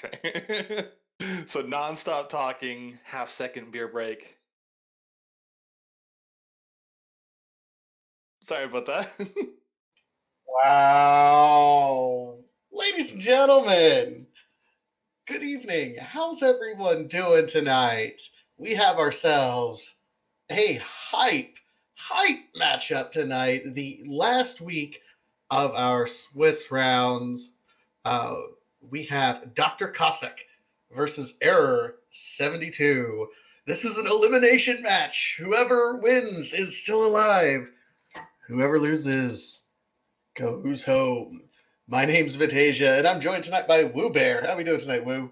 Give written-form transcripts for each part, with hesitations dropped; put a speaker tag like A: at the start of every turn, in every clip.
A: Okay. So non-stop talking, half-second beer break. Sorry about that.
B: Wow. Ladies and gentlemen, good evening. How's everyone doing tonight? We have ourselves a hype matchup tonight. The last week of our Swiss rounds. Uh, we have Dr. Cossack versus Error72. This is an elimination match. Whoever wins is still alive. Whoever loses goes home. My name's Vitasia, and I'm joined tonight by Woo Bear. How we doing tonight, Woo?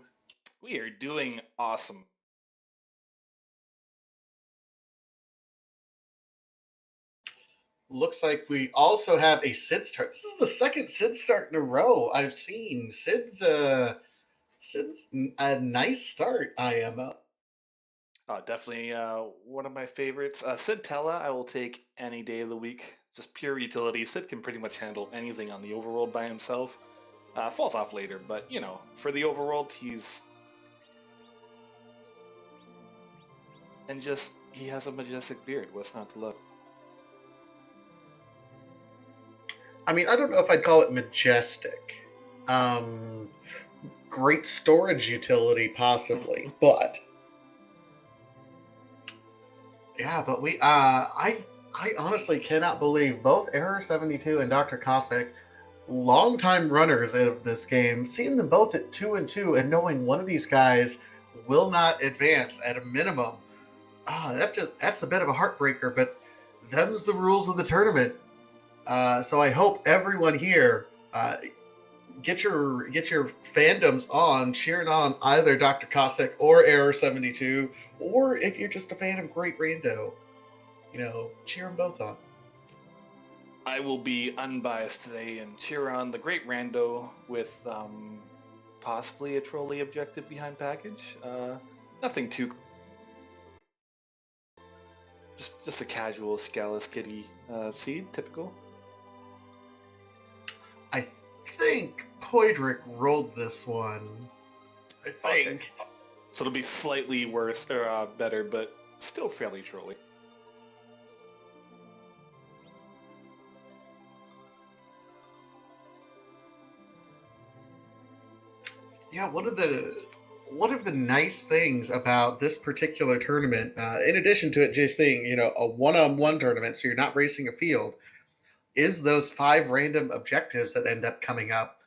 A: We are doing awesome.
B: Looks like we also have a Sid start. This is the second Sid start in a row I've seen. Sid's a nice start, IMO.
A: Definitely one of my favorites. Sid Tella, I will take any day of the week. Just pure utility. Sid can pretty much handle anything on the overworld by himself. Falls off later, but for the overworld, he's and just he has a majestic beard. What's not to love?
B: I mean, I don't know if I'd call it majestic. Um, Great storage utility, possibly, but yeah, but I honestly cannot believe both Error72 and Dr. Cossack, longtime runners of this game, seeing them both at 2-2 and knowing one of these guys will not advance at a minimum. That's a bit of a heartbreaker, but them's the rules of the tournament. So I hope everyone here get your fandoms on, cheering on either Dr. Cossack or Error72, or if you're just a fan of Great Rando, cheer them both on.
A: I will be unbiased today and cheer on the great Rando with possibly a trolley objective behind package. Nothing too. Just a casual Scalus Kitty seed, typical.
B: I think Poidrick rolled this one. I think.
A: Okay. So it'll be slightly worse or better, but still fairly trolly.
B: Yeah, one of the nice things about this particular tournament, in addition to it just being a one-on-one tournament, so you're not racing a field, is those five random objectives that end up coming up.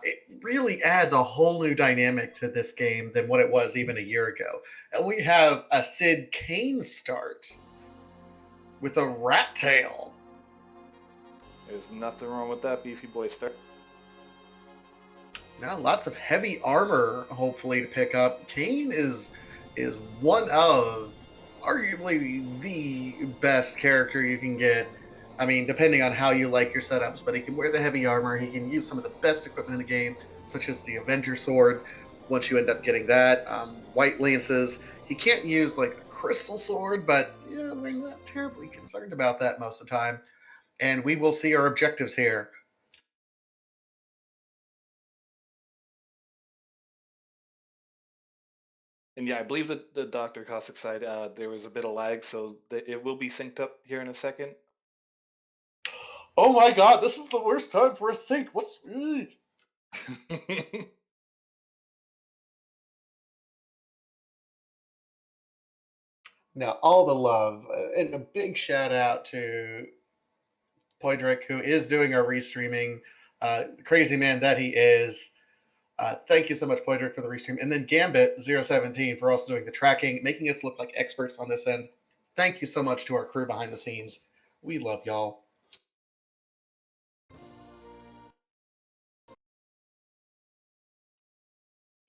B: It really adds a whole new dynamic to this game than what it was even a year ago. And we have a Sid Kane start with a rat tail.
A: There's nothing wrong with that beefy boy start.
B: Now, lots of heavy armor, hopefully, to pick up. Kane is one of arguably the best character you can get. I mean, depending on how you like your setups, but he can wear the heavy armor. He can use some of the best equipment in the game, such as the Avenger Sword. Once you end up getting that, White Lances. He can't use like the Crystal Sword, but yeah, we're not terribly concerned about that most of the time. And we will see our objectives here.
A: And yeah, I believe that the Dr. Cossack side, there was a bit of lag, so it will be synced up here in a second.
B: Oh my god, this is the worst time for a sync. What's Now, all the love and a big shout out to Poidrick, who is doing our restreaming. Crazy man that he is. Thank you so much, Poidrick, for the restream. And then Gambit017 for also doing the tracking, making us look like experts on this end. Thank you so much to our crew behind the scenes. We love y'all.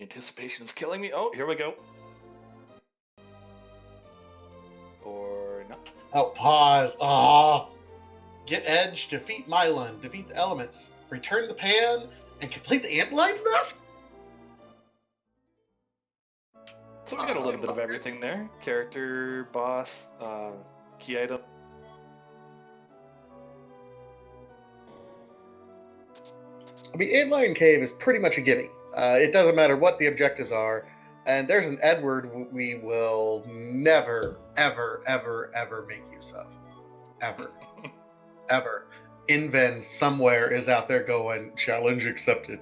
A: Anticipation is killing me. Oh, here we go. Or not.
B: Oh, pause. Ah. Get Edge, defeat Mylan, defeat the elements, return the pan, and complete the Antlion's Nest?
A: So we got a little bit of everything there. Character, boss, key item.
B: I mean, Antlion Cave is pretty much a gimme. It doesn't matter what the objectives are. And there's an Edward we will never, ever, ever, ever make use of. Ever. Ever. Inven somewhere is out there going, challenge accepted.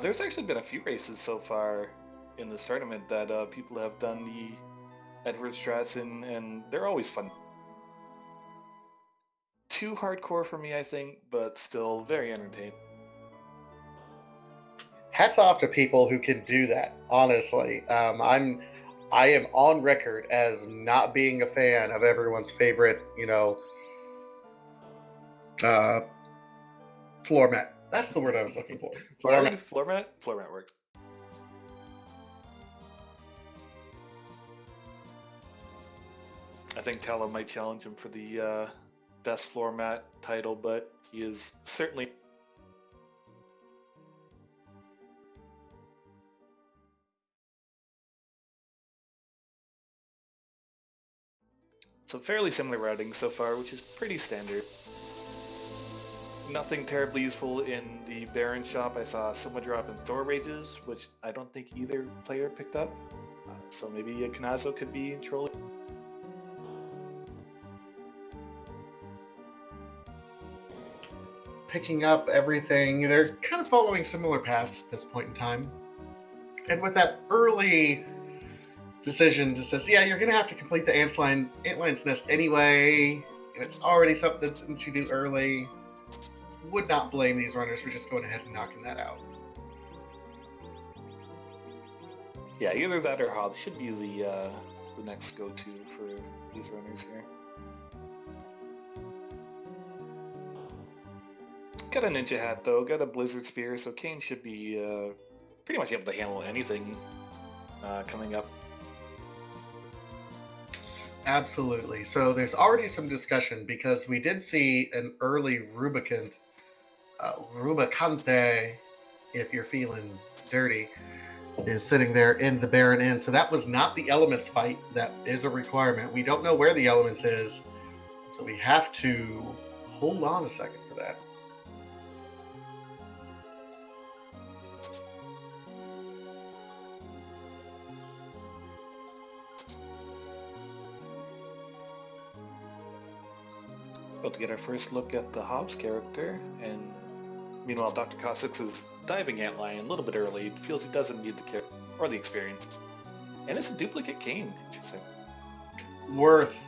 A: There's actually been a few races so far in this tournament that people have done the Edward strats in, and they're always fun. Too hardcore for me, I think, but still very entertaining.
B: Hats off to people who can do that. Honestly, I am on record as not being a fan of everyone's favorite, uh, floor mat. That's the word I was looking for. Floor mat.
A: Floor mat works. I think Talon might challenge him for the best floor mat title, but he is certainly. So fairly similar routing so far, which is pretty standard. Nothing terribly useful in the Baron shop. I saw Soma drop in Thor Rages, which I don't think either player picked up. So maybe a Kanazo could be trolling.
B: Picking up everything. They're kind of following similar paths at this point in time. And with that early decision to say, yeah, you're going to have to complete the Antline's Nest anyway, and it's already something that you do early. Would not blame these runners for just going ahead and knocking that out.
A: Yeah, either that or Hobbs should be the next go-to for these runners here. Got a Ninja Hat though, got a Blizzard Spear, so Kane should be pretty much able to handle anything coming up.
B: Absolutely. So there's already some discussion because we did see an early Rubicante, if you're feeling dirty, is sitting there in the Baron Inn. So that was not the Elements fight. That is a requirement. We don't know where the Elements is, so we have to hold on a second for that.
A: About to get our first look at the Hobbs character, and meanwhile Dr. Cossack is diving Antlion a little bit early. It feels he doesn't need the character or the experience. And it's a duplicate Kane, interesting.
B: Worth.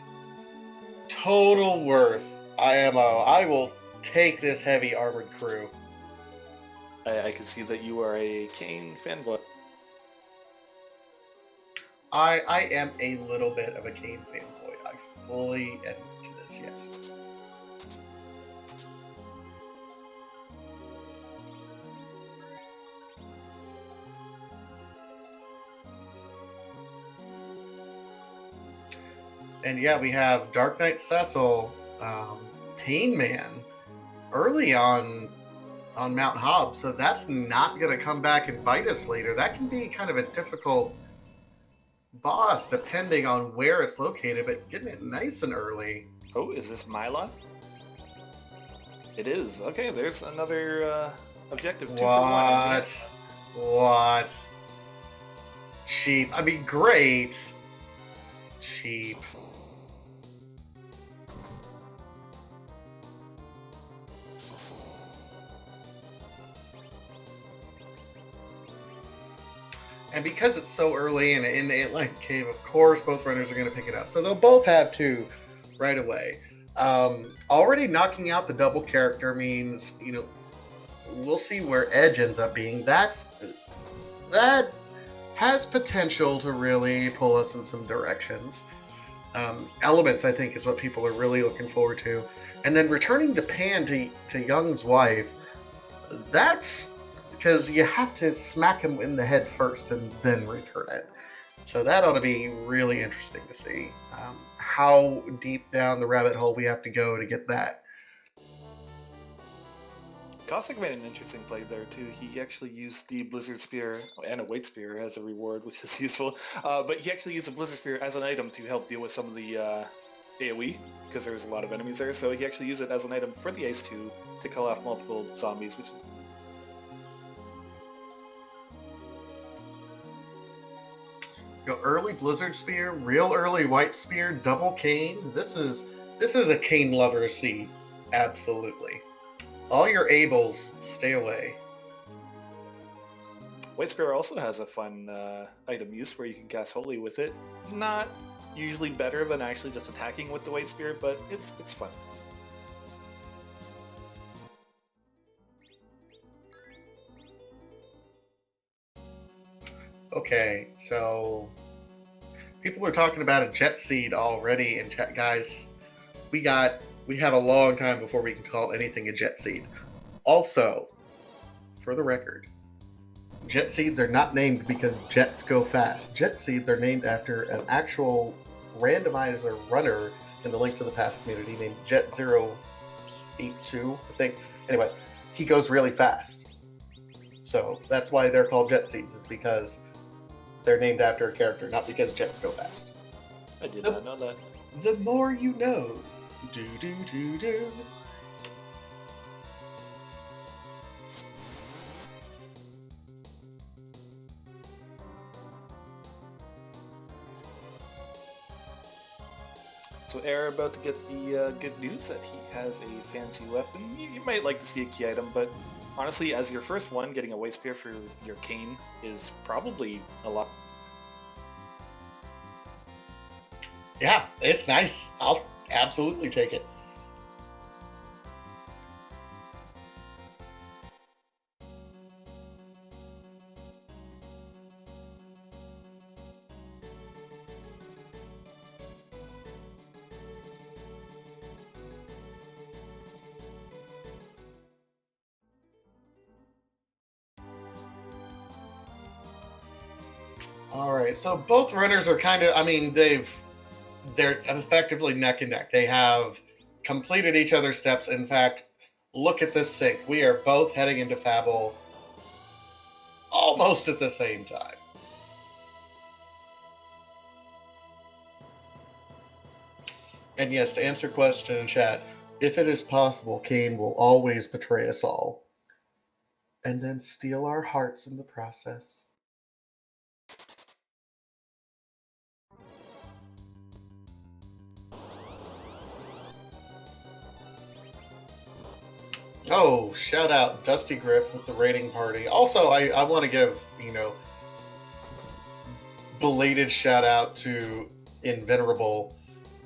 B: Total worth. I will take this heavy armored crew.
A: I can see that you are a Kane fanboy.
B: I am a little bit of a Kane fanboy. I fully admit to this, yes. And yeah, we have Dark Knight Cecil, Pain Man, early on Mount Hobbs, so that's not going to come back and bite us later. That can be kind of a difficult boss depending on where it's located, but getting it nice and early.
A: Oh, is this Mylon? It is. Okay, there's another objective. 2
B: What?
A: For 1.
B: What? Cheap. I mean, great. Cheap. And because it's so early and in the Antlion Cave, of course, both runners are going to pick it up. So they'll both have 2 right away. Already knocking out the double character means, we'll see where Edge ends up being. That has potential to really pull us in some directions. Elements, I think, is what people are really looking forward to. And then returning to Pan to Young's wife, that's because you have to smack him in the head first and then return it. So that ought to be really interesting to see how deep down the rabbit hole we have to go to get that.
A: Cossack made an interesting play there too. He actually used the Blizzard Spear and a Weight Spear as a reward, which is useful. But he actually used a Blizzard Spear as an item to help deal with some of the AoE, because there was a lot of enemies there. So he actually used it as an item for the Ace 2 to kill off multiple zombies, which is...
B: Early Blizzard Spear, real early White Spear, double Cane. This is a Cane lover seed. Absolutely. All your Ables, stay away.
A: White Spear also has a fun item use where you can cast Holy with it. Not usually better than actually just attacking with the White Spear, but it's fun.
B: Okay, so people are talking about a Jet Seed already in chat, guys. We have a long time before we can call anything a Jet Seed. Also, for the record, Jet Seeds are not named because jets go fast. Jet Seeds are named after an actual randomizer runner in the Link to the Past community named Jet082, I think. Anyway, he goes really fast. So that's why they're called Jet Seeds, is because they're named after a character, not because jets go fast.
A: I did not know that.
B: The more you know. Do do do do.
A: So Air about to get the good news that he has a fancy weapon. You might like to see a key item, but honestly, as your first one, getting a White Spear for your cane is probably a lot.
B: Yeah, it's nice. I'll absolutely take it. All right, so both runners are kind of, I mean, they're effectively neck and neck. They have completed each other's steps. In fact, look at this sync. We are both heading into Fabul almost at the same time. And yes, to answer question in chat, if it is possible, Cain will always betray us all. And then steal our hearts in the process. Oh, shout out Dusty Griff with the raiding party. Also, I want to give, belated shout out to Invenerable,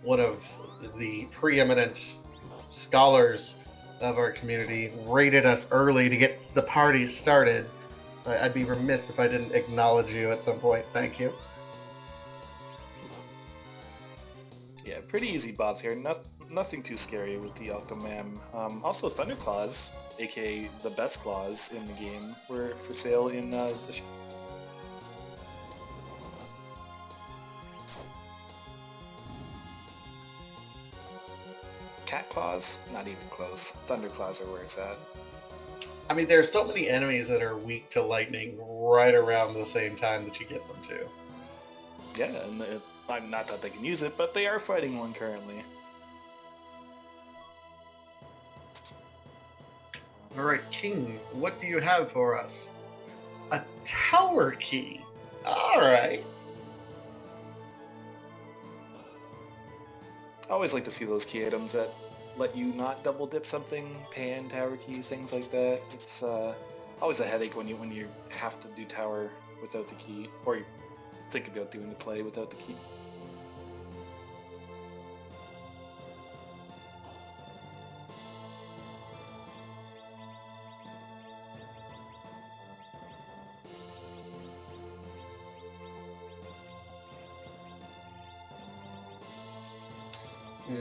B: one of the preeminent scholars of our community, raided us early to get the party started. So I'd be remiss if I didn't acknowledge you at some point. Thank you.
A: Yeah, pretty easy boss here. Nothing too scary with the Alchemam. Also, Thunderclaws, aka the best claws in the game, were for sale in the Cat Claws. Not even close. Thunderclaws are where it's at.
B: I mean, there's so many enemies that are weak to lightning right around the same time that you get them to.
A: Yeah, and I'm not that they can use it, but they are fighting one currently.
B: All right, King, what do you have for us? A tower key. All right.
A: I always like to see those key items that let you not double dip something, pan, tower keys, things like that. It's always a headache when you have to do tower without the key, or you think about doing the play without the key.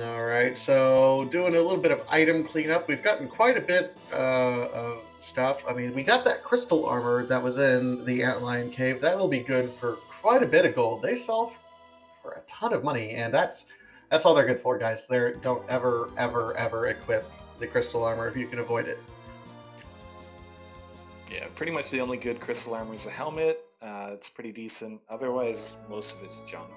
B: All right, so doing a little bit of item cleanup. We've gotten quite a bit of stuff. I mean, we got that crystal armor that was in the Antlion Cave. That will be good for quite a bit of gold. They sell for a ton of money, and that's all they're good for, guys. Don't ever equip the crystal armor if you can avoid it.
A: Yeah, pretty much the only good crystal armor is a helmet. It's pretty decent. Otherwise, most of it's junk.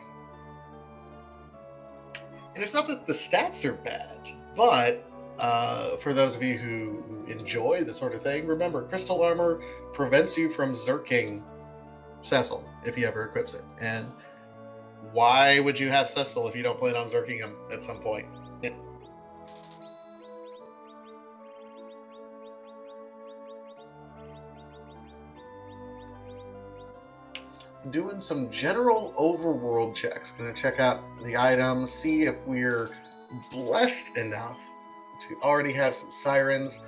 B: And it's not that the stats are bad, but for those of you who enjoy this sort of thing, remember, crystal armor prevents you from zerking Cecil if he ever equips it. And Why would you have Cecil if you don't plan on zerking him at some point? Doing some general overworld checks. Gonna check out the items, see if we're blessed enough to already have some sirens.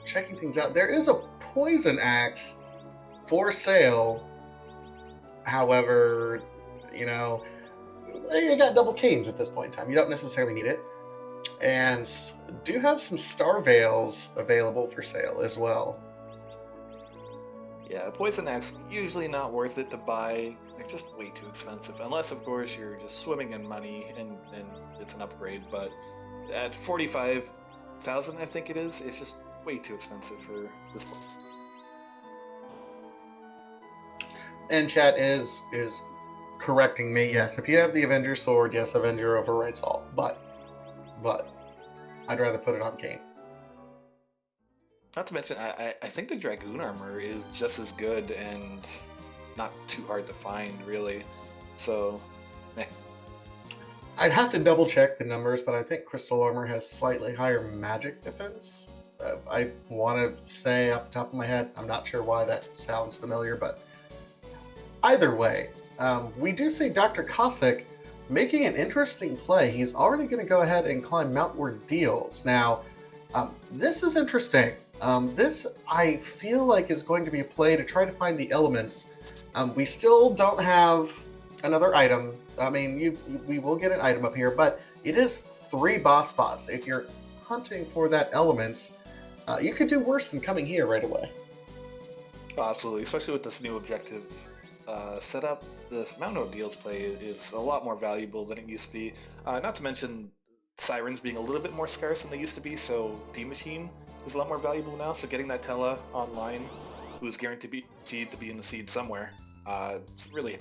B: Checking things out. There is a poison axe for sale. However, you know, you got double canes at this point in time. You don't necessarily need it. And do have some star veils available for sale as well.
A: Yeah, poison axe usually not worth it to buy. They're just way too expensive, unless of course you're just swimming in money and it's an upgrade. But at 45,000, I think it is, it's just way too expensive for this one.
B: And chat is correcting me. Yes, if you have the Avenger sword, yes, Avenger overwrites all. But I'd rather put it on Kane.
A: Not to mention, I think the Dragoon armor is just as good and not too hard to find, really. So, meh.
B: I'd have to double check the numbers, but I think Crystal Armor has slightly higher magic defense. I want to say off the top of my head, I'm not sure why that sounds familiar, but either way, we do see Dr. Cossack making an interesting play. He's already going to go ahead and climb Mountward Deals. Now, this is interesting. This, I feel like, is going to be a play to try to find the elements. We still don't have another item. I mean, we will get an item up here, but it is 3 boss spots. If you're hunting for that elements, you could do worse than coming here right away.
A: Oh, absolutely, especially with this new objective setup. This Mountward Deals play is a lot more valuable than it used to be. Not to mention sirens being a little bit more scarce than they used to be, so D-Machine is a lot more valuable now, so getting that Tella online, who's guaranteed to be in the seed somewhere, it's really...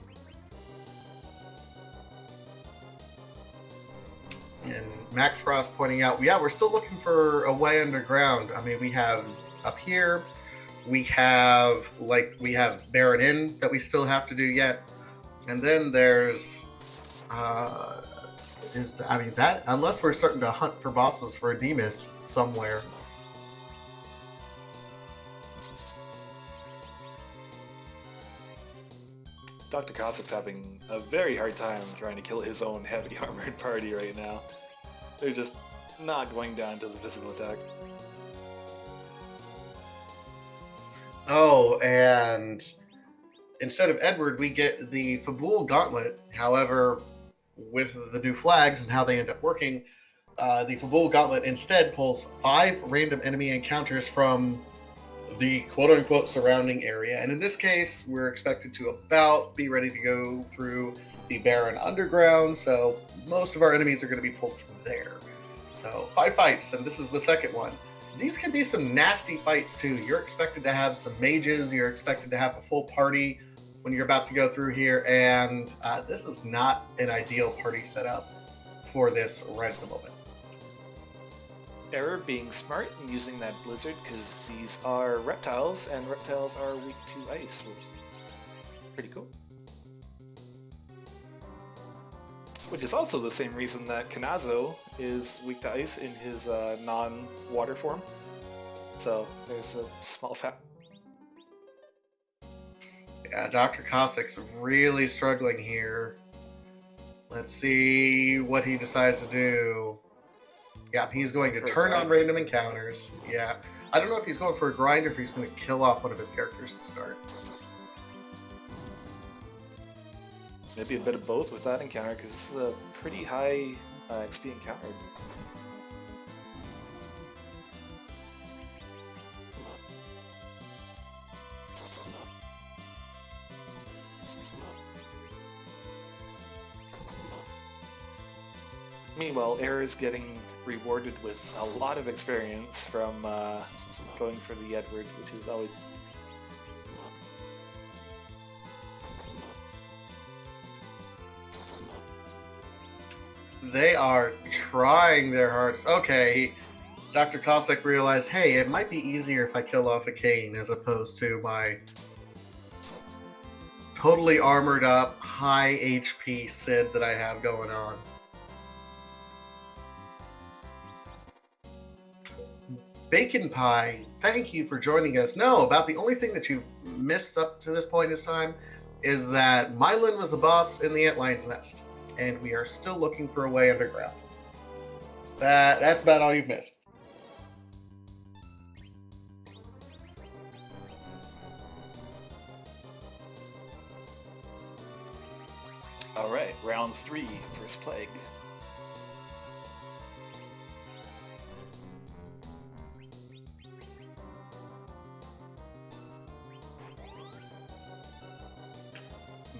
B: And Max Frost pointing out, yeah, we're still looking for a way underground. I mean, we have up here, we have Baron Inn that we still have to do yet, and then there's that unless we're starting to hunt for bosses for a D-Mist somewhere.
A: Dr. Cossack's having a very hard time trying to kill his own heavy armored party right now. They're just not going down to the physical attack.
B: Oh, and instead of Edward, we get the Fabul Gauntlet. However, with the new flags and how they end up working, the Fabul Gauntlet instead pulls 5 random enemy encounters from the quote-unquote surrounding area. And in this case, we're expected to about be ready to go through the Baron Underground, so most of our enemies are going to be pulled from there. So 5 fights, and this is the second one. These can be some nasty fights too. You're expected to have some mages, you're expected to have a full party when you're about to go through here, and this is not an ideal party setup for this right at the moment.
A: Error being smart and using that blizzard, because these are reptiles, and reptiles are weak to ice, which is pretty cool. Which is also the same reason that Kanazo is weak to ice in his non-water form. So there's a small fact.
B: Yeah, Dr. Cossack's really struggling here. Let's see what he decides to do. Yeah, he's going to turn on random encounters. Yeah. I don't know if he's going for a grind or if he's going to kill off one of his characters to start.
A: Maybe a bit of both with that encounter, because this is a pretty high XP encounter. Meanwhile, Error is getting rewarded with a lot of experience from going for the Edward, which is always...
B: They are trying their hardest. Okay, Dr. Cossack realized, hey, it might be easier if I kill off a Kane as opposed to my totally armored up, high HP Sid that I have going on. Bacon Pie, thank you for joining us. No, about the only thing that you've missed up to this point in time is that Mylan was the boss in the Antlion's Nest, and we are still looking for a way underground. That's about all you've missed.
A: Alright, round 3, first plague.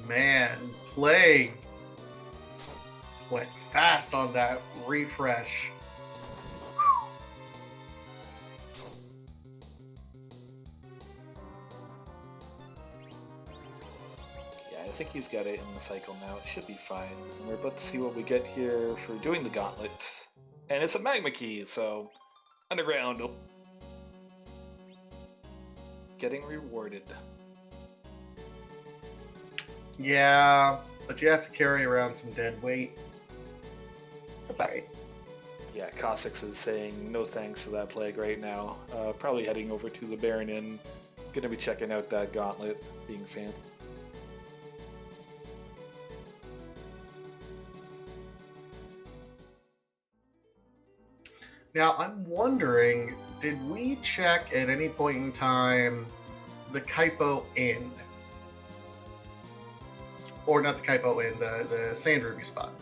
B: Man, Plague went fast on that refresh.
A: Yeah, I think he's got it in the cycle now. It should be fine. And we're about to see what we get here for doing the Gauntlet. And it's a Magma Key, so underground. Oh. Getting rewarded.
B: Yeah, but you have to carry around some dead weight. That's alright.
A: Yeah, Cossacks is saying no thanks to that plague right now. Probably heading over to the Baron Inn. Gonna be checking out that Gauntlet, being fan.
B: Now, I'm wondering, did we check at any point in time the Kaipo Inn? Or not the Kaipo Inn, the Sand Ruby spot?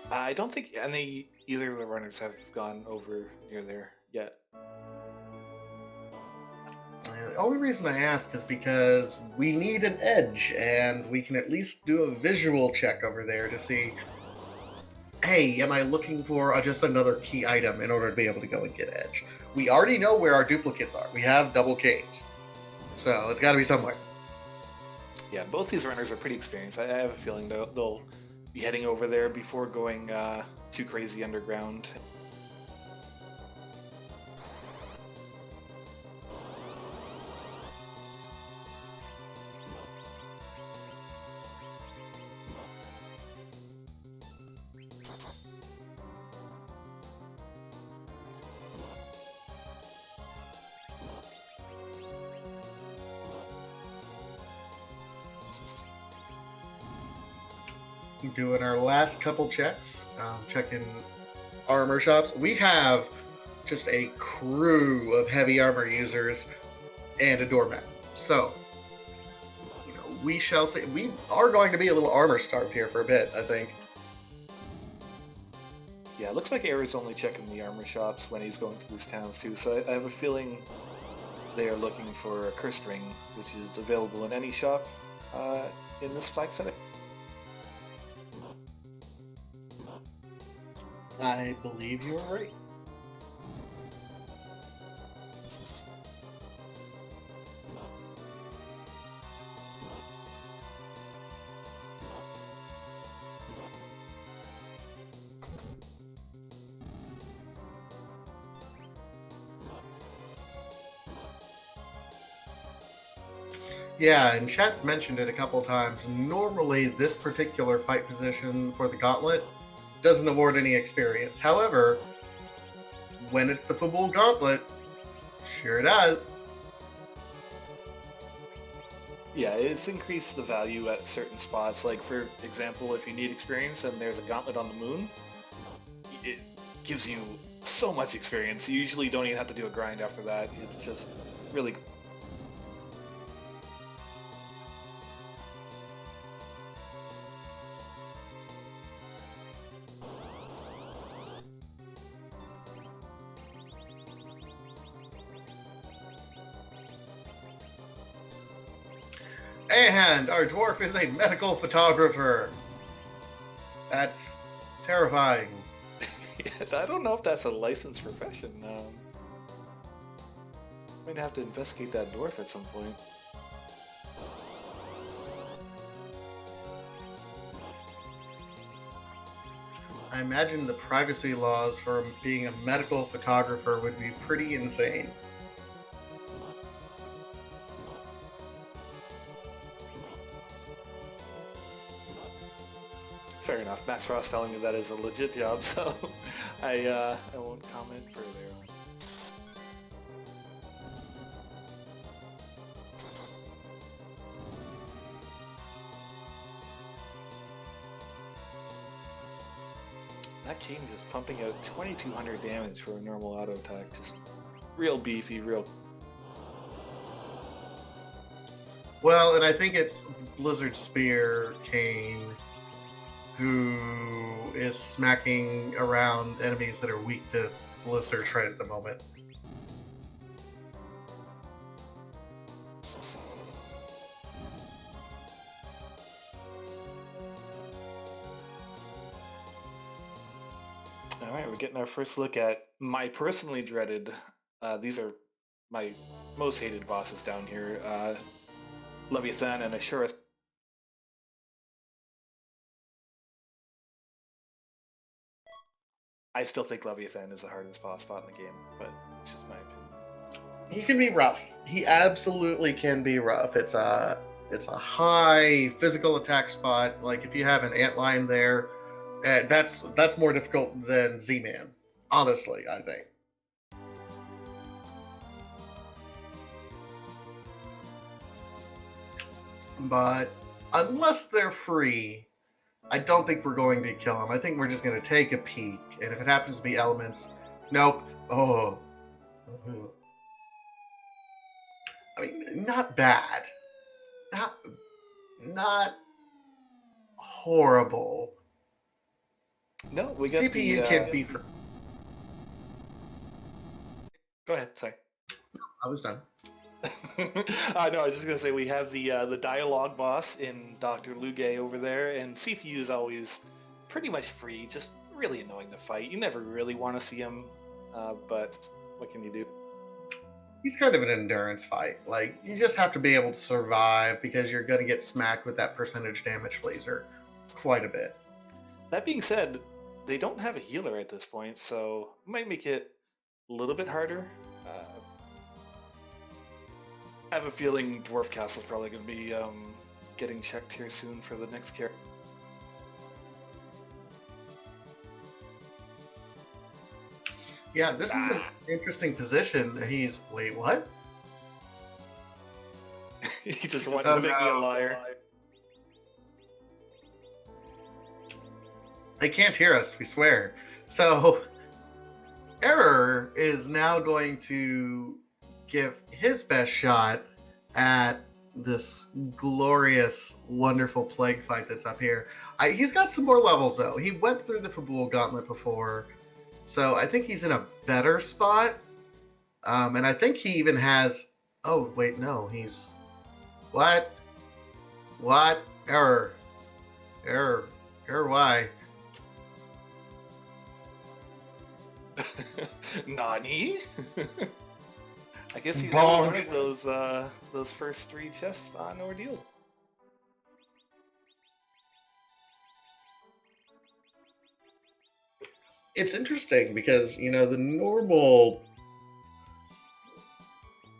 A: I don't think either of the runners have gone over near there yet.
B: The only reason I ask is because we need an edge, and we can at least do a visual check over there to see, hey, am I looking for just another key item in order to be able to go and get edge? We already know where our duplicates are. We have double Ks. So it's got to be somewhere.
A: Yeah, both these runners are pretty experienced. I have a feeling they'll be heading over there before going too crazy underground.
B: Doing our last couple checks, checking armor shops. We have just a crew of heavy armor users and a doormat. So, we shall see. We are going to be a little armor starved here for a bit, I think.
A: Yeah, it looks like Air's only checking the armor shops when he's going to these towns too, so I have a feeling they are looking for a cursed ring, which is available in any shop in this flag setting.
B: I believe you are right. Yeah, and chat's mentioned it a couple times. Normally, this particular fight position for the Gauntlet doesn't award any experience. However, when it's the Fabul Gauntlet, sure does.
A: Yeah, it's increased the value at certain spots. Like, for example, if you need experience and there's a Gauntlet on the moon, it gives you so much experience. You usually don't even have to do a grind after that. It's just really
B: And our dwarf is a medical photographer. That's terrifying.
A: I don't know if that's a licensed profession. Might have to investigate that dwarf at some point.
B: I imagine the privacy laws for being a medical photographer would be pretty insane.
A: Fair enough. Max Ross telling me that is a legit job, so I won't comment further. That King just pumping out 2200 damage for a normal auto attack. Just real beefy, real.
B: Well, and I think it's Blizzard Spear Kane who is smacking around enemies that are weak to Blizzard right at the moment.
A: Alright, we're getting our first look at my personally dreaded. These are my most hated bosses down here. Leviathan and Ashura. I still think Leviathan is the hardest boss spot in the game, but it's just my opinion.
B: He can be rough. He absolutely can be rough. It's a high physical attack spot. Like if you have an antlion there, that's more difficult than Z-Man. Honestly, I think. But unless they're free, I don't think we're going to kill them. I think we're just going to take a peek, and if it happens to be elements, nope. Oh. I mean, not bad. Not horrible.
A: No, we got
B: CPU can be for.
A: Go ahead, sorry.
B: I was done.
A: No, I was just gonna say we have the dialogue boss in Dr. Luge over there, and CPU is always pretty much free, just really annoying to fight. You never really want to see him, but what can you do?
B: He's kind of an endurance fight. Like, you just have to be able to survive because you're going to get smacked with that percentage damage laser quite a bit.
A: That being said, they don't have a healer at this point, so it might make it a little bit harder. I have a feeling Dwarf Castle's probably going to be getting checked here soon for the next character.
B: Yeah, this is an interesting position. He's... Wait, what?
A: He just wants to make me a liar.
B: They can't hear us, we swear. So, Error is now going to give his best shot at this glorious, wonderful plague fight that's up here. He's got some more levels, though. He went through the Fabul Gauntlet before, so I think he's in a better spot. And I think he even has... Oh, wait, no, he's... What? What? Error. Error. Error, why?
A: Nani? I guess he's
B: Bonk.
A: one of those first 3 chests on Ordeal.
B: It's interesting because, you know, the normal...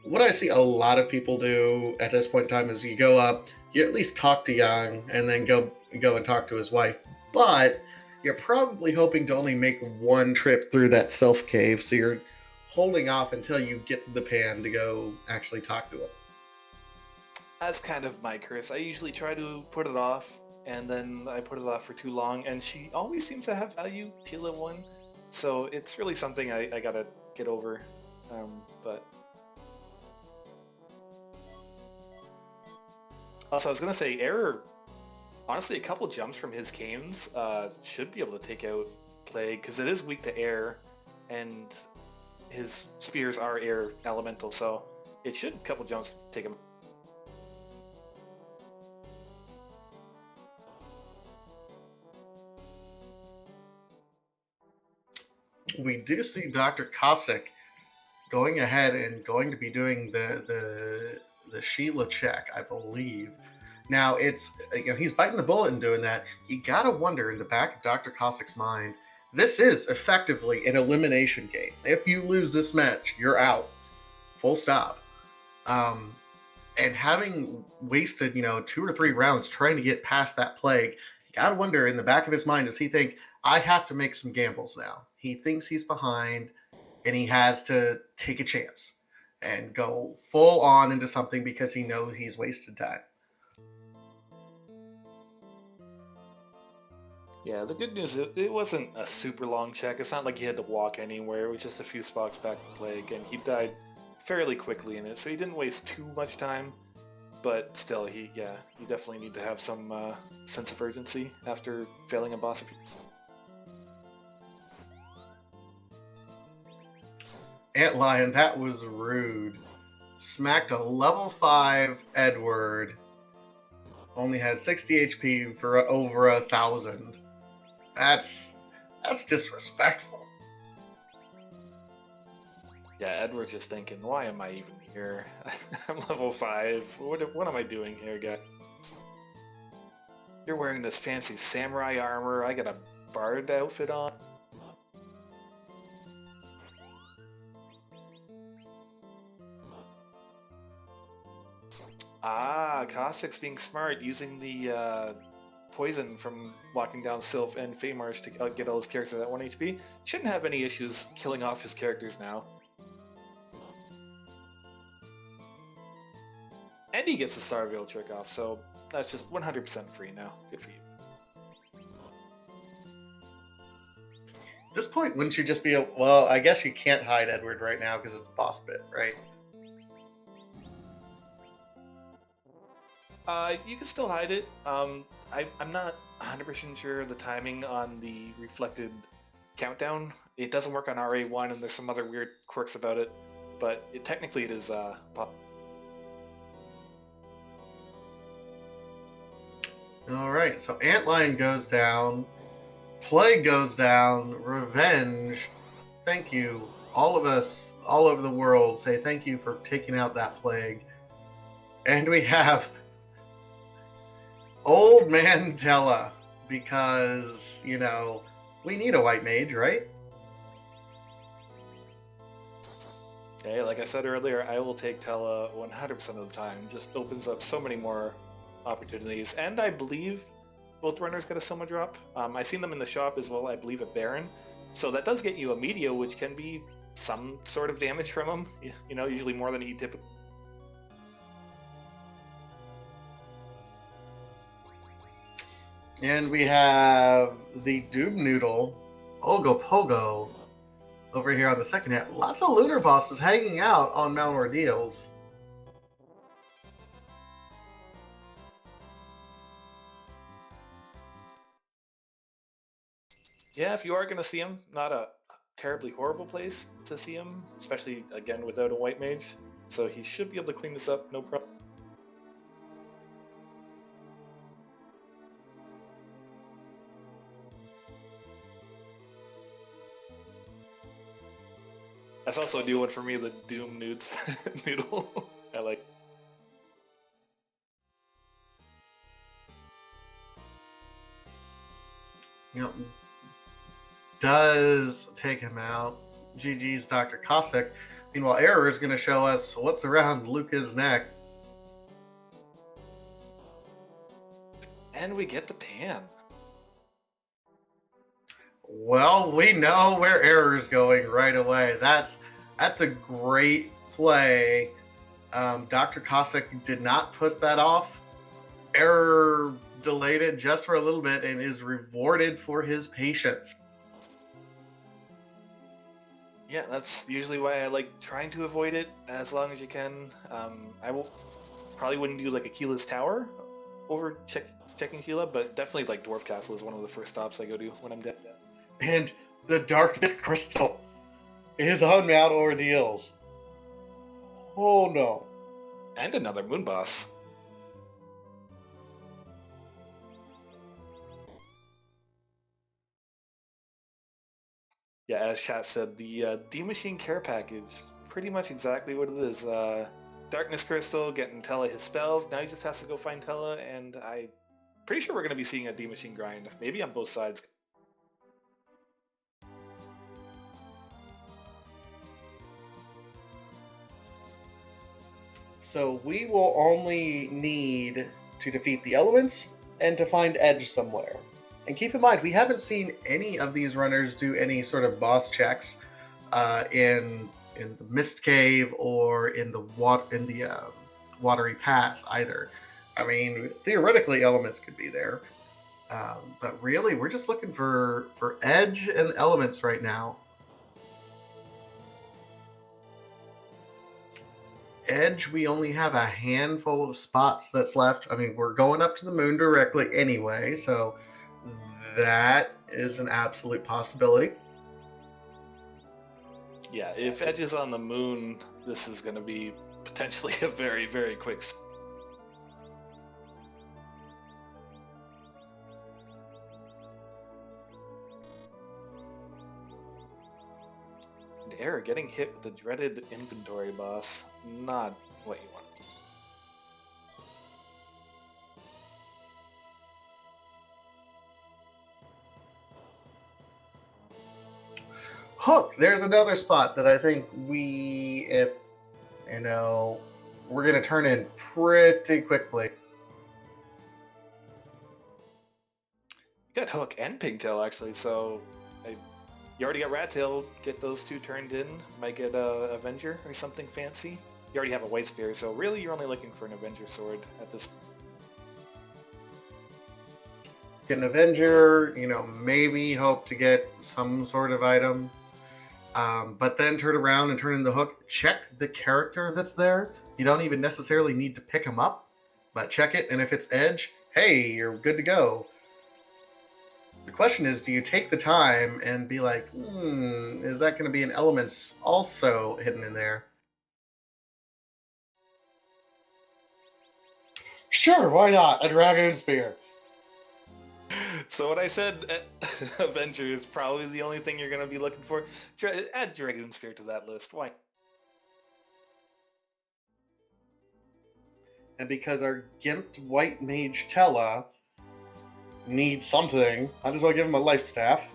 B: What I see a lot of people do at this point in time is you go up, you at least talk to Young, and then go and talk to his wife. But you're probably hoping to only make one trip through that self cave, so you're holding off until you get the pan to go actually talk to him.
A: That's kind of my curse. I usually try to put it off, and then I put it off for too long, and she always seems to have value till it 1, so it's really something I gotta get over. But also, I was gonna say, Error, honestly, a couple jumps from his canes should be able to take out Plague, because it is weak to air, and his spears are air elemental, so it should, a couple jumps, take him.
B: We do see Dr. Cossack going ahead and going to be doing the Sheila check, I believe. Now, it's, you know, he's biting the bullet and doing that. You gotta wonder in the back of Dr. Cossack's mind, this is effectively an elimination game. If you lose this match, you're out. Full stop. And having wasted, you know, 2 or 3 rounds trying to get past that plague, Gotta wonder in the back of his mind, does he think, I have to make some gambles now? He thinks he's behind and he has to take a chance and go full on into something because he knows he's wasted time.
A: Yeah, the good news is it wasn't a super long check. It's not like he had to walk anywhere. It was just a few spots back to play again. He died fairly quickly in it, so he didn't waste too much time. But still, you definitely need to have some sense of urgency after failing a boss.
B: Antlion, that was rude. Smacked a level 5 Edward. Only had 60 HP for over 1,000. That's disrespectful.
A: Yeah, Edward's just thinking, why am I even here? I'm level 5. What am I doing here, guy? You're wearing this fancy samurai armor. I got a bard outfit on. Ah, Cossack's being smart, using the poison from walking down Sylph and Feymarsh to get all his characters at 1 HP. Shouldn't have any issues killing off his characters now. And he gets the Star Veil trick off, so that's just 100% free now. Good for you.
B: At this point, wouldn't you just be well, I guess you can't hide Edward right now because it's boss bit, right?
A: You can still hide it. I'm not 100% sure the timing on the reflected countdown. It doesn't work on RA1, and there's some other weird quirks about it, but technically it is
B: Alright, so Antlion goes down, Plague goes down, Revenge. Thank you. All of us, all over the world, say thank you for taking out that Plague. And we have Old Man Tella, because, we need a white mage, right?
A: Hey, like I said earlier, I will take Tella 100% of the time. Just opens up so many more opportunities, and I believe both runners get a Soma drop. I've seen them in the shop as well, I believe at Baron. So that does get you a Meteor, which can be some sort of damage from him. Usually more than he typically.
B: And we have the Doom Noodle, Ogopogo, over here on the second half. Lots of lunar bosses hanging out on Mount Ordeals.
A: Yeah, if you are going to see him, not a terribly horrible place to see him, especially, again, without a white mage. So he should be able to clean this up, no problem. That's also a new one for me, the Doom Nudes Noodle. I like.
B: Does take him out. GG's Dr. Cossack. Meanwhile, Error is going to show us what's around Luca's neck.
A: And we get the pan.
B: Well, we know where Error is going right away. That's a great play. Dr. Cossack did not put that off. Error delayed it just for a little bit and is rewarded for his patience.
A: Yeah, that's usually why I like trying to avoid it as long as you can. I probably wouldn't do like Akila's Tower over checking Akila, but definitely like Dwarf Castle is one of the first stops I go to when I'm dead.
B: And the Darkness Crystal is on Mount Ordeals. Oh no.
A: And another Moon Boss. Yeah, as chat said, the D-Machine Care Package, pretty much exactly what it is. Darkness Crystal, getting Tella his spells, now he just has to go find Tella, and I'm pretty sure we're going to be seeing a D-Machine grind, maybe on both sides.
B: So we will only need to defeat the elements and to find Edge somewhere. And keep in mind, we haven't seen any of these runners do any sort of boss checks in the Mist Cave or in the Watery Pass either. I mean, theoretically, elements could be there, but really, we're just looking for Edge and elements right now. Edge, we only have a handful of spots that's left. I mean, we're going up to the moon directly anyway, so that is an absolute possibility.
A: Yeah, if Edge is on the moon, this is going to be potentially a very, very quick. Error, getting hit with the dreaded inventory boss, not what you want.
B: Hook, there's another spot that I think if we're going to turn in pretty quickly.
A: You got Hook and Pigtail actually, so you already got Rat Tail. Get those two turned in. Might get a Avenger or something fancy. You already have a White Spear, so really you're only looking for an Avenger sword at this.
B: Get an Avenger, maybe hope to get some sort of item. But then turn around and turn in the Hook. Check the character that's there. You don't even necessarily need to pick him up, but check it, and if it's Edge, hey, you're good to go. The question is, do you take the time and be like, is that going to be an elements also hidden in there? Sure, why not? A Dragoon Spear.
A: So what I said, Avenger is probably the only thing you're going to be looking for. Add Dragoon Spear to that list. Why?
B: And because our gimped white mage Tella needs something, might as well give him a life staff.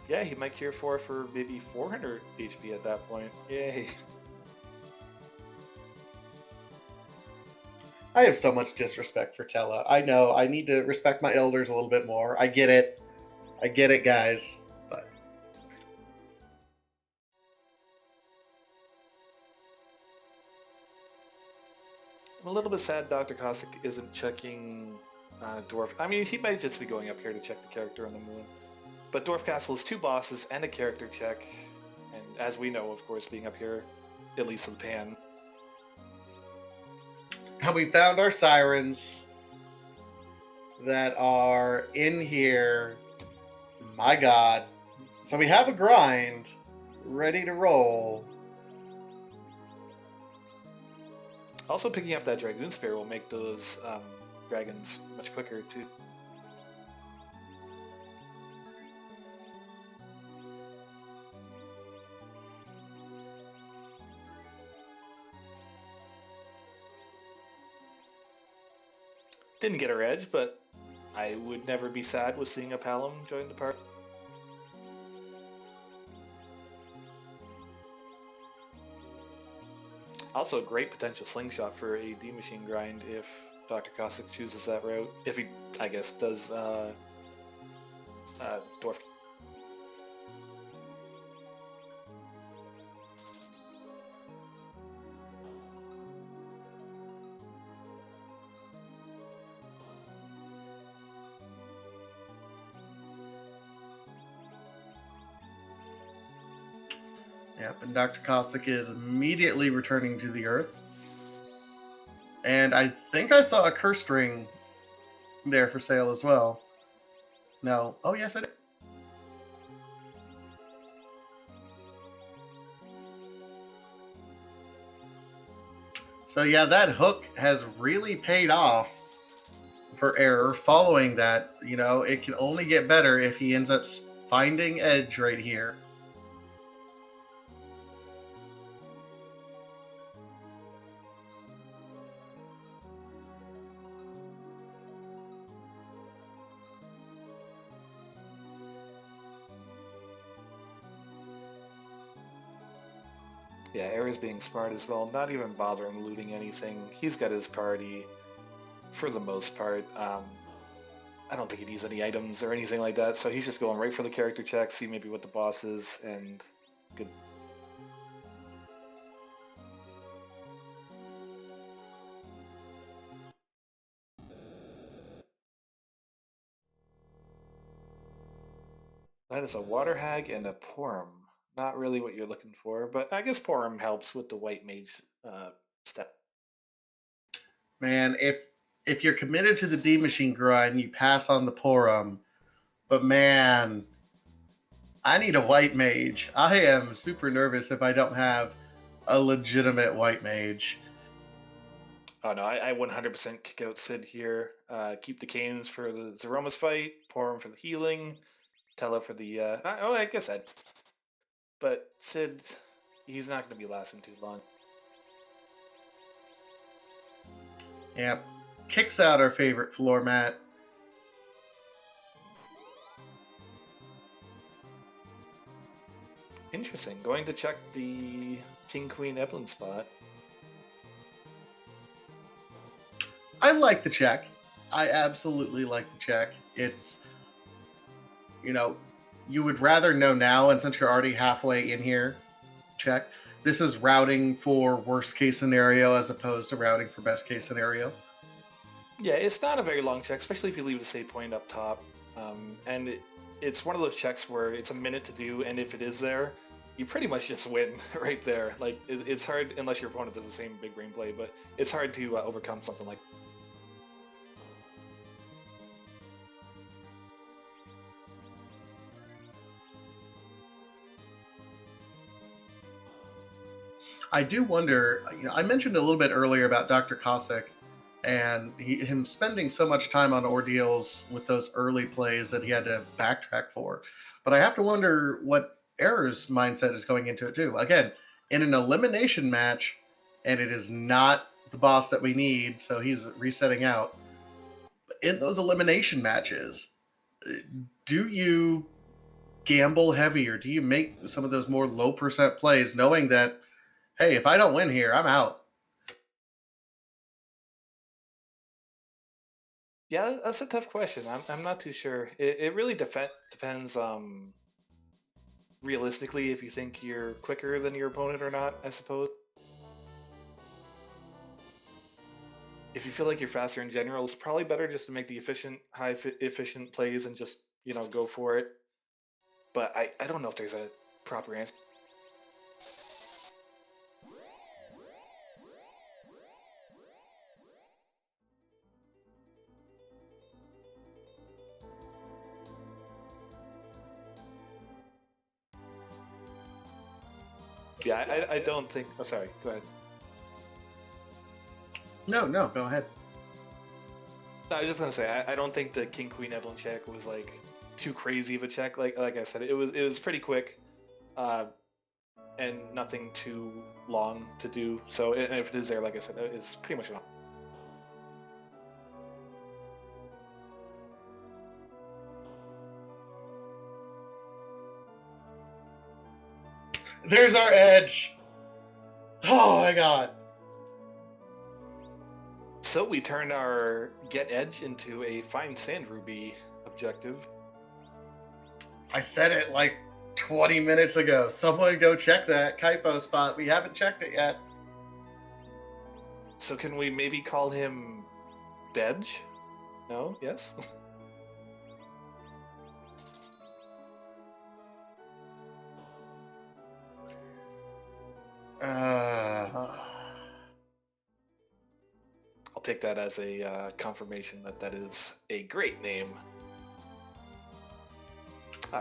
A: Yeah, he might cure for maybe 400 HP at that point. Yay.
B: I have so much disrespect for Tella. I know, I need to respect my elders a little bit more. I get it, guys. But
A: I'm a little bit sad Dr. Cossack isn't checking Dwarf. I mean, he might just be going up here to check the character on the moon. But Dwarf Castle is 2 bosses and a character check. And as we know, of course, being up here, at least in Pan.
B: And we found our sirens that are in here. My god. So we have a grind ready to roll.
A: Also, picking up that Dragoon Spear will make those dragons much quicker, too. Didn't get her edge, but I would never be sad with seeing a Palom join the party. Also, great potential slingshot for a D machine grind if Dr. Cossack chooses that route. If he, I guess, does Dwarf.
B: Yep, and Dr. Cossack is immediately returning to the Earth. And I think I saw a curse ring there for sale as well. No. Oh, yes, I did. So, yeah, that hook has really paid off for Error following that. It can only get better if he ends up finding Edge right here.
A: Yeah, Error's being smart as well, not even bothering looting anything. He's got his party. for the most part. I don't think he needs any items or anything like that, so he's just going right for the character check, see maybe what the boss is, and good. That is a water hag and a porum. Not really what you're looking for, but I guess porum helps with the white mage step.
B: Man, if you're committed to the D machine grind, you pass on the Porum. But man, I need a white mage. I am super nervous if I don't have a legitimate white mage.
A: Oh no, I 100% kick out Sid here. Keep the Canes for the Zeroma's fight, porum for the healing, Tella for the. I guess I'd. But Sid, he's not going to be lasting too long.
B: Yep. Kicks out our favorite floor mat.
A: Interesting. Going to check the King Queen Evelyn spot.
B: I like the check. I absolutely like the check. It's, you would rather know now, and since you're already halfway in here, check. This is routing for worst case scenario as opposed to routing for best case scenario.
A: Yeah, it's not a very long check, especially if you leave the save point up top. And it's one of those checks where it's a minute to do, and if it is there, you pretty much just win right there. Like, it's hard, unless your opponent does the same big brain play, but it's hard to overcome something like.
B: I do wonder, I mentioned a little bit earlier about drcossack and him spending so much time on ordeals with those early plays that he had to backtrack for. But I have to wonder what Error's mindset is going into it too. Again, in an elimination match, and it is not the boss that we need, so he's resetting out. In those elimination matches, do you gamble heavy, or do you make some of those more low percent plays knowing that, hey, if I don't win here, I'm out?
A: Yeah, that's a tough question. I'm not too sure. It really depends, realistically, if you think you're quicker than your opponent or not, I suppose. If you feel like you're faster in general, it's probably better just to make the efficient plays and just, go for it. But I don't know if there's a proper answer. Yeah, I don't think. Oh, sorry. Go ahead.
B: No, go ahead.
A: No, I was just gonna say I don't think the King Queen Evelyn check was like too crazy of a check. Like I said, it was pretty quick, and nothing too long to do. So if it is there, like I said, it's pretty much enough.
B: There's our edge. Oh my god.
A: So we turned our get edge into a find sand ruby objective.
B: I said it like 20 minutes ago. Someone go check that Kaipo spot. We haven't checked it yet.
A: So can we maybe call him Bedge? No? Yes? I'll take that as a confirmation that is a great name.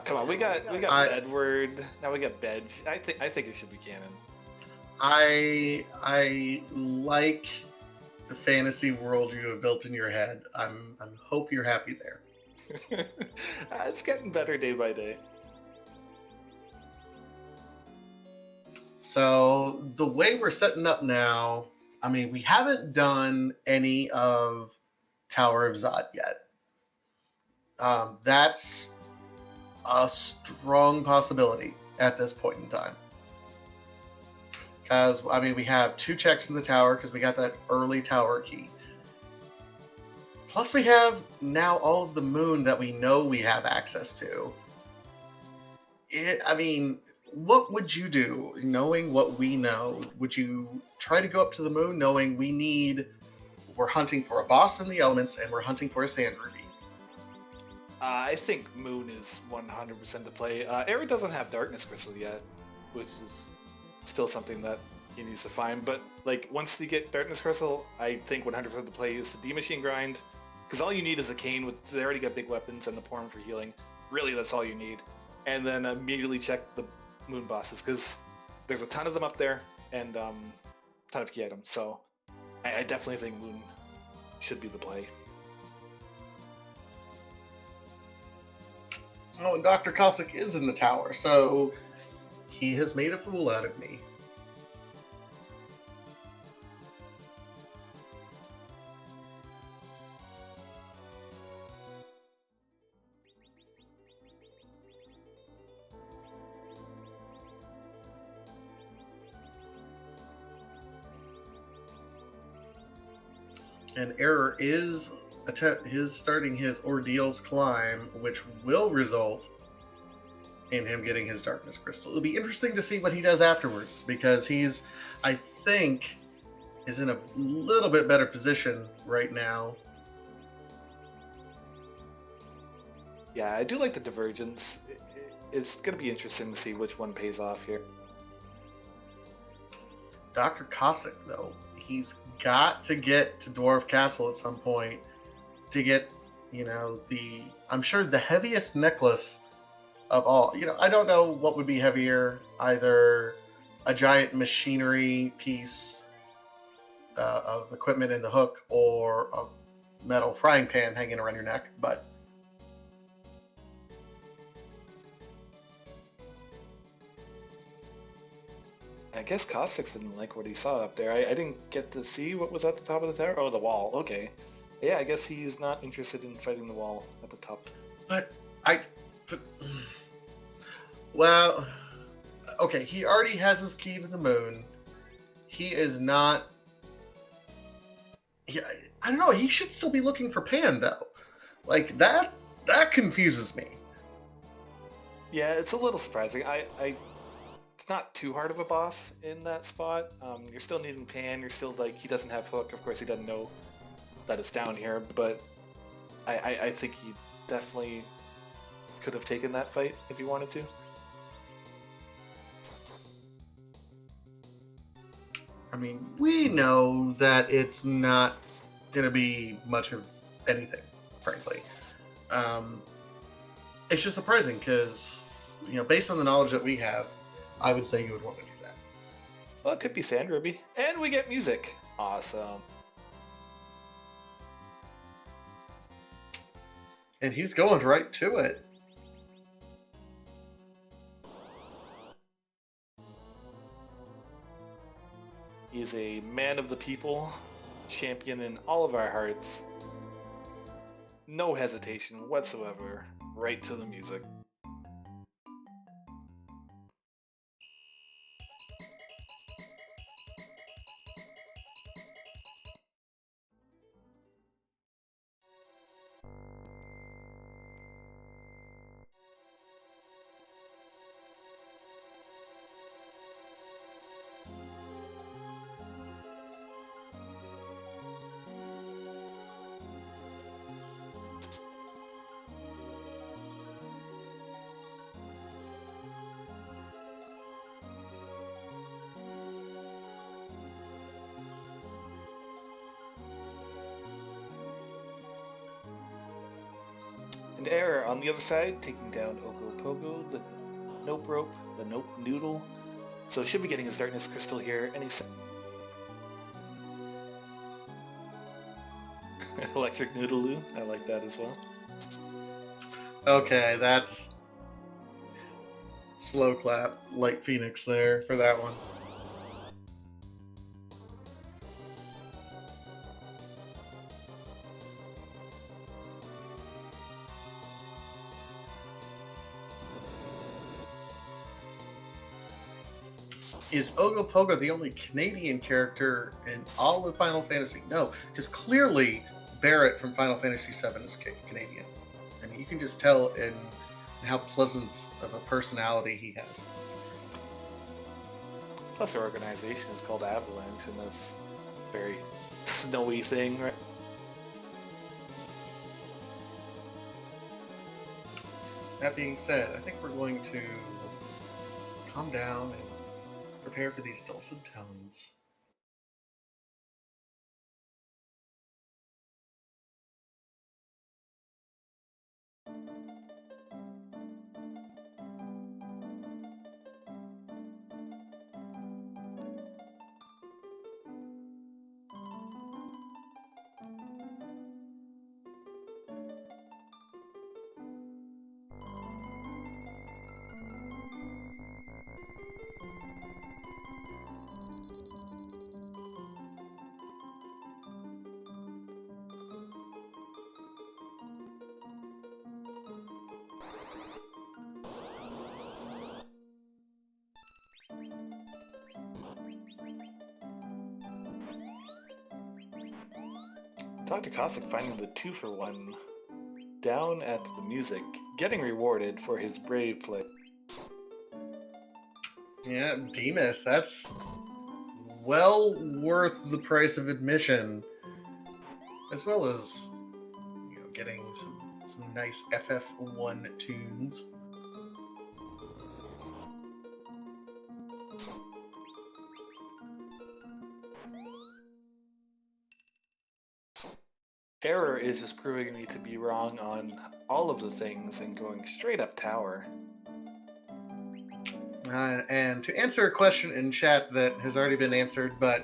A: Come on, we got Edward. Now we got Bedge. I think it should be canon.
B: I like the fantasy world you have built in your head. I'm hope you're happy there.
A: It's getting better day by day.
B: So the way we're setting up now, I mean, we haven't done any of Tower of Zod yet. That's a strong possibility at this point in time. Because, I mean, we have 2 checks in the tower because we got that early tower key. Plus, we have now all of the moon that we know we have access to. I mean, what would you do knowing what we know? Would you try to go up to the moon knowing we're hunting for a boss in the elements and we're hunting for a sand ruby?
A: I think Moon is 100% the play. Eric doesn't have Darkness Crystal yet, which is still something that he needs to find. But like once you get Darkness Crystal, I think 100% the play is the D Machine grind, because all you need is a cane. They already got big weapons and the Porn for healing. Really, that's all you need. And then immediately check the Moon bosses, because there's a ton of them up there and a ton of key items. So I definitely think Moon should be the play.
B: Oh, and Dr. Cossack is in the tower, so he has made a fool out of me. And Error is starting his Ordeal's Climb, which will result in him getting his Darkness Crystal. It'll be interesting to see what he does afterwards, because I think, is in a little bit better position right now.
A: Yeah, I do like the divergence. It's going to be interesting to see which one pays off here.
B: Dr. Cossack, though, he's got to get to Dwarf Castle at some point to get, I'm sure the heaviest necklace of all. I don't know what would be heavier, either a giant machinery piece of equipment in the hook or a metal frying pan hanging around your neck, but
A: I guess Cossix didn't like what he saw up there. I didn't get to see what was at the top of the tower. Oh, the wall. Okay. Yeah, I guess he's not interested in fighting the wall at the top.
B: Well, okay, he already has his key to the moon. He is not... I don't know, he should still be looking for Pan, though. Like, that confuses me.
A: Yeah, it's a little surprising. It's not too hard of a boss in that spot. You're still needing Pan. You're still he doesn't have hook. Of course, he doesn't know that it's down here. But I think he definitely could have taken that fight if he wanted to.
B: I mean, we know that it's not going to be much of anything, frankly. It's just surprising because, based on the knowledge that we have, I would say you would want to do that.
A: Well, it could be Sand Ruby. And we get music. Awesome.
B: And he's going right to it.
A: He is a man of the people, champion in all of our hearts. No hesitation whatsoever. Right to the music. And Error on the other side, taking down Ogopogo, the Nope Rope, the Nope Noodle. So should be getting his Darkness Crystal here any second. Electric Noodaloo, I like that as well.
B: Okay, that's slow clap, Light Phoenix there for that one. Is Ogopogo the only Canadian character in all of Final Fantasy? No, because clearly Barrett from Final Fantasy VII is Canadian. I mean, you can just tell in how pleasant of a personality he has.
A: Plus, our organization is called Avalanche, and this very snowy thing, right?
B: That being said, I think we're going to calm down and prepare for these dulcet tones.
A: Dr. Cossack finding the 2-for-1 down at the music, getting rewarded for his brave play.
B: Yeah, Demas, that's well worth the price of admission, as well as getting some nice FF1 tunes.
A: Error is just proving me to be wrong on all of the things and going straight up tower.
B: And to answer a question in chat that has already been answered, but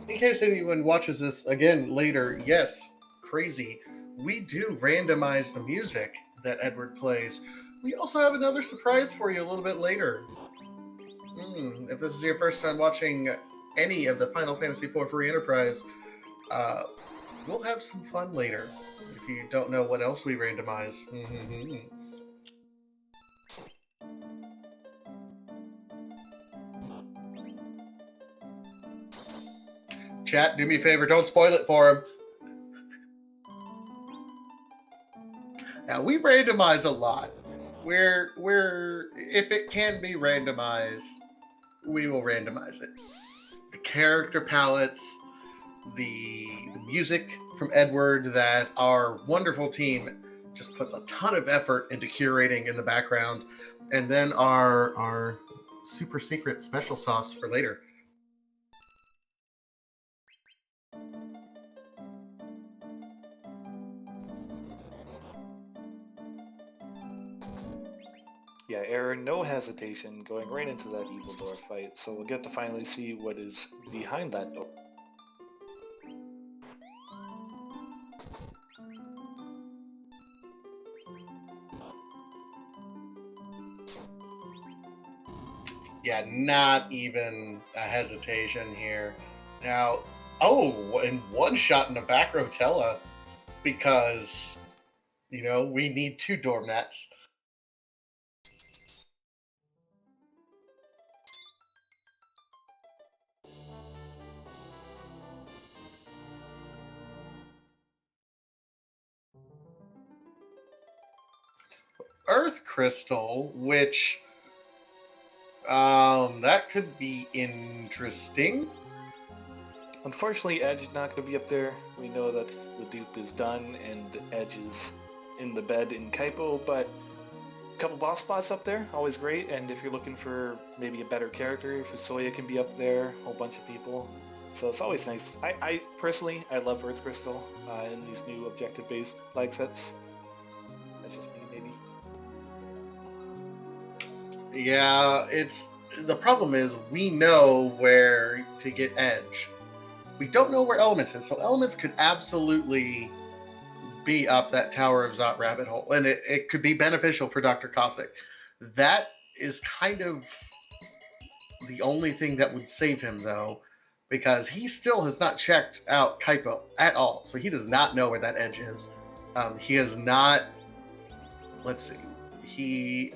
B: in case anyone watches this again later, yes, crazy. We do randomize the music that Edward plays. We also have another surprise for you a little bit later. If this is your first time watching any of the Final Fantasy IV Enterprise, we'll have some fun later. If you don't know what else we randomize. Chat, do me a favor, don't spoil it for him. Now, we randomize a lot. We're if it can be randomized, we will randomize it. The character palettes, the music from Edward that our wonderful team just puts a ton of effort into curating in the background, and then our super secret special sauce for later.
A: Yeah, Error, no hesitation, going right into that evil door fight, so we'll get to finally see what is behind that door.
B: Yeah, not even a hesitation here. Now, oh, and one shot in the back rotella because, we need 2 doormats. Earth Crystal, which that could be interesting.
A: Unfortunately, Edge is not going to be up there. We know that the dupe is done and Edge is in the bed in Kaipo, but a couple boss spots up there, always great. And if you're looking for maybe a better character, Fusoya can be up there, a whole bunch of people. So it's always nice. I personally, I love Earth Crystal in these new objective-based flag sets. That's just me, maybe.
B: Yeah, the problem is we know where to get Edge. We don't know where Elements is, so Elements could absolutely be up that Tower of Zot rabbit hole, and it could be beneficial for Dr. Cossack. That is kind of the only thing that would save him, though, because he still has not checked out Kaipo at all, so he does not know where that Edge is. He has not. Let's see. He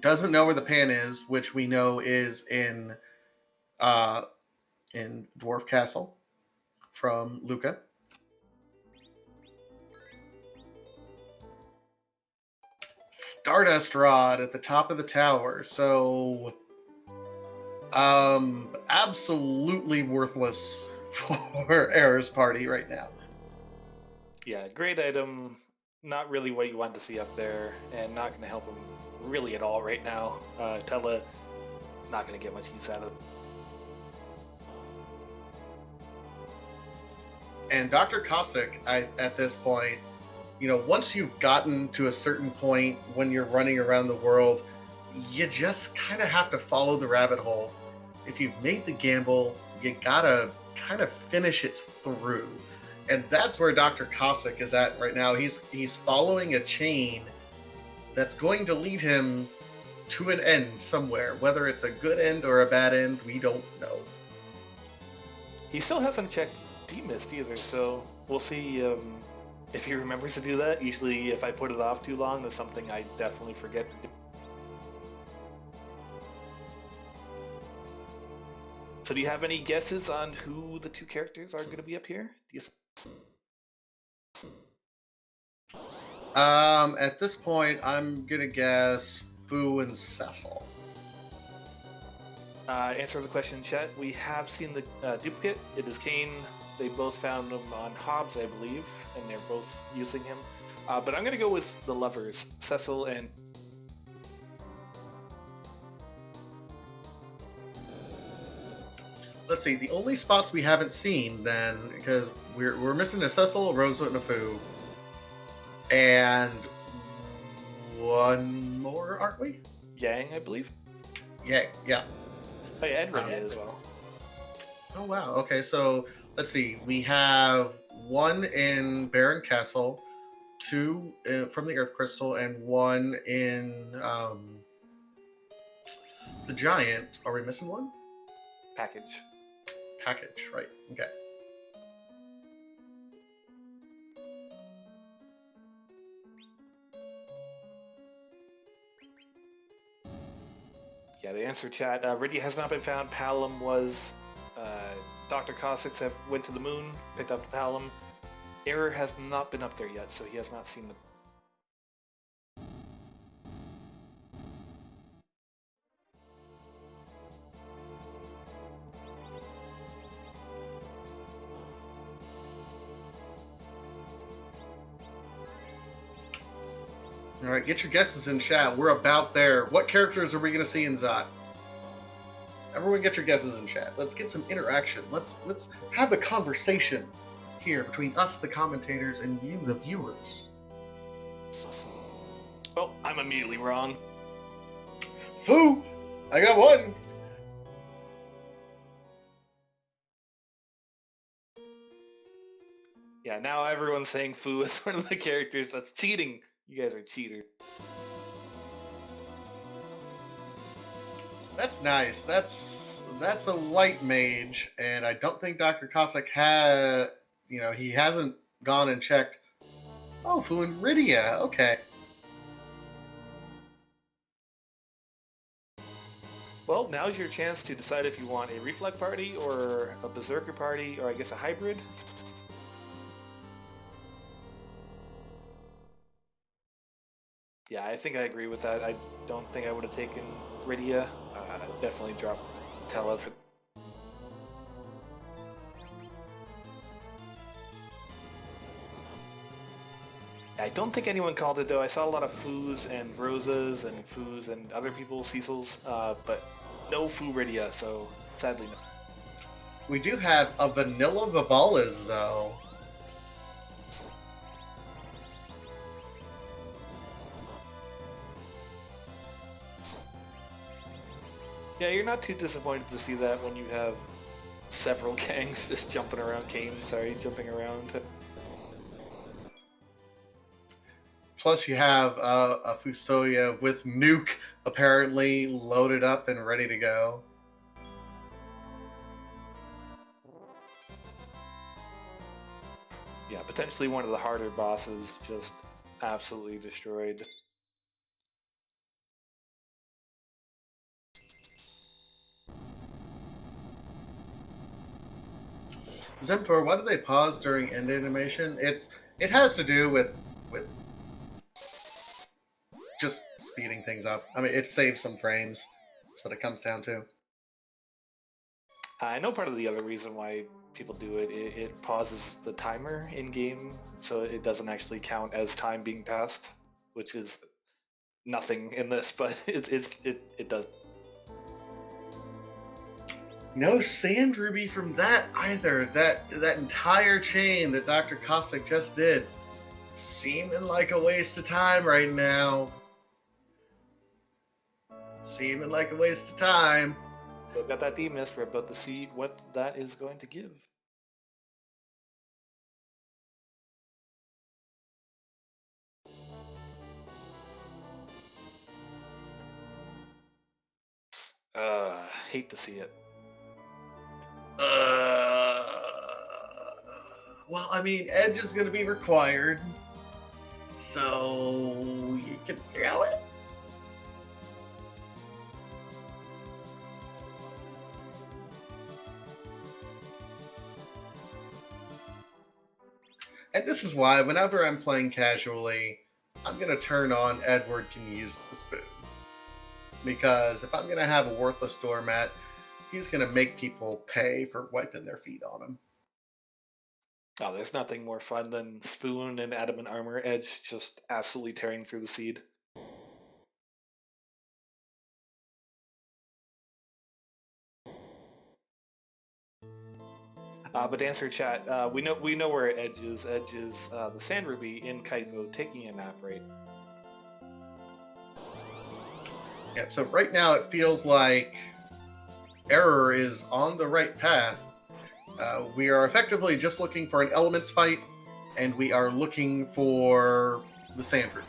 B: doesn't know where the pan is, which we know is in Dwarf Castle from Luca. Stardust Rod at the top of the tower. So, absolutely worthless for Error's party right now.
A: Yeah, great item. Not really what you want to see up there, and not going to help him really at all right now. Tella, not going to get much use out of it.
B: And Dr. Cossack, at this point, once you've gotten to a certain point when you're running around the world, you just kind of have to follow the rabbit hole. If you've made the gamble, you gotta kind of finish it through. And that's where Dr. Cossack is at right now. He's following a chain that's going to lead him to an end somewhere. Whether it's a good end or a bad end, we don't know.
A: He still hasn't checked Demist either, so we'll see if he remembers to do that. Usually if I put it off too long, that's something I definitely forget to do. So do you have any guesses on who the two characters are going to be up here?
B: At this point, I'm gonna guess Fu and Cecil.
A: Answer the question in chat. We have seen the duplicate. It is Kane. They both found him on Hobbs, I believe, and they're both using him. But I'm going to go with the lovers, Cecil and...
B: Let's see, the only spots we haven't seen then, because we're missing a Cecil, a Rosa, and a Fu. And one more, aren't we?
A: Yang, I believe.
B: Yeah.
A: Oh yeah, and Renee as well.
B: Oh wow, okay, so let's see, we have one in Baron Castle, two from the Earth Crystal, and one in the Giant. Are we missing one?
A: Package,
B: right, okay.
A: Yeah, the answer chat. Riddy has not been found. Palom was... Dr. Cossack went to the moon, picked up the Palom. Error has not been up there yet, so he has not seen the...
B: All right, get your guesses in chat. We're about there. What characters are we going to see in Zot? Everyone get your guesses in chat. Let's get some interaction. Let's have a conversation here between us, the commentators, and you, the viewers.
A: Oh, I'm immediately wrong.
B: Fu! I got one!
A: Yeah, now everyone's saying Fu is one of the characters. That's cheating. You guys are cheaters.
B: That's nice. That's a white mage, and I don't think Dr. Cossack had, he hasn't gone and checked. Oh, Fu and Rydia, okay.
A: Well, now's your chance to decide if you want a Reflect party or a Berserker party, or I guess a hybrid. Yeah, I think I agree with that. I don't think I would have taken Rydia. Definitely drop Tella. I don't think anyone called it though. I saw a lot of Foos and Rosas and Foos and other people, Cecils, but no Fu Rydia, so sadly no.
B: We do have a vanilla Vivalas though.
A: Yeah, you're not too disappointed to see that when you have several gangs just jumping around. Jumping around.
B: Plus, you have a Fusoya with Nuke apparently loaded up and ready to go.
A: Yeah, potentially one of the harder bosses, just absolutely destroyed.
B: Zemtor, why do they pause during end animation? It has to do with just speeding things up. I mean, it saves some frames. That's what it comes down to.
A: I know part of the other reason why people do it pauses the timer in game, so it doesn't actually count as time being passed, which is nothing in this, but it does.
B: No sand ruby from that either. That entire chain that Dr. Cossack just did, seeming like a waste of time right now. Seeming like a waste of time.
A: We've got that D-Mist. We're about to see what that is going to give. Hate to see it.
B: Well, I mean, Edge is going to be required, so you can throw it. And this is why, whenever I'm playing casually, I'm going to turn on Edward can use the spoon. Because if I'm going to have a worthless doormat, he's going to make people pay for wiping their feet on him.
A: Oh, there's nothing more fun than Spoon and Adamant Armor Edge just absolutely tearing through the seed. But to answer chat, we know where Edge is. Edge is the Sand Ruby in Kaiko taking a nap, right?
B: Yeah, so right now it feels like Error is on the right path. We are effectively just looking for an elements fight, and we are looking for the Sand Ruby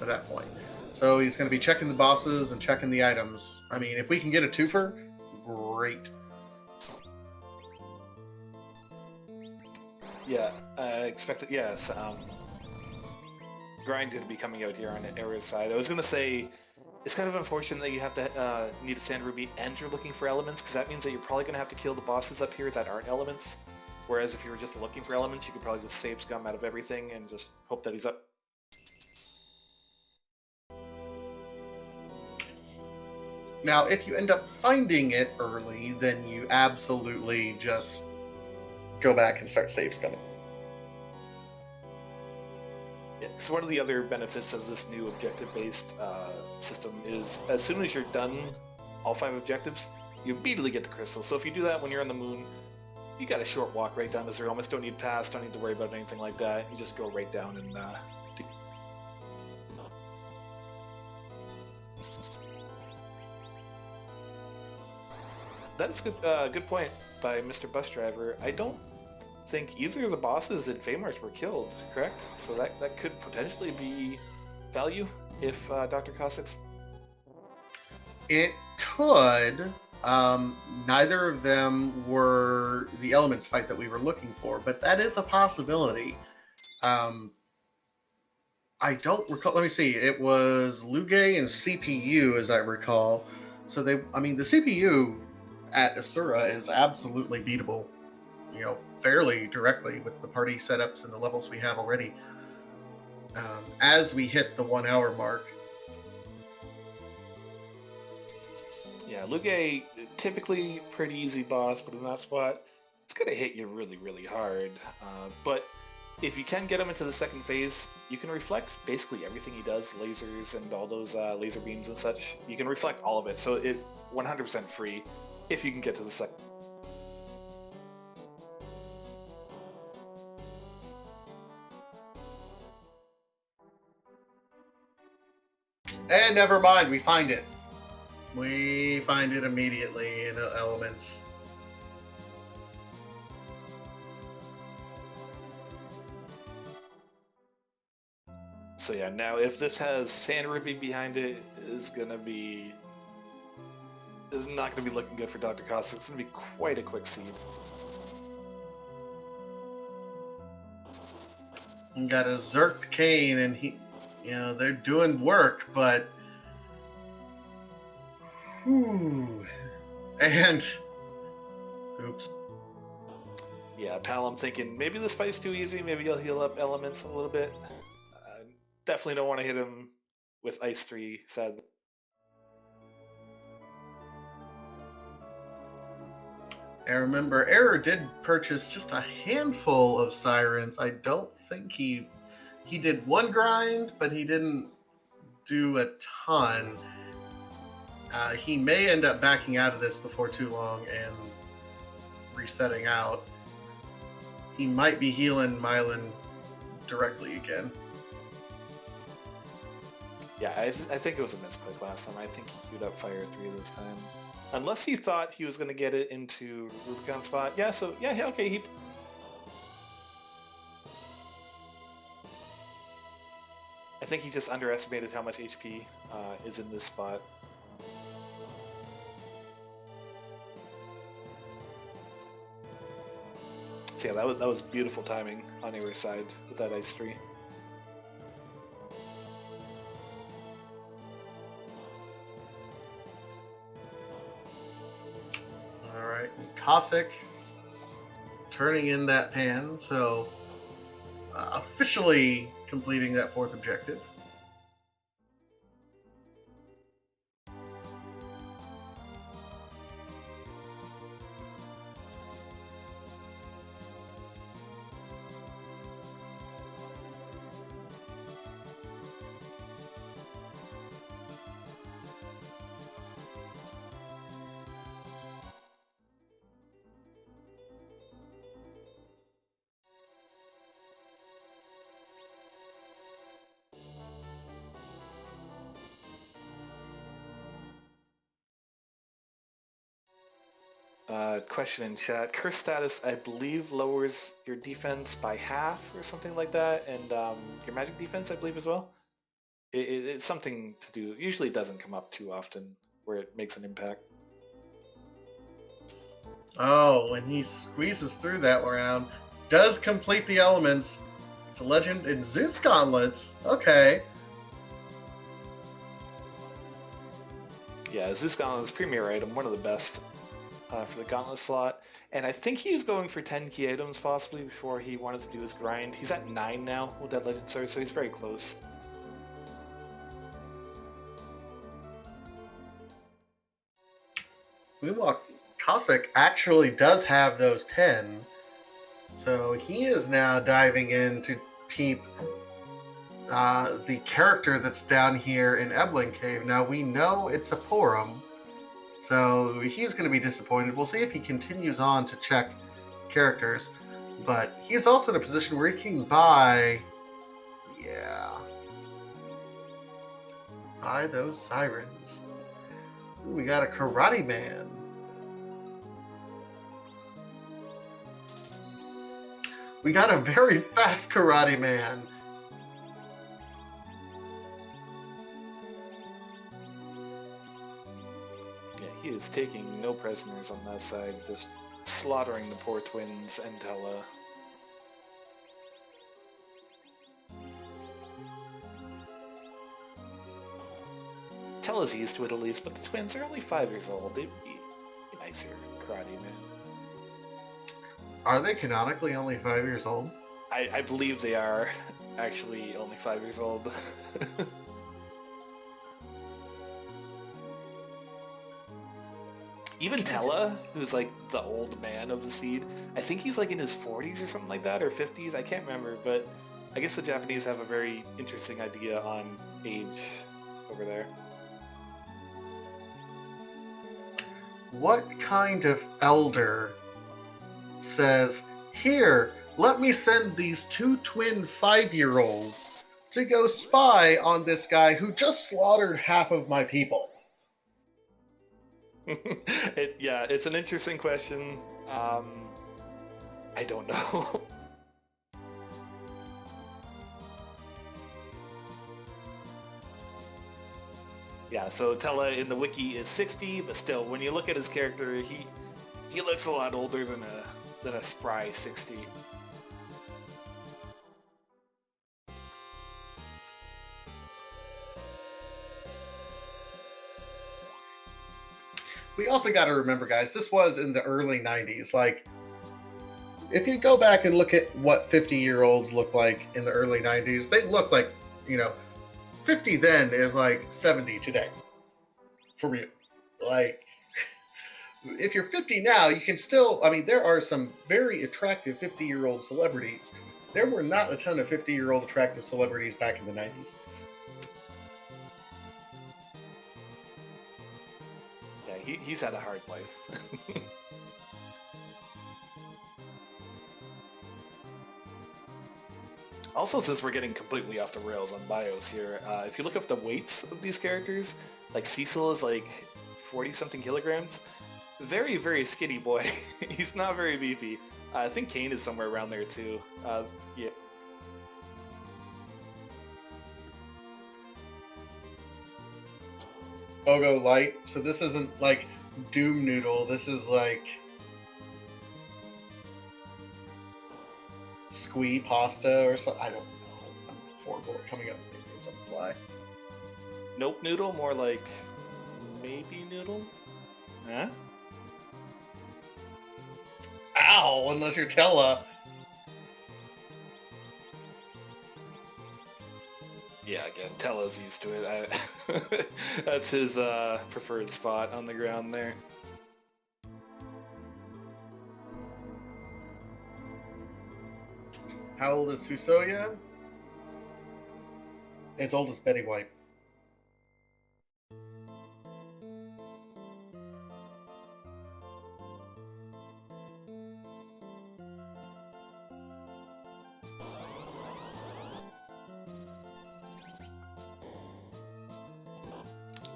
B: at that point. So he's going to be checking the bosses and checking the items. I mean, if we can get a twofer, great.
A: Yeah, expected. Yes, Grind going to be coming out here on Error's side. I was going to say, it's kind of unfortunate that you have to need a Sand Ruby and you're looking for elements, because that means that you're probably going to have to kill the bosses up here that aren't elements. Whereas if you were just looking for elements, you could probably just save Scum out of everything and just hope that he's up.
B: Now, if you end up finding it early, then you absolutely just go back and start save scumming.
A: Yeah, so one of the other benefits of this new objective-based system is as soon as you're done all 5 objectives, you immediately get the crystal. So if you do that when you're on the moon, you got a short walk right down to Zero. Almost don't need pass, don't need to worry about anything like that. You just go right down and that's good. Good point by Mr. Bus Driver. I don't think either of the bosses in Famars were killed, correct? So that could potentially be value if Dr. Cossack's...
B: It could. Neither of them were the elements fight that we were looking for, but that is a possibility. I don't recall. Let me see. It was Luge and CPU, as I recall. So the CPU at Asura is absolutely beatable. Fairly directly with the party setups and the levels we have already. As we hit the 1 hour mark.
A: Yeah, Luge, typically pretty easy boss, but in that spot, it's going to hit you really, really hard. But if you can get him into the second phase, you can reflect basically everything he does, lasers and all those laser beams and such. You can reflect all of it, so it 100% free if you can get to the second.
B: And never mind, we find it. We find it immediately in elements.
A: So yeah, now if this has Sand Ruby behind it, is not gonna be looking good for Dr. Costa. It's gonna be quite a quick seed.
B: We got a Zerked Kane, and they're doing work, but and oops.
A: Yeah, pal, I'm thinking maybe this fight's too easy. Maybe I'll heal up elements a little bit. Definitely don't want to hit him with Ice 3, sadly.
B: I remember Error did purchase just a handful of sirens. I don't think he did one grind, but he didn't do a ton. He may end up backing out of this before too long and resetting out. He might be healing Mylan directly again.
A: Yeah, I think it was a misclick last time. I think he queued up Fire 3 this time. Unless he thought he was going to get it into Rubicon spot. Yeah, so, yeah, okay, I think he just underestimated how much HP is in this spot. So yeah, that was beautiful timing on your side with that Ice 3.
B: Alright, Cossack turning in that pan, so officially completing that fourth objective.
A: Question in chat. Curse status, I believe, lowers your defense by half or something like that, and your magic defense, I believe, as well. It's something to do. Usually, it doesn't come up too often where it makes an impact.
B: Oh, and he squeezes through that round. Does complete the elements. It's a legend in Zeus Gauntlets. Okay.
A: Yeah, Zeus Gauntlet's premier item, one of the best for the Gauntlet slot. And I think he was going for 10 key items possibly before he wanted to do his grind. He's at 9 now with that Legend Sword, so he's very close.
B: Meanwhile, Cossack actually does have those 10. So he is now diving in to peep the character that's down here in Ebling Cave. Now we know it's a Porum, so he's going to be disappointed. We'll see if he continues on to check characters, but he's also in a position where he can buy, buy those sirens. Ooh, we got a Karate Man. We got a very fast Karate Man.
A: Yeah, he is taking no prisoners on that side, just slaughtering the poor twins and Tella. Tella's used to it at least, but the twins are only 5 years old. They'd be nicer, Karate Man.
B: Are they canonically only 5 years old?
A: I believe they are actually only 5 years old. Even Tella, who's like the old man of the seed, I think he's like in his 40s or something like that, or 50s, I can't remember, but I guess the Japanese have a very interesting idea on age over there.
B: What kind of elder says, "Here, let me send these 2 twin 5-year-olds to go spy on this guy who just slaughtered half of my people"?
A: Yeah, it's an interesting question. I don't know. Yeah, so Tella in the wiki is 60, but still, when you look at his character, he looks a lot older than a spry 60.
B: We also got to remember, guys, this was in the early 90s. Like, if you go back and look at what 50-year-olds look like in the early 90s, they look like, 50 then is like 70 today. For real. Like, if you're 50 now, you can still, I mean, there are some very attractive 50-year-old celebrities. There were not a ton of 50-year-old attractive celebrities back in the 90s.
A: Yeah, he's had a hard life. Also, since we're getting completely off the rails on bios here, if you look up the weights of these characters, like Cecil is like 40-something kilograms. Very, very skinny boy. He's not very beefy. I think Kane is somewhere around there too. Yeah.
B: Ogo Light. So this isn't like Doom Noodle. This is like Squee Pasta or something. I don't know. I'm horrible at coming up with names on the fly.
A: Nope Noodle, more like maybe Noodle? Huh?
B: Ow! Unless you're Tella.
A: Yeah, again, Tella's used to it. That's his preferred spot on the ground there.
B: How old is Fusoya? As old as Betty White.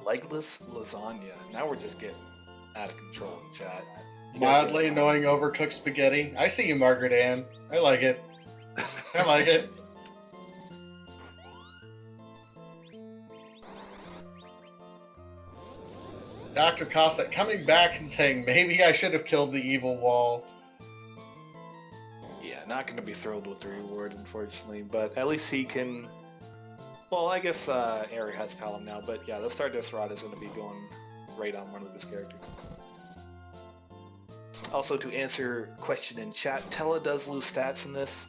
A: Legless lasagna. Now we're just getting out of control in chat.
B: Mildly annoying overcooked spaghetti. I see you, Margaret Ann. I like it. I like it. Dr. Cossack coming back and saying, maybe I should have killed the evil wall.
A: Yeah, not going to be thrilled with the reward, unfortunately, but at least he can... Well, I guess Ari has Palom now, but yeah, the Stardust Rod is going to be going right on one of his characters. Also, to answer question in chat, Tella does lose stats in this.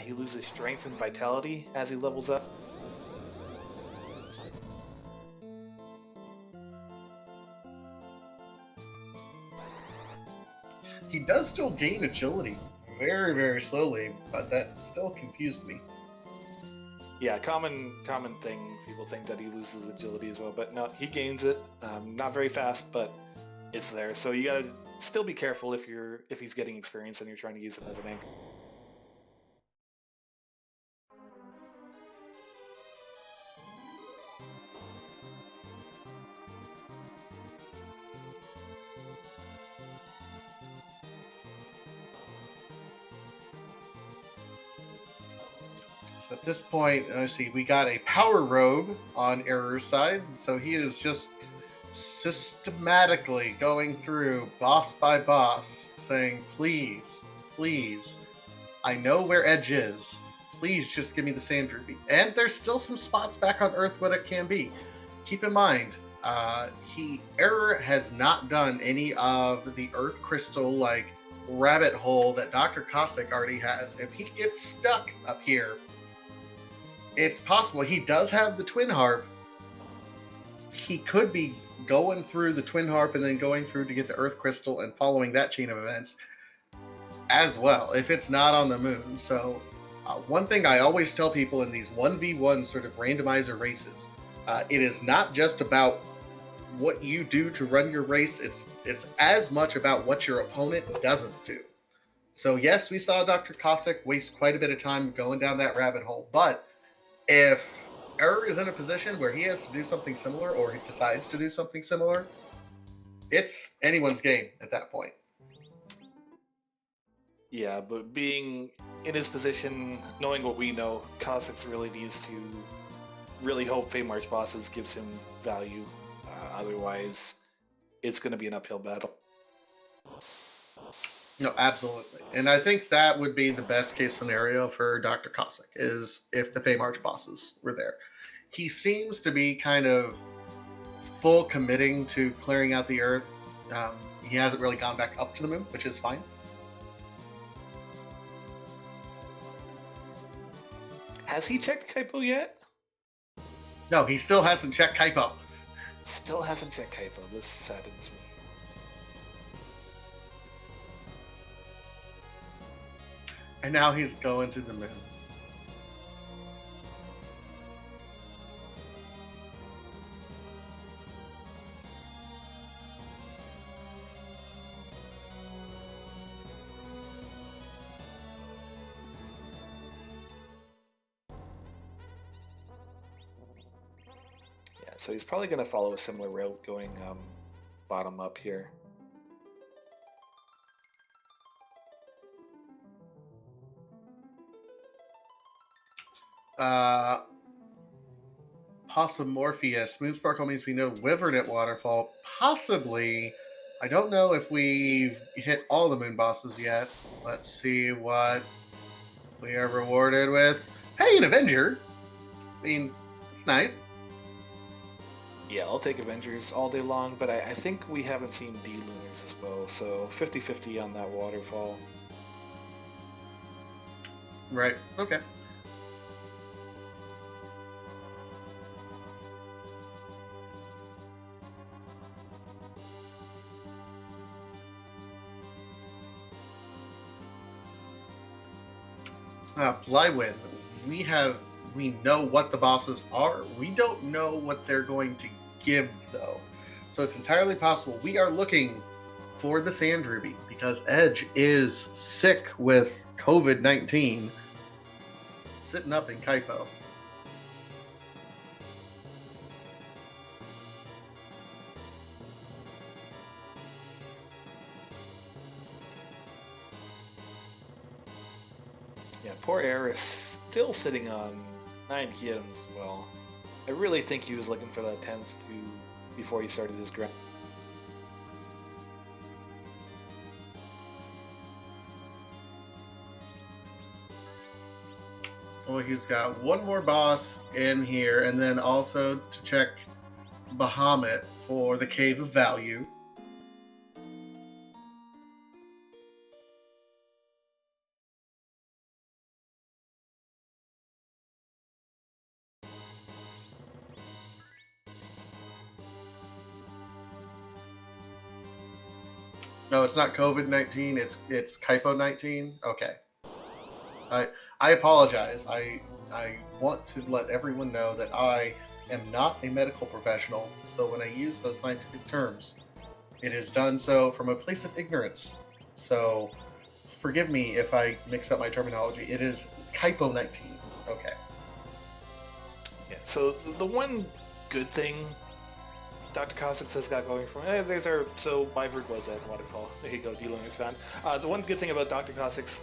A: He loses strength and vitality as he levels up.
B: He does still gain agility very, very slowly, but that still confused me.
A: Yeah, common thing. People think that he loses agility as well, but no, he gains it. Not very fast, but it's there. So you gotta still be careful if he's getting experience and you're trying to use him as an anchor.
B: So at this point, see, we got a power rogue on Error's side, so he is just systematically going through boss by boss, saying, please, please, I know where Edge is. Please just give me the Sand Ruby. And there's still some spots back on Earth what it can be. Keep in mind, Error has not done any of the Earth Crystal, like, rabbit hole that Dr. Cossack already has. If he gets stuck up here, it's possible. He does have the Twin Harp. He could be going through the Twin Harp and then going through to get the Earth Crystal and following that chain of events as well, if it's not on the moon. So one thing I always tell people in these 1v1 sort of randomizer races, it is not just about what you do to run your race. It's as much about what your opponent doesn't do. So yes, we saw Dr. Cossack waste quite a bit of time going down that rabbit hole, but if Error is in a position where he has to do something similar, or he decides to do something similar, it's anyone's game at that point.
A: Yeah, but being in his position, knowing what we know, Cossack really needs to really hope Fate March bosses gives him value. Otherwise, it's going to be an uphill battle.
B: No, absolutely. And I think that would be the best case scenario for Dr. Cossack, is if the Fate March bosses were there. He seems to be kind of full committing to clearing out the Earth. He hasn't really gone back up to the moon, which is fine.
A: Has he checked Kaipo yet?
B: No, he still hasn't checked Kaipo.
A: Still hasn't checked Kaipo. This saddens me.
B: And now he's going to the moon.
A: Yeah, so he's probably going to follow a similar route going bottom up here.
B: Possumorpheus. Moonsparkle means we know Wyvern Waterfall. Possibly. I don't know if we've hit all the moon bosses yet. Let's see what we are rewarded with. Hey, an Avenger! I mean, it's nice.
A: Yeah, I'll take Avengers all day long, but I think we haven't seen D-Lunars as well, so 50-50 on that waterfall.
B: Right, okay. Blywind, we know what the bosses are. We don't know what they're going to give though. So it's entirely possible we are looking for the Sand Ruby because Edge is sick with COVID-19 sitting up in Kaipo.
A: Yeah, poor Air is still sitting on 9 Kiems as well. I really think he was looking for that 10th before he started his grind.
B: Well, he's got one more boss in here, and then also to check Bahamut for the Cave of Value. No, it's not COVID-19. It's Kaipo-19. Okay. I apologize. I want to let everyone know that I am not a medical professional, so when I use those scientific terms, it is done so from a place of ignorance. So forgive me if I mix up my terminology. It is Kaipo-19. Okay.
A: Yeah, so the one good thing Dr. Cossack has got going for there's our so Myford was at Waterfall. There you go, D-Lunar's fan. The one good thing about Dr. Cossack's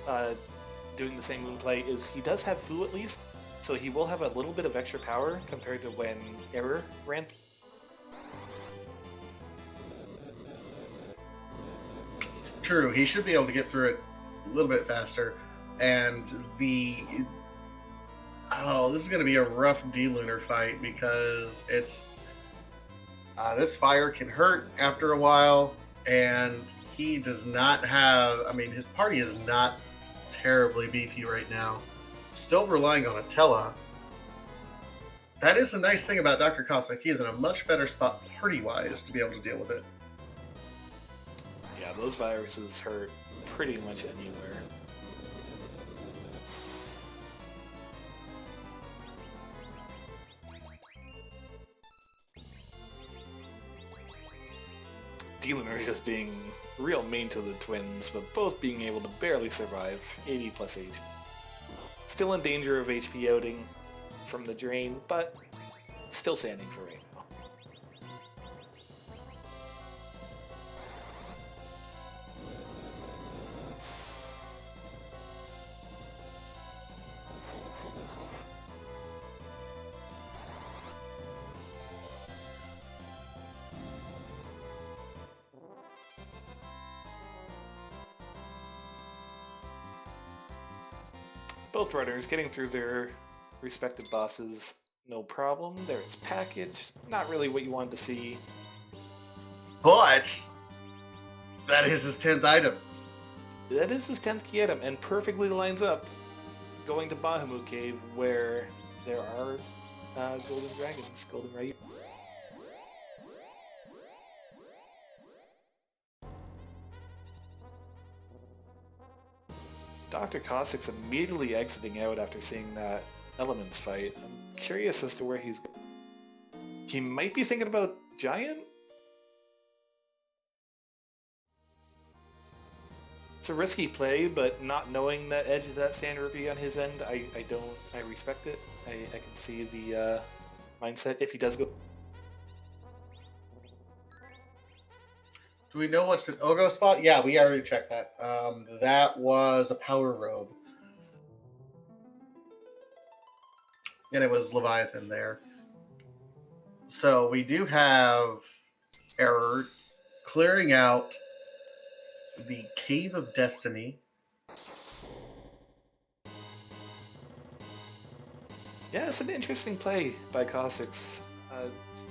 A: doing the same moon play is he does have Fu at least, so he will have a little bit of extra power compared to when Error ran.
B: True, he should be able to get through it a little bit faster. And this is going to be a rough D-Lunar fight because it's this fire can hurt after a while, and he does not have. I mean, his party is not terribly beefy right now. Still relying on Atella. That is the nice thing about Dr. Cossack. He is in a much better spot party-wise to be able to deal with it.
A: Yeah, those viruses hurt pretty much anywhere. D-Lunar is just being real mean to the twins, but both being able to barely survive 80 plus HP. Still in danger of HP outing from the drain, but still standing for right now. Both runners getting through their respective bosses, no problem. There's package, not really what you wanted to see.
B: But that is his 10th item.
A: That is his 10th key item, and perfectly lines up going to Bahamut Cave, where there are Golden Dragons, Golden Right. Dr. Cossack's immediately exiting out after seeing that Elements fight. I'm curious as to where he's going. He might be thinking about Giant? It's a risky play, but not knowing that Edge is at Sand Ruby on his end, I respect it. I can see the mindset if he does go.
B: Do we know what's an Ogo spot? Yeah, we already checked that. That was a Power Robe. And it was Leviathan there. So we do have Error clearing out the Cave of Destiny.
A: Yeah, it's an interesting play by Cossacks.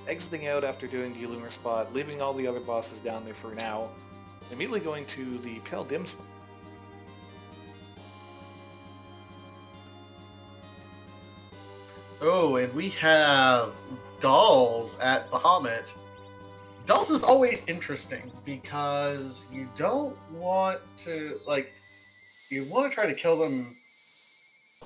A: Exiting out after doing the Lunar spot, leaving all the other bosses down there for now, immediately going to the Pale Dim spot.
B: Oh, and we have Dolls at Bahamut. Dolls is always interesting because you don't want to, like, you want to try to kill them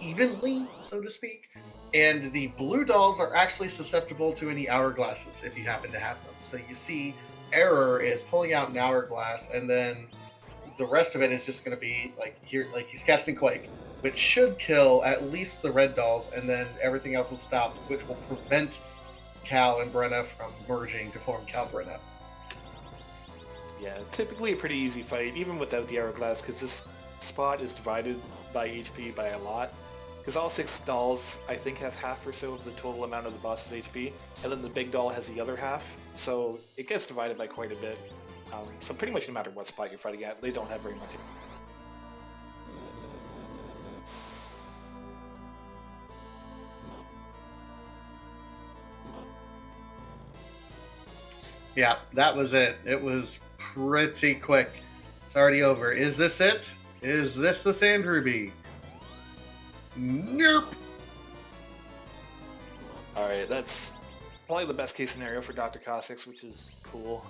B: evenly, so to speak. And the blue dolls are actually susceptible to any hourglasses if you happen to have them. So you see, Error is pulling out an hourglass, and then the rest of it is just going to be like here, like he's casting Quake, which should kill at least the red dolls, and then everything else will stop, which will prevent Cal and Brenna from merging to form Cal Brenna.
A: Yeah, typically a pretty easy fight, even without the hourglass, because this spot is divided by HP by a lot. Because all 6 dolls, I think, have half or so of the total amount of the boss's HP, and then the big doll has the other half, so it gets divided by quite a bit. So pretty much no matter what spot you're fighting at, they don't have very much.
B: Yeah, that was it. It was pretty quick. It's already over. Is this it? Is this the Sand Ruby? Nope.
A: Alright, that's probably the best case scenario for Dr. Cossacks, which is cool.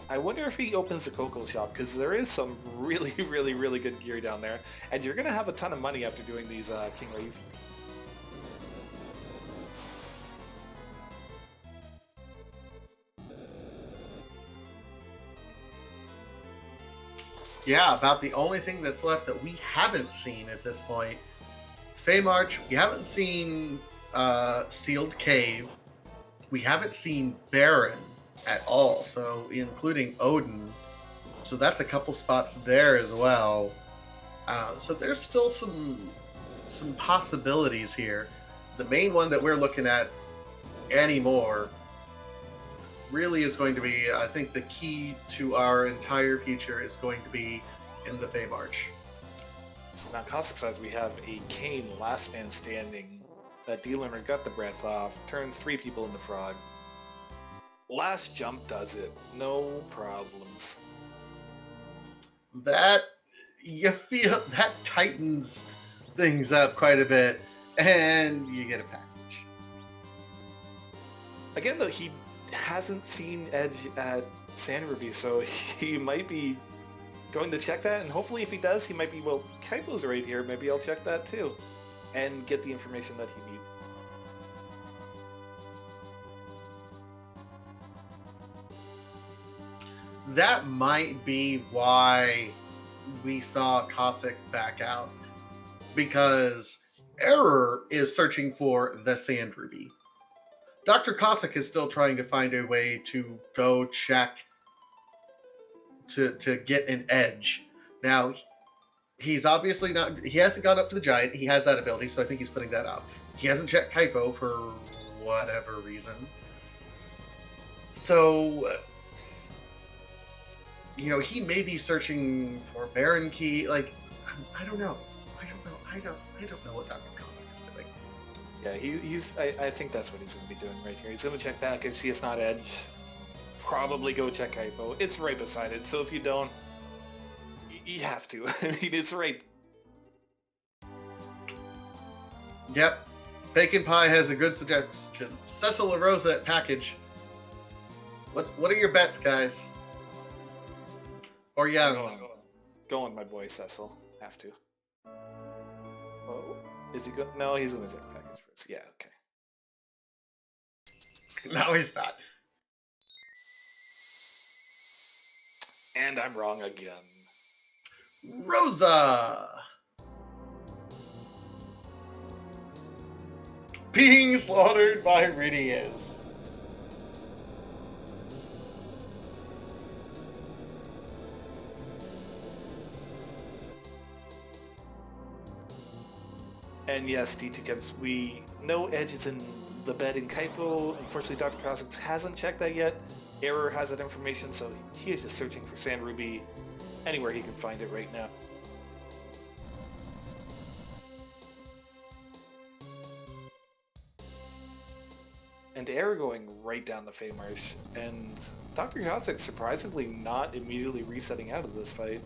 A: I wonder if he opens the Coco shop, because there is some really, really, really good gear down there, and you're going to have a ton of money after doing these King Rave.
B: Yeah, about the only thing that's left that we haven't seen at this point. Feymarch, we haven't seen Sealed Cave. We haven't seen Baron at all, so including Odin. So that's a couple spots there as well. So there's still some possibilities here. The main one that we're looking at anymore really is going to be, I think the key to our entire future is going to be in the Feymarch.
A: On Cossack side, we have a Kane last man standing. That D-Limmer got the breath off, turned 3 people into frog. Last jump does it, no problems.
B: That, you feel, that tightens things up quite a bit, and you get a package.
A: Again, though, he hasn't seen Edge at Sand Ruby, so he might be going to check that, and hopefully if he does, he might be, well, Kaipo's right here, maybe I'll check that too, and get the information that he needs.
B: That might be why we saw Cossack back out, because Error is searching for the Sand Ruby. Dr. Cossack is still trying to find a way to go check to get an edge. Now, he's obviously not, he hasn't gone up to the Giant. He has that ability, so I think he's putting that up. He hasn't checked Kaipo for whatever reason. So, you know, he may be searching for Baron Key. Like, I don't know. I don't know what Dr. Cossack is doing.
A: Yeah, I think that's what he's going to be doing right here. He's going to check back and see it's not Edge. Probably go check Kaipo. It's right beside it, so if you don't, you have to. I mean, it's right.
B: Yep. Bacon Pie has a good suggestion. Cecil LaRosa at Package. What are your bets, guys? Or Young?
A: Going, my boy Cecil. Have to. Oh, is he good? No, he's gonna check package first. Yeah, okay.
B: No, he's not.
A: And I'm wrong again.
B: Rosa! Being slaughtered by Ridius.
A: And yes, D2 Gibbs, we know Edge is in the bed in Kaipo. Unfortunately, Dr. Cossack hasn't checked that yet. Error has that information, so he is just searching for Sand Ruby anywhere he can find it right now. And Error going right down the Fey Marsh, and Dr. Cossack surprisingly not immediately resetting out of this fight.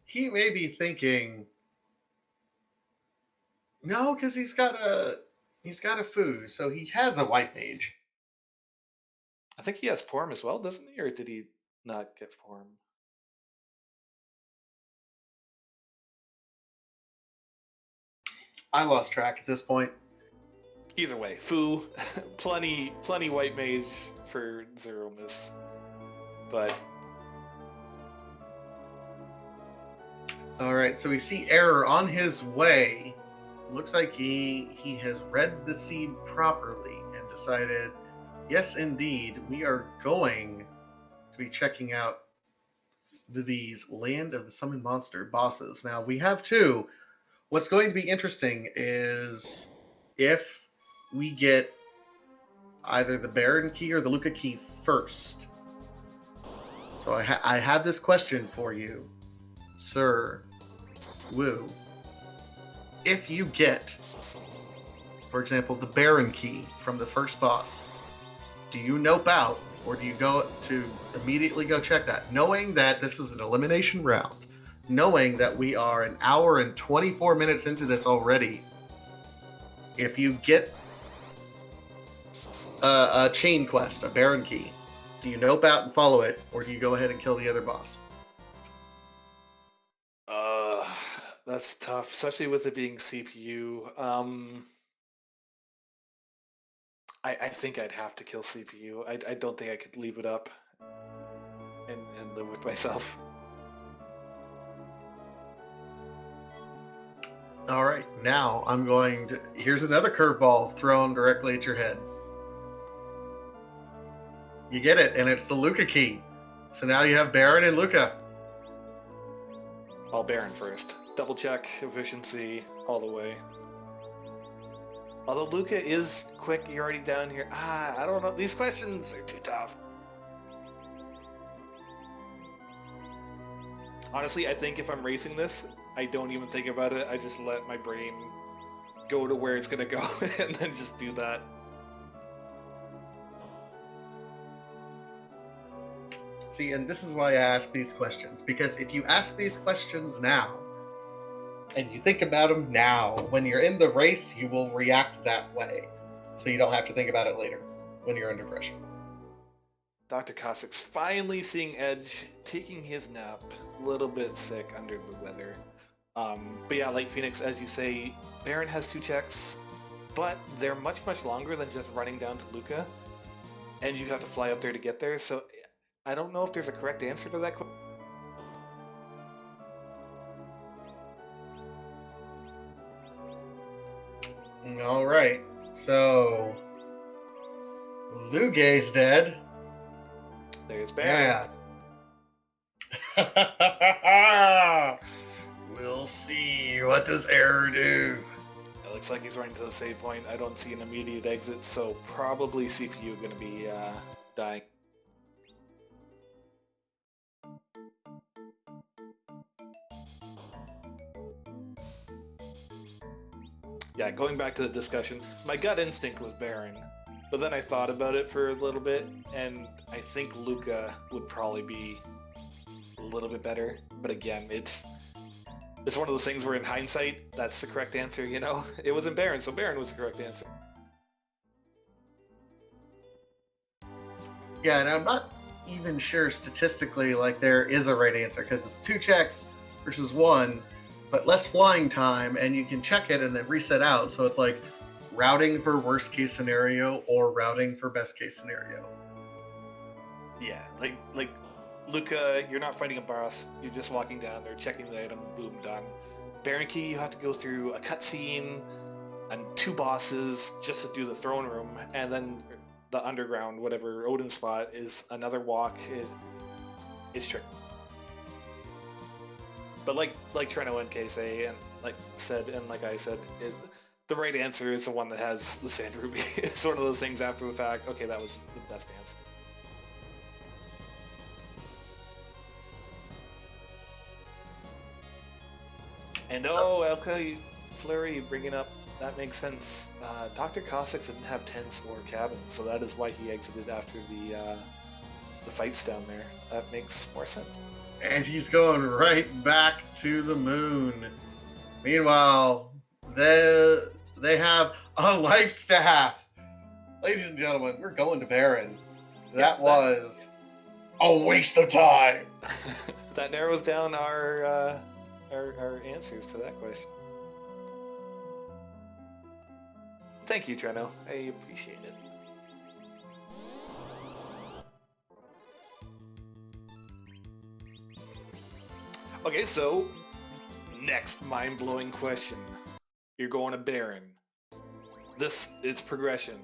B: He may be thinking, no, because he's got a Fu, so he has a white mage.
A: I think he has Form as well, doesn't he? Or did he not get Form?
B: I lost track at this point.
A: Either way, Fu, plenty white mage for Zero Miss. But
B: all right, so we see Error on his way. Looks like he has read the seed properly and decided, yes, indeed, we are going to be checking out these Land of the Summoned Monster bosses. Now, we have two. What's going to be interesting is if we get either the Baron key or the Luca key first. So I have this question for you, Sir Wu. If you get, for example, the Baron key from the first boss, do you nope out or do you go to immediately go check that, knowing that this is an elimination round, knowing that we are an hour and 24 minutes into this already? If you get a chain quest, a Baron key, do you nope out and follow it, or do you go ahead and kill the other boss?
A: That's tough, especially with it being CPU. I think I'd have to kill CPU. I don't think I could leave it up and live with myself.
B: All right, now I'm going to... Here's another curveball thrown directly at your head. You get it, and it's the Luca key. So now you have Baron and Luca.
A: I'll Baron first. Double check, efficiency, all the way. Although Luca is quick, you're already down here. I don't know. These questions are too tough. Honestly, I think if I'm racing this, I don't even think about it. I just let my brain go to where it's going to go and then just do that.
B: See, and this is why I ask these questions. Because if you ask these questions now, and you think about them now, when you're in the race, you will react that way. So you don't have to think about it later when you're under pressure.
A: Dr. Cossack's finally seeing Edge, taking his nap, a little bit sick under the weather. But yeah, like Phoenix, as you say, Baron has 2 checks, but they're much longer than just running down to Luca, and you have to fly up there to get there, so I don't know if there's a correct answer to that question.
B: All right, so Lugae's dead.
A: There's Baron.
B: Yeah. We'll see. What does Error do?
A: It looks like he's running to the save point. I don't see an immediate exit, so probably CPU going to be dying. Yeah, going back to the discussion, my gut instinct was Baron, but then I thought about it for a little bit, and I think Luca would probably be a little bit better. But again, It's one of those things where in hindsight, that's the correct answer, you know? It wasn't Baron, so Baron was the correct answer.
B: Yeah, and I'm not even sure statistically like there is a right answer because it's 2 checks versus 1, but less flying time, and you can check it and then reset out. So it's like routing for worst case scenario or routing for best case scenario.
A: Yeah, like Luca, you're not fighting a boss. You're just walking down there, checking the item, boom, done. Baron Key, you have to go through a cutscene and 2 bosses just to do the throne room, and then the underground, whatever Odin spot, is another walk. It's tricky. But like Treno and KSA and like said and like I said, the right answer is the one that has the Sand Ruby. It's one of those things after the fact. Okay, that was the best answer. And Elka Flurry bringing up, that makes sense. Dr. Cossack didn't have tents or cabins, so that is why he exited after the fights down there. That makes more sense.
B: And he's going right back to the moon. Meanwhile, they have a life staff. Ladies and gentlemen, we're going to Baron. That was a waste of time.
A: That narrows down our answers to that question. Thank you, Treno. I appreciate it. Okay, so next mind-blowing question. You're going to Baron. This is progression.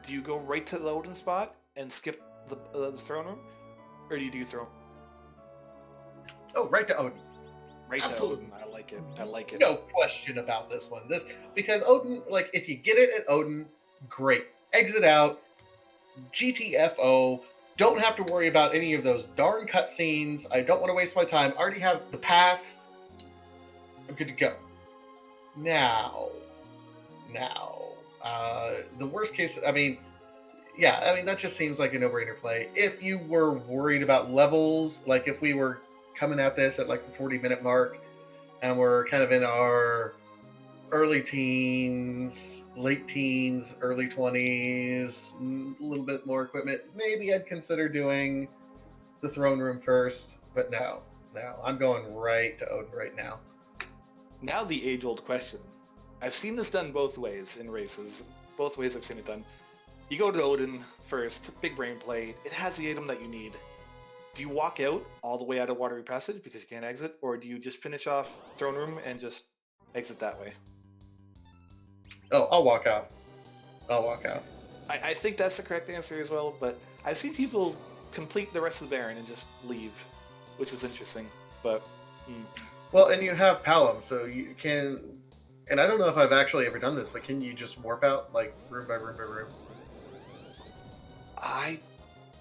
A: Do you go right to the Odin spot and skip the throne room? Or do you do throne?
B: Oh, right to Odin.
A: Right
B: Absolutely.
A: to Odin. I like it.
B: No question about this one. Because Odin, like, if you get it at Odin, great. Exit out, GTFO. Don't have to worry about any of those darn cutscenes. I don't want to waste my time. I already have the pass. I'm good to go. Now, the worst case, that just seems like a no-brainer play. If you were worried about levels, like if we were coming at this at like the 40-minute mark, and we're kind of in our early teens, late teens, early 20s, a little bit more equipment, maybe I'd consider doing the throne room first. But no, I'm going right to Odin right now.
A: Now the age-old question. I've seen this done both ways in races. Both ways I've seen it done. You go to Odin first, big brain play. It has the item that you need. Do you walk out all the way out of Watery Passage because you can't exit, or do you just finish off Throne Room and just exit that way?
B: Oh, I'll walk out.
A: I think that's the correct answer as well, but I've seen people complete the rest of the Baron and just leave, which was interesting, but...
B: Well, and you have Palom, so you can... And I don't know if I've actually ever done this, but can you just warp out, like, room by room by room?
A: I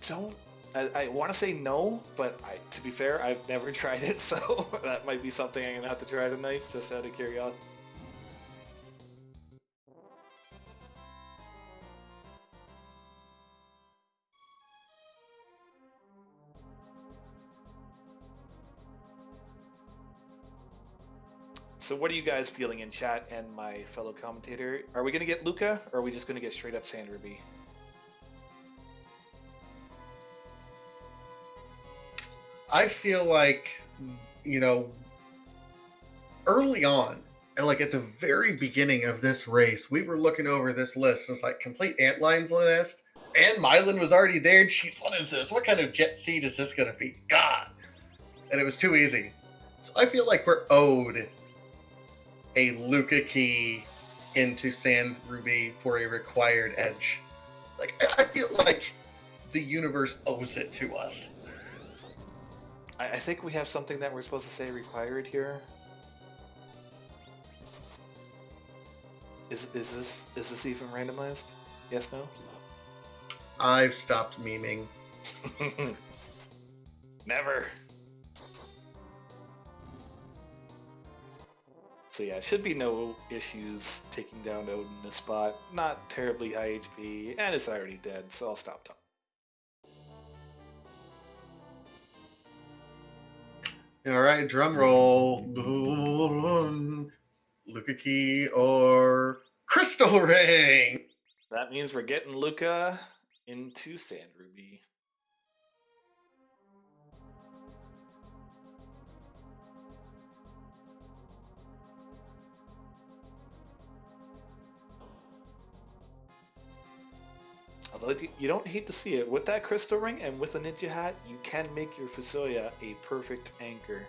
A: don't... I want to say no, but to be fair, I've never tried it, so that might be something I'm going to have to try tonight, just out of curiosity. So what are you guys feeling in chat and my fellow commentator? Are we going to get Luca, or are we just going to get straight up Sand Ruby?
B: I feel like, early on, and like at the very beginning of this race, we were looking over this list. It was like complete Antline's list. And Mylan was already there. And she's, what is this? What kind of jet seed is this going to be? God. And it was too easy. So I feel like we're owed a Luca key into Sand Ruby for a required edge. Like, I feel like the universe owes it to us.
A: I think we have something that we're supposed to say required here. Is this even randomized? Yes, no?
B: I've stopped memeing.
A: Never. So yeah, should be no issues taking down Odin in this spot. Not terribly high HP, and it's already dead, so I'll stop talking.
B: All right, drum roll. Luca Key or Crystal Ring.
A: That means we're getting Luca into Sand Ruby. Although you don't hate to see it, with that crystal ring and with a ninja hat, you can make your Fusoya a perfect anchor.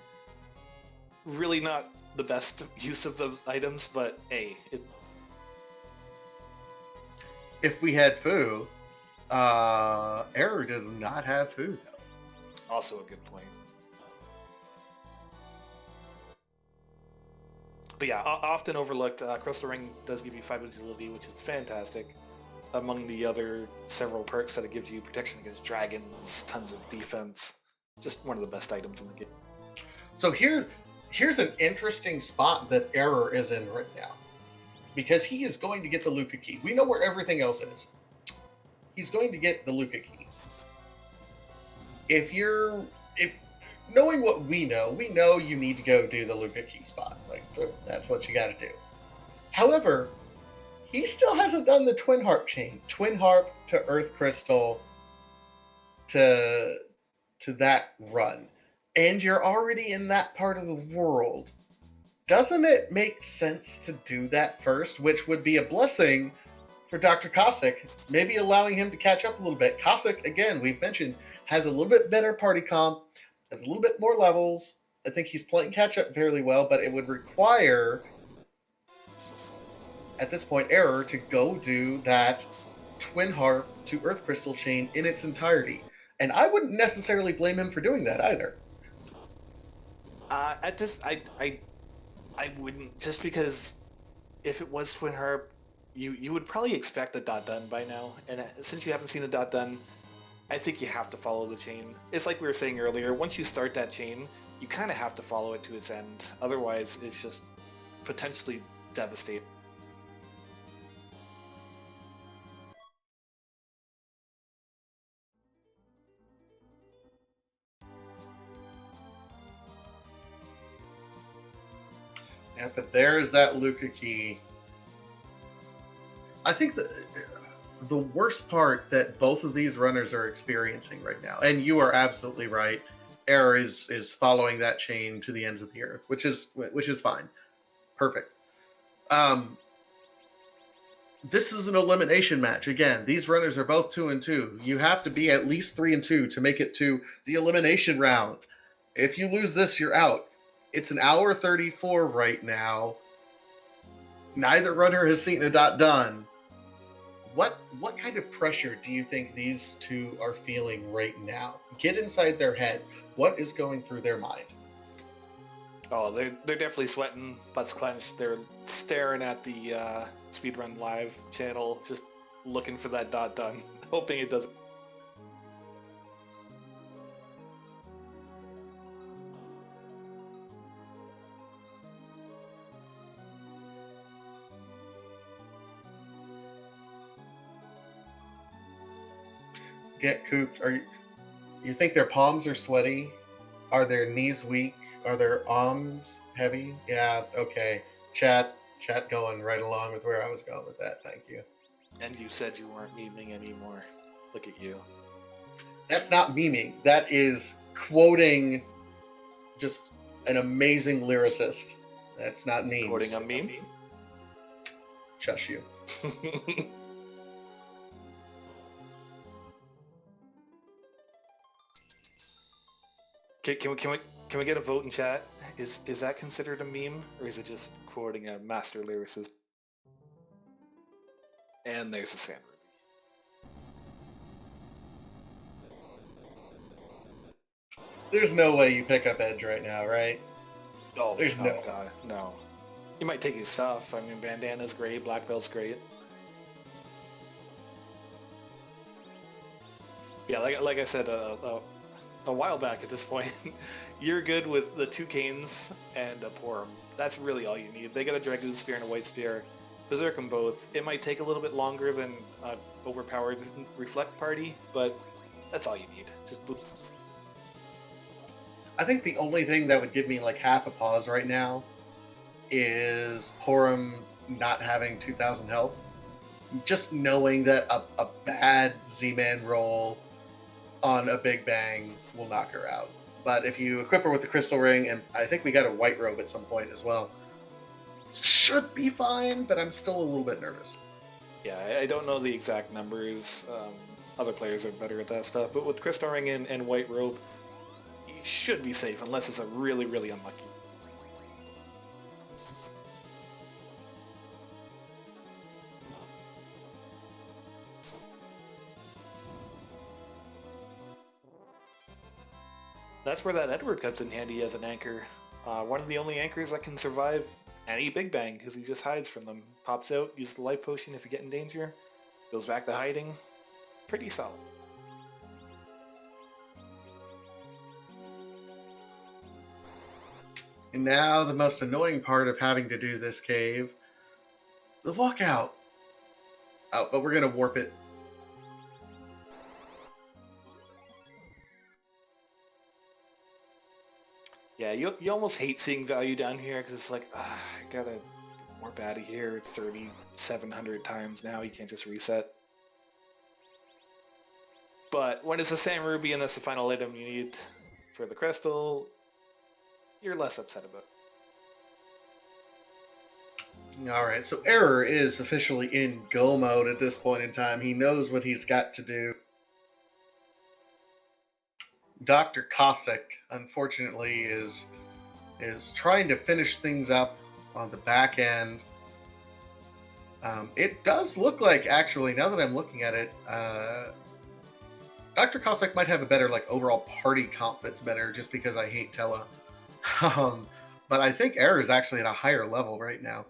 A: Really not the best use of the items, but hey,
B: If we had Fu, Error does not have Fu though.
A: also a good point. But yeah, often overlooked, Crystal Ring does give you 5 agility, which is fantastic. Among the other several perks that it gives you, protection against dragons, tons of defense. Just one of the best items in the game.
B: So here's an interesting spot that Error is in right now. Because he is going to get the Luca Key. We know where everything else is. He's going to get the Luca Key. If knowing what we know you need to go do the Luca Key spot. Like that's what you got to do. However, he still hasn't done the Twin Harp chain. Twin Harp to Earth Crystal to that run. And you're already in that part of the world. Doesn't it make sense to do that first, which would be a blessing for Dr. Cossack, maybe allowing him to catch up a little bit. Cossack, again, we've mentioned, has a little bit better party comp, has a little bit more levels. I think he's playing catch up fairly well, but it would require, at this point, Error to go do that Twin Harp to Earth Crystal chain in its entirety. And I wouldn't necessarily blame him for doing that either.
A: At this, I wouldn't, just because if it was Twin Harp, you would probably expect the dot done by now, and since you haven't seen the dot done, I think you have to follow the chain. It's like we were saying earlier, once you start that chain, you kind of have to follow it to its end, otherwise it's just potentially devastating.
B: Yeah, but there's that Luca Key. I think the worst part that both of these runners are experiencing right now, and you are absolutely right, Error is following that chain to the ends of the earth, which is fine, perfect. This is an elimination match. Again, these runners are both 2-2. You have to be at least 3-2 to make it to the elimination round. If you lose this, you're out. It's an hour 34 right now. Neither runner has seen a dot done. What kind of pressure do you think these two are feeling right now? Get inside their head. What is going through their mind?
A: Oh, they're definitely sweating, butts clenched. They're staring at the Speedrun Live channel, just looking for that dot done, hoping it doesn't.
B: Get cooped. You think their palms are sweaty? Are their knees weak? Are their arms heavy? Yeah, okay. Chat going right along with where I was going with that. Thank you.
A: And you said you weren't memeing anymore. Look at you.
B: That's not memeing. That is quoting just an amazing lyricist. That's not memes.
A: Quoting a meme?
B: Shush you.
A: Can we get a vote in chat? Is that considered a meme, or is it just quoting a master lyricist? And there's a Sand Ruby.
B: There's no way you pick up Edge right now, right?
A: Oh,
B: There's no.
A: God, no. You might take his stuff. I mean, bandana's great, black belt's great. Yeah, like I said a while back at this point, you're good with the 2 canes and a Porum. That's really all you need. They got a Dragoon Spear and a White Spear. Berserk them both. It might take a little bit longer than an overpowered Reflect party, but that's all you need. Just boop.
B: I think the only thing that would give me like half a pause right now is Porum not having 2,000 health. Just knowing that a bad Z-Man roll on a Big Bang will knock her out. But if you equip her with the Crystal Ring, and I think we got a White Robe at some point as well, should be fine, but I'm still a little bit nervous.
A: Yeah, I don't know the exact numbers. Other players are better at that stuff, but with Crystal Ring and White Robe, you should be safe unless it's a really, really unlucky. That's where that Edward comes in handy as an anchor. One of the only anchors that can survive any Big Bang because he just hides from them. Pops out, uses the life potion if you get in danger, goes back to hiding. Pretty solid.
B: And now the most annoying part of having to do this cave, the walkout. Oh, but we're going to warp it.
A: Yeah, you almost hate seeing value down here because it's like, I gotta warp out of here 3,700 times now. You can't just reset. But when it's a Sand Ruby and that's the final item you need for the crystal, you're less upset about it.
B: All right, so Error is officially in go mode at this point in time. He knows what he's got to do. Drcossack, unfortunately, is trying to finish things up on the back end. It does look like, actually, now that I'm looking at it, Drcossack might have a better like overall party comp that's better, just because I hate Tella. But I think Error is actually at a higher level right now.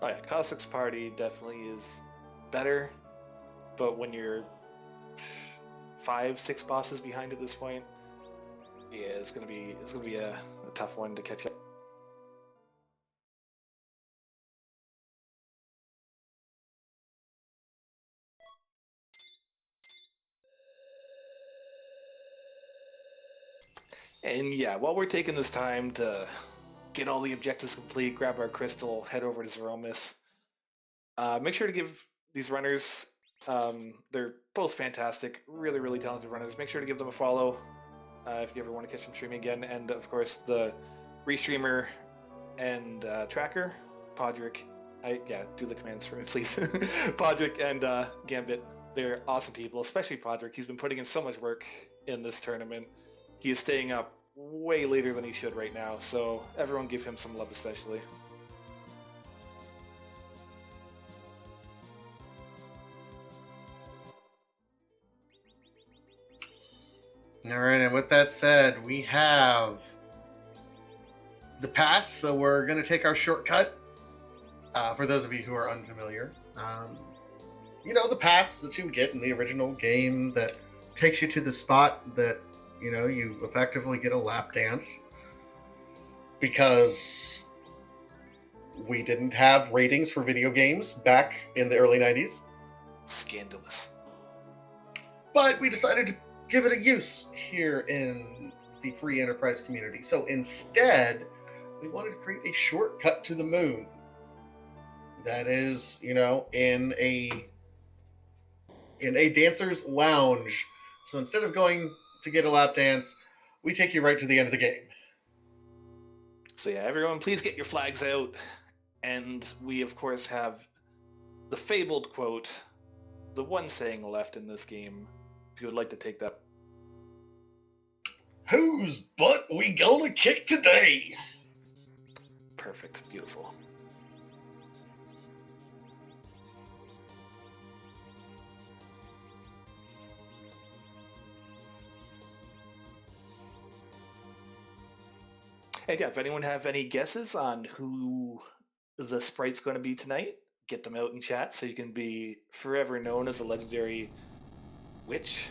A: Oh yeah, Cossack's party definitely is better, but when you're 5-6 bosses behind at this point, yeah, it's gonna be a tough one to catch up. And yeah, while we're taking this time to get all the objectives complete, grab our crystal, head over to Zeromus, make sure to give these runners, they're both fantastic, really, really talented runners. Make sure to give them a follow if you ever want to catch them streaming again. And of course, the restreamer and tracker, Podrick. Do the commands for me, please. Podrick and Gambit, they're awesome people, especially Podrick. He's been putting in so much work in this tournament. He is staying up way later than he should right now, so everyone give him some love, especially.
B: All right, and with that said, we have the pass, so we're going to take our shortcut. For those of you who are unfamiliar, the pass that you get in the original game that takes you to the spot that you effectively get a lap dance, because we didn't have ratings for video games back in the early 90s.
A: Scandalous.
B: But we decided to give it a use here in the free enterprise community. So instead, we wanted to create a shortcut to the moon that is, in a dancer's lounge. So instead of going to get a lap dance, we take you right to the end of the game.
A: So yeah, everyone, please get your flags out. And we, of course, have the fabled quote, the one saying left in this game, if you would like to take that.
B: Whose butt we gonna kick today?
A: Perfect. Beautiful. And yeah, if anyone have any guesses on who the sprite's going to be tonight, get them out in chat so you can be forever known as a legendary witch.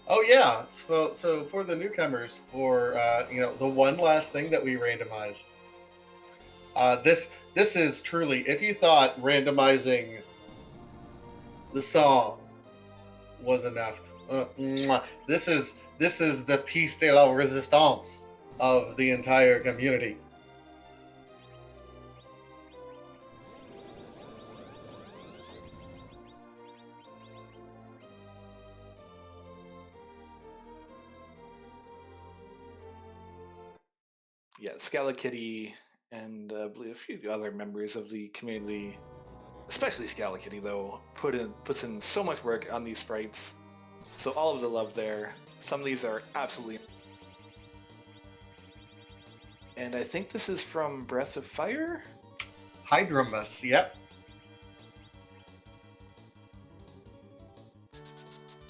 B: Oh yeah, so for the newcomers, for the one last thing that we randomized, This is truly, if you thought randomizing the song was enough, this is the piece de la resistance of the entire community.
A: Yeah, Scalakitty and I believe a few other members of the community, especially Scalakitty though, puts in so much work on these sprites. So all of the love there. Some of these are absolutely. And I think this is from Breath of Fire?
B: Hydromus, yep.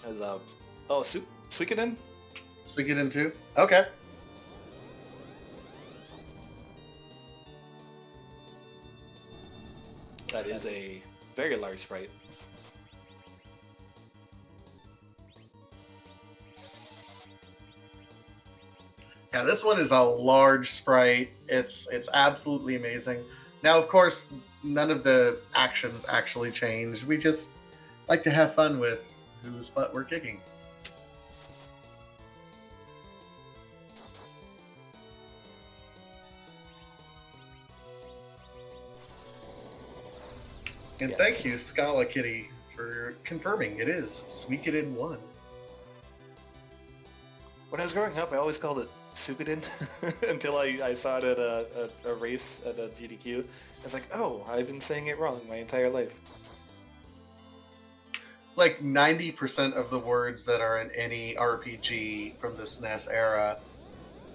A: As Suikoden?
B: Suikoden too? Okay.
A: That is a very large sprite.
B: Yeah, this one is a large sprite. It's absolutely amazing. Now, of course, none of the actions actually change. We just like to have fun with whose butt we're kicking. And
A: Yeah,
B: thank you, Scala Kitty, for confirming it is Suikoden 1.
A: When I was growing up, I always called it Suikoden until I saw it at a race at a GDQ. I was like, oh, I've been saying it wrong my entire life.
B: Like 90% of the words that are in any RPG from the SNES era,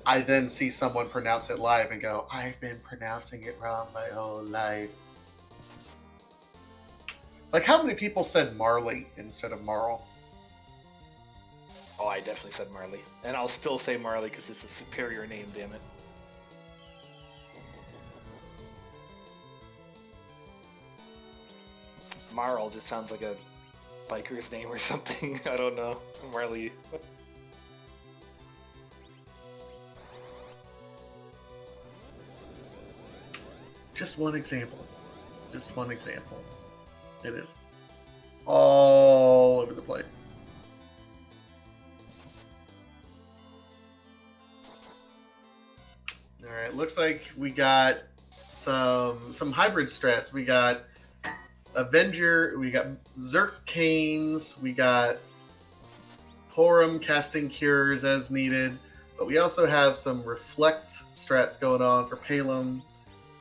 B: I then see someone pronounce it live and go, I've been pronouncing it wrong my whole life. Like, how many people said Marley instead of Marl?
A: Oh, I definitely said Marley. And I'll still say Marley because it's a superior name, damn it. Marl just sounds like a biker's name or something. I don't know. Marley.
B: Just one example. Just one example. It is all over the place. All right, looks like we got some hybrid strats. We got Avenger, we got Zerk we got Porum casting cures as needed, but we also have some Reflect strats going on for Palem.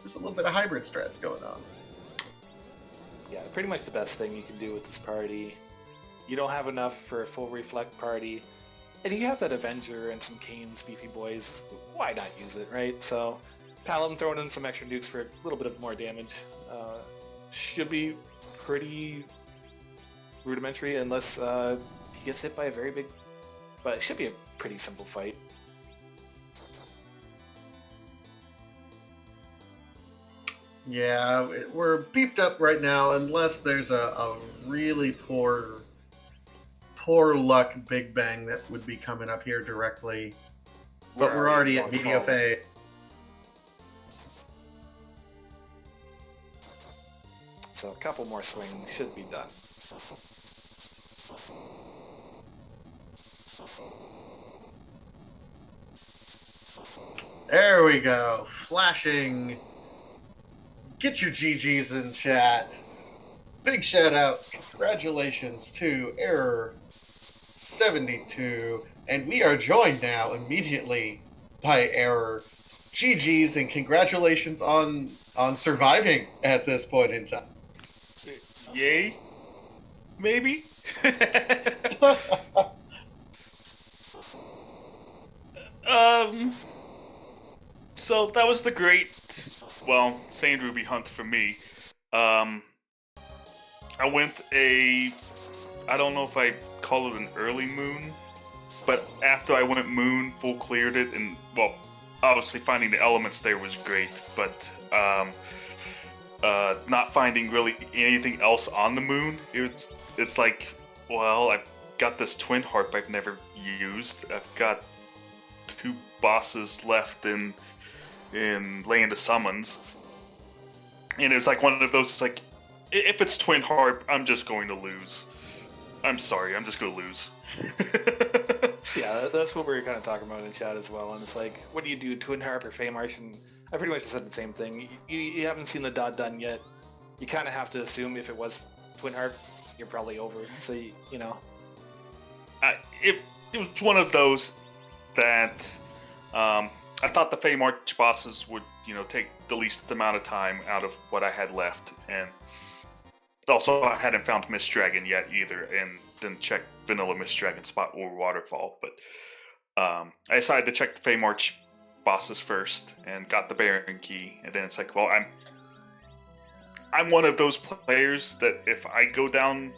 B: Just a little bit of hybrid strats going on.
A: Yeah, pretty much the best thing you can do with this party. You don't have enough for a full Reflect party, and you have that Avenger and some Kane's beefy boys. Why not use it, right? So, Palom throwing in some extra nukes for a little bit of more damage should be pretty rudimentary, unless he gets hit by a very big. But it should be a pretty simple fight.
B: Yeah, we're beefed up right now, unless there's a really poor luck Big Bang that would be coming up here directly. But we're already at Media Phase.
A: So a couple more swings should be done.
B: There we go. Flashing. Get your GGs in chat. Big shout out. Congratulations to error72. And we are joined now immediately by error. GGs and congratulations on surviving at this point in time.
C: Yay? Maybe? So that was the great, Sand Ruby hunt for me. I went I don't know if I call it an early moon, but after I went moon, full cleared it, and, obviously finding the elements there was great, but, not finding really anything else on the moon, it's like, I've got this twin harp I've never used. I've got 2 bosses left in Land of Summons. And it was like one of those. It's like, if it's Twin Harp, I'm just going to lose. I'm sorry, I'm just going to lose.
A: Yeah, that's what we were kind of talking about in chat as well. And it's like, what do you do, Twin Harp or Fey March? And I pretty much said the same thing. You haven't seen the dot done yet. You kind of have to assume if it was Twin Harp, you're probably over. So, you know.
C: It was one of those that I thought the Fey March bosses would, take the least amount of time out of what I had left. And also, I hadn't found Mist Dragon yet either, and didn't check Vanilla Mist Dragon Spot or Waterfall. But I decided to check the Fey March bosses first, and got the Baron Key. And then it's like, well, I'm one of those players that if I go down,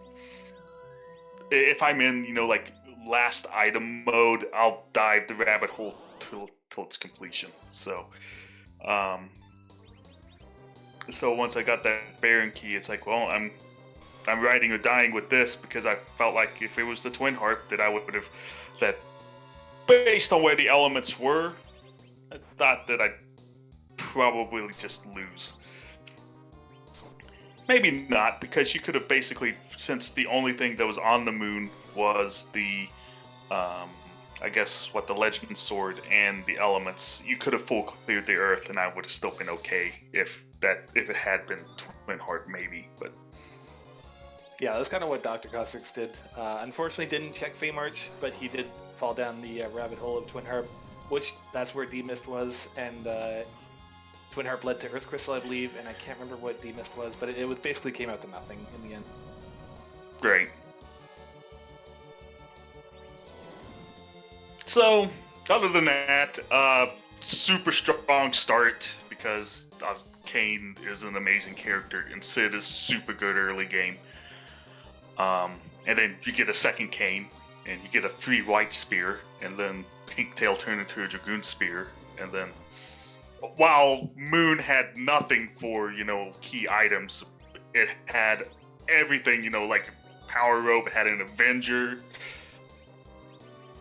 C: if I'm in, like last item mode, I'll dive the rabbit hole till its completion. So, so once I got that Baron Key, it's like, well, I'm riding or dying with this, because I felt like if it was the Twin Harp, that I would have, that based on where the elements were, I thought that I'd probably just lose. Maybe not, because you could have basically, since the only thing that was on the moon was the, I guess, the Legend Sword and the elements, you could have full cleared the Earth, and I would have still been okay if it had been Twin Harp, maybe, but...
A: Yeah, that's kind of what drcossack did. Unfortunately, didn't check Fey March, but he did fall down the rabbit hole of Twin Harp, which that's where D-Mist was, and Twin Harp led to Earth Crystal, I believe, and I can't remember what D-Mist was, but it basically came out to nothing in the end.
C: Great. So, other than that, super strong start, because Kayn is an amazing character, and Sid is super good early game. And then you get a second Kayn, and you get a free white spear, and then Pinktail turned into a Dragoon spear, and then while Moon had nothing for, key items, it had everything, like Power Rope, it had an Avenger.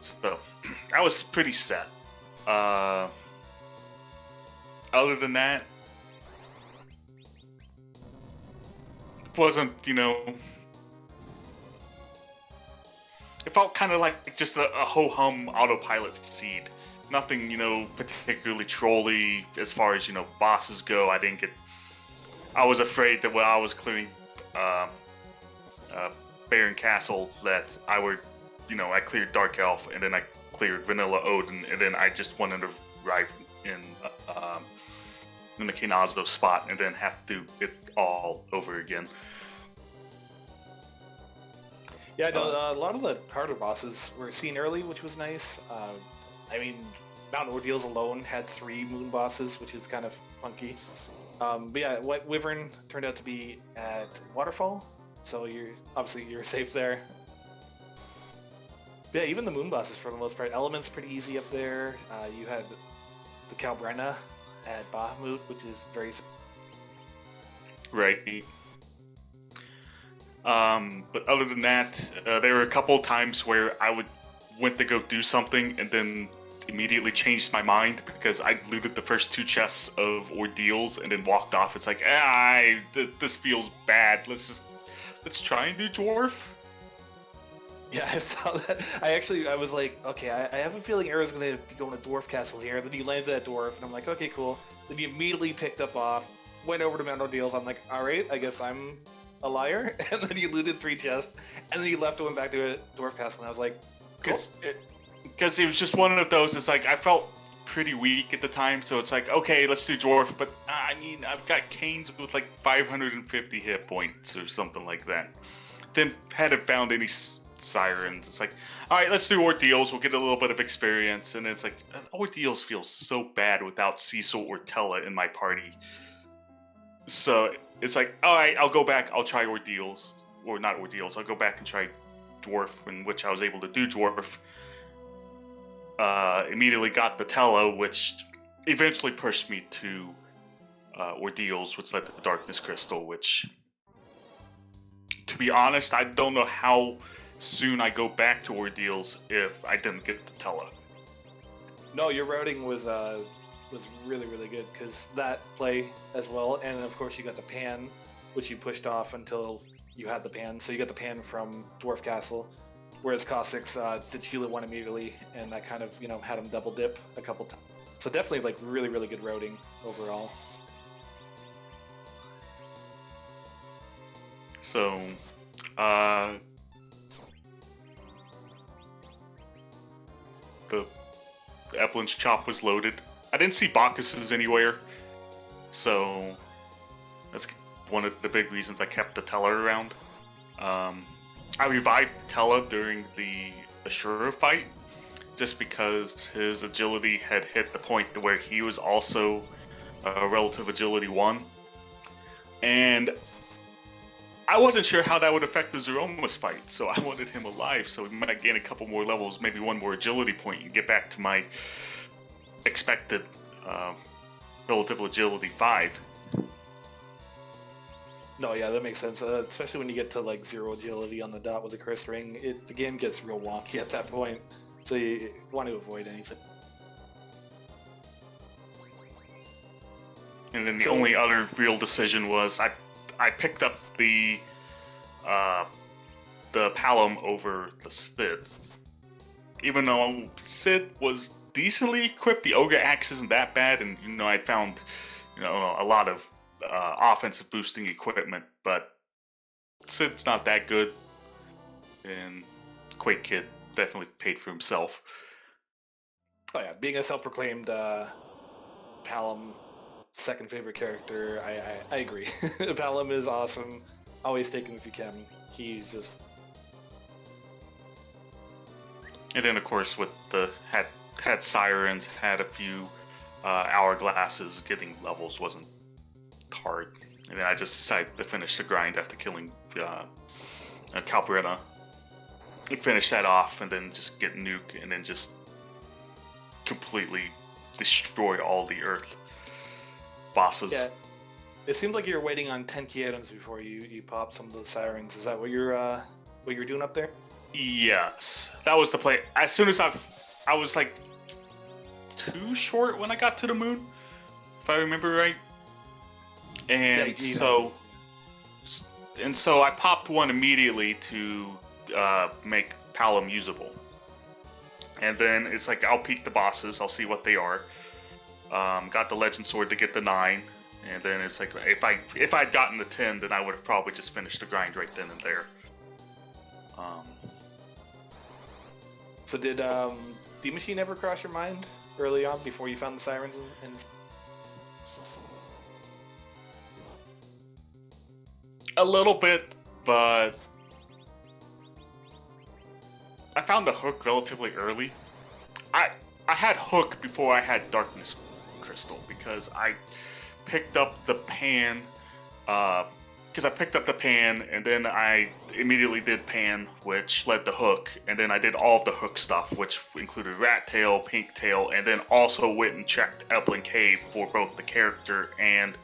C: So, I was pretty set. Other than that, it wasn't, it felt kind of like just a ho-hum autopilot seed. Nothing, particularly trolly as far as, bosses go. I was afraid that while I was clearing Baron Castle, that I would, I cleared Dark Elf, and then I cleared Vanilla Odin, and then I just wanted to arrive in the Kinazo spot, and then have to do it all over again.
A: Yeah, no, a lot of the harder bosses were seen early, which was nice. I mean, Mount Ordeals alone had 3 moon bosses, which is kind of funky. But yeah, Wyvern turned out to be at Waterfall, so you're safe there. But yeah, even the moon bosses for the most part. Element's pretty easy up there. You had the Kalbrenna at Bahamut, which is very...
C: Right. But other than that, there were a couple of times where I went to go do something and then immediately changed my mind because I looted the first 2 chests of Ordeals and then walked off. It's like, this feels bad. Let's try and do Dwarf.
A: Yeah, I saw that. I was like, okay, I have a feeling Arrow's going to be going to Dwarf Castle here. Then you landed at Dwarf, and I'm like, okay, cool. Then you immediately picked up off, went over to Mount Ordeals. I'm like, all right, I guess I'm a liar. And then you looted 3 chests, and then you left and went back to a Dwarf Castle, and I was like, cool.
C: Because it was just one of those, it's like, I felt pretty weak at the time, so it's like, okay, let's do Dwarf, but I mean, I've got Canes with like 550 hit points or something like that. Then hadn't found any Sirens. It's like, alright, let's do Ordeals, we'll get a little bit of experience, and it's like, Ordeals feels so bad without Cecil or Tella in my party. So, it's like, alright, I'll go back, I'll try Ordeals. Or not Ordeals, I'll go back and try Dwarf, in which I was able to do Dwarf. Immediately got the Tella, which eventually pushed me to Ordeals, which led to the Darkness Crystal, which, to be honest, I don't know how soon I go back to Ordeals if I didn't get the Tella.
A: No, your routing was was really, really good because that play as well, and of course you got the pan, which you pushed off until you had the pan. So you got the pan from Dwarf Castle, whereas Cossacks did Sheila one immediately, and that kind of had him double dip a couple times. So definitely like really, really good routing overall.
C: So, the Eplin's chop was loaded. I didn't see Bacchus's anywhere, so that's one of the big reasons I kept the Teller around. I revived Tella during the Ashura fight, just because his agility had hit the point to where he was also a relative agility 1. And I wasn't sure how that would affect the Zeromus fight, so I wanted him alive so we might gain a couple more levels, maybe one more agility point, and get back to my expected relative agility 5.
A: No, yeah, that makes sense. Especially when you get to like 0 agility on the dot with a Chris ring, the game gets real wonky at that point. So you want to avoid anything.
C: And then the only other real decision was I picked up the Palom over the Sid. Even though Sid was decently equipped, the Ogre Axe isn't that bad, and I found a lot of offensive boosting equipment, but Sid's not that good, and Quake Kid definitely paid for himself.
A: Oh yeah, being a self-proclaimed Palom second favorite character, I agree. Palom is awesome. Always take him if you can. He's just...
C: And then of course with the had sirens, had a few hourglasses, getting levels wasn't hard. And then I just decided to finish the grind after killing Calpuretta. Finish that off and then just get nuke and then just completely destroy all the Earth bosses.
A: Yeah, it seems like you're waiting on 10 key items before you pop some of those sirens. Is that what you're doing up there?
C: Yes, that was the play. As soon as I was like too short when I got to the moon, if I remember right. And so I popped one immediately to make Palom usable. And then it's like I'll peek the bosses, I'll see what they are. Got the Legend Sword to get the 9, and then it's like if I'd gotten the 10, then I would have probably just finished the grind right then and there.
A: So did the machine ever cross your mind early on before you found the sirens?
C: A little bit, but I found the hook relatively early. I had hook before I had darkness crystal because I picked up the pan. Because I picked up the pan and then I immediately did pan, which led to hook, and then I did all of the hook stuff, which included rat tail, pink tail, and then also went and checked Eplin Cave for both the character and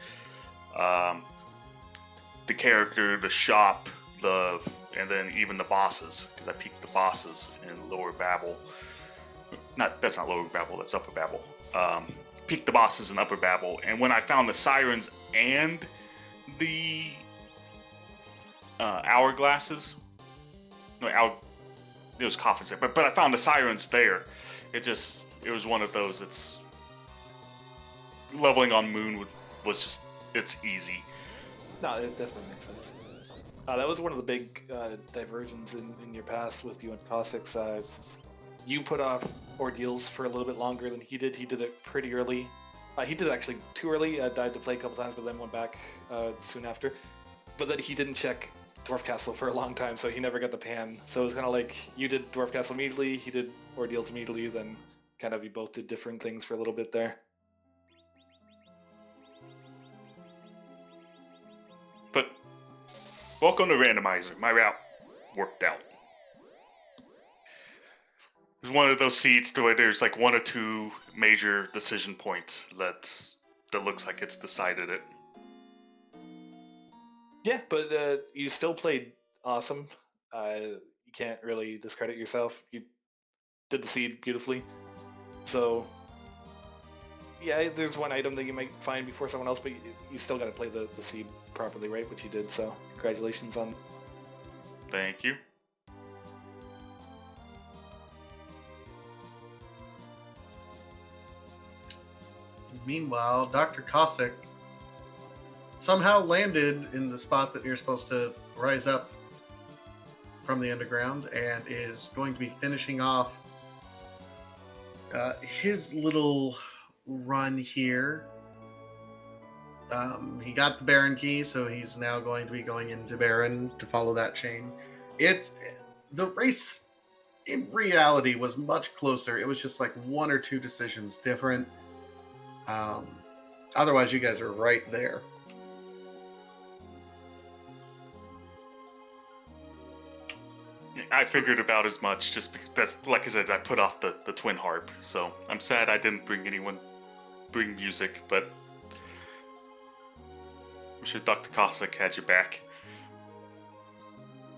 C: the shop, and then even the bosses, because I peeked the bosses in Lower Babel. That's not Lower Babel, that's Upper Babel. Peeked the bosses in Upper Babel, and when I found the sirens and the hourglasses, it was coffins there, but I found the sirens there. It was one of those. It's leveling on Moon it's easy.
A: No, it definitely makes sense. That was one of the big diversions in your past with you and Cossacks. You put off ordeals for a little bit longer than he did. He did it pretty early. He did it actually too early. Died to play a couple times, but then went back soon after. But then he didn't check Dwarf Castle for a long time, so he never got the pan. So it was kind of like you did Dwarf Castle immediately, he did ordeals immediately, then kind of you both did different things for a little bit there.
C: But welcome to Randomizer. My route worked out. It's one of those seats to where there's like one or two major decision points that looks like it's decided it.
A: Yeah, but you still played awesome. You can't really discredit yourself. You did the seed beautifully. So yeah, there's one item that you might find before someone else, but you still got to play the seed properly, right? Which you did, so congratulations on.
C: Thank you.
B: Meanwhile, Dr. Cossack somehow landed in the spot that you're supposed to rise up from the underground and is going to be finishing off his little run here. He got the Baron key, so he's now going to be going into Baron to follow that chain. The race in reality was much closer. It was just like one or two decisions different. Otherwise, you guys are right there.
C: I figured about as much, just because that's, like I said, I put off the twin harp, so I'm sad I didn't bring music, but I'm sure Dr. Cossack had your back.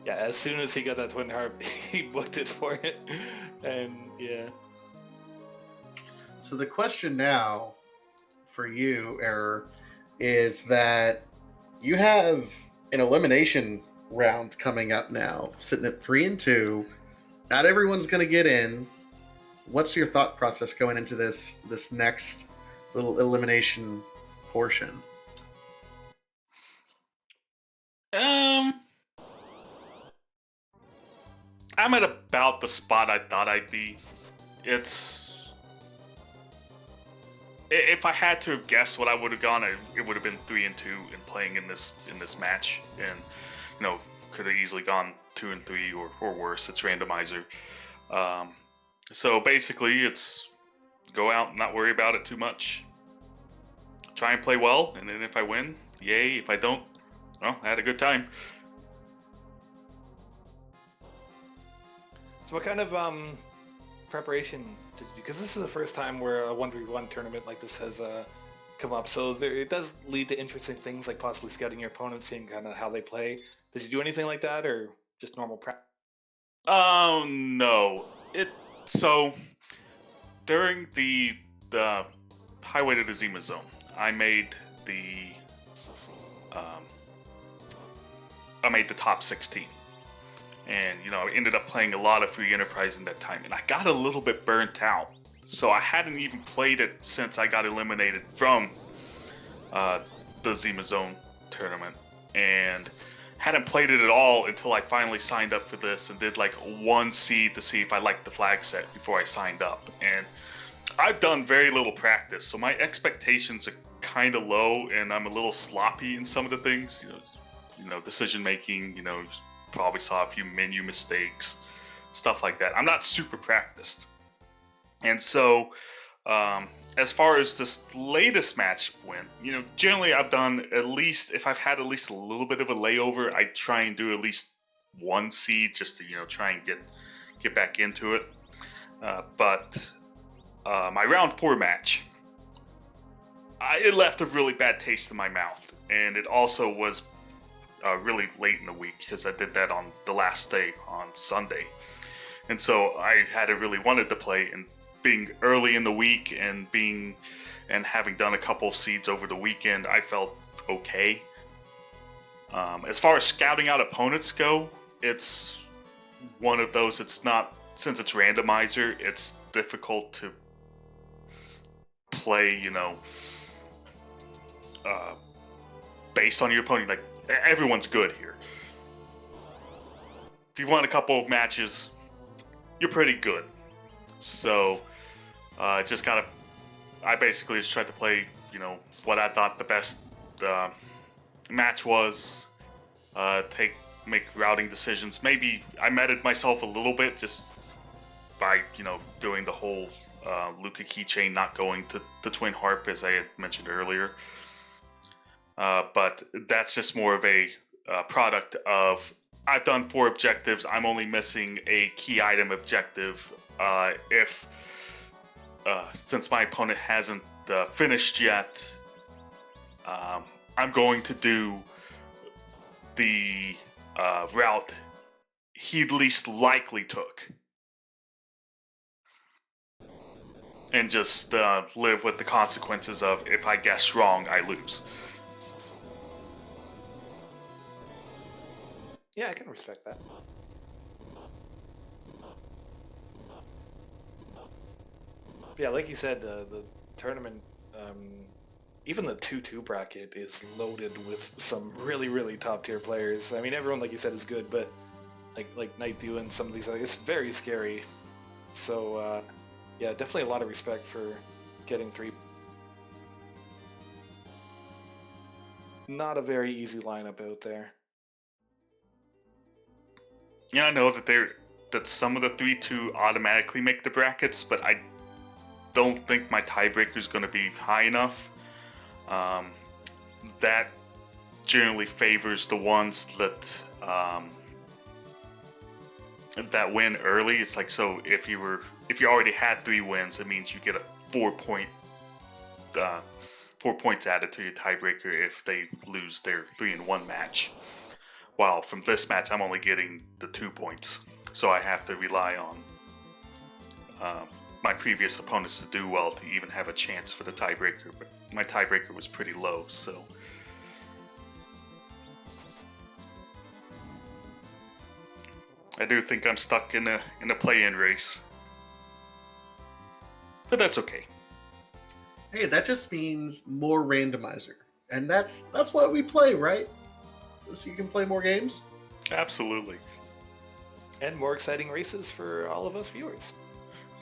A: Yeah, as soon as he got that twin harp, he booked it for it, and yeah.
B: So the question now for you, Error, is that you have an elimination round coming up now, sitting at 3-2. Not everyone's going to get in. What's your thought process going into this next little elimination portion?
C: I'm at about the spot I thought I'd be. If I had to have guessed what I would have gone, it would have been 3-2 in playing in this match, and could have easily gone 2-3 or worse. It's randomizer. So basically, it's go out and not worry about it too much. Try and play well, and then if I win, yay. If I don't, well, I had a good time.
A: So what kind of preparation did you do? Because this is the first time where a 1v1 tournament like this has come up. So it does lead to interesting things, like possibly scouting your opponents, seeing kind of how they play. Did you do anything like that, or just normal practice?
C: No. So during the Highway to the Zima Zone, I made the top 16. And, I ended up playing a lot of Free Enterprise in that time, and I got a little bit burnt out. So I hadn't even played it since I got eliminated from the Zima Zone tournament, and hadn't played it at all until I finally signed up for this and did like one seed to see if I liked the flag set before I signed up. And I've done very little practice, so my expectations are kind of low, and I'm a little sloppy in some of the things, decision making, probably saw a few menu mistakes, stuff like that. I'm not super practiced. And so, as far as this latest match went, generally I've done at least, if I've had at least a little bit of a layover, I try and do at least one seed just to, try and get back into it. But my round 4 match, it left a really bad taste in my mouth. And it also was really late in the week because I did that on the last day on Sunday, and so I hadn't really wanted to play. And being early in the week and having done a couple of seeds over the weekend, I felt okay. As far as scouting out opponents go, it's one of those. It's not, since it's randomizer, it's difficult to play. Based on your opponent, like. Everyone's good here. If you've won a couple of matches, you're pretty good. So, I basically just tried to play, what I thought the best match was. Make routing decisions. Maybe I meted myself a little bit just by, doing the whole Luca keychain, not going to the Twin Harp, as I had mentioned earlier. But that's just more of a product of, I've done 4 objectives, I'm only missing a key item objective. Since my opponent hasn't finished yet, I'm going to do the route he least likely took. and just live with the consequences of if I guess wrong, I lose.
A: Yeah, I can respect that. Yeah, like you said, the tournament, even the 2-2 bracket is loaded with some really, really top tier players. I mean, everyone, like you said, is good, but like Night Dew and some of these, it's very scary. So yeah, definitely a lot of respect for getting 3. Not a very easy lineup out there.
C: Yeah, I know that some of the 3-2 automatically make the brackets, but I don't think my tiebreaker is going to be high enough. That generally favors the ones that win early. It's like, so if you already had 3 wins, it means you get a 4 points added to your tiebreaker if they lose their 3-1 match. While from this match, I'm only getting the 2 points, so I have to rely on my previous opponents to do well to even have a chance for the tiebreaker. But my tiebreaker was pretty low, so. I do think I'm stuck in a play-in race, but that's okay.
B: Hey, that just means more randomizer, and that's why we play, right? So you can play more games.
C: Absolutely.
A: And more exciting races for all of us viewers.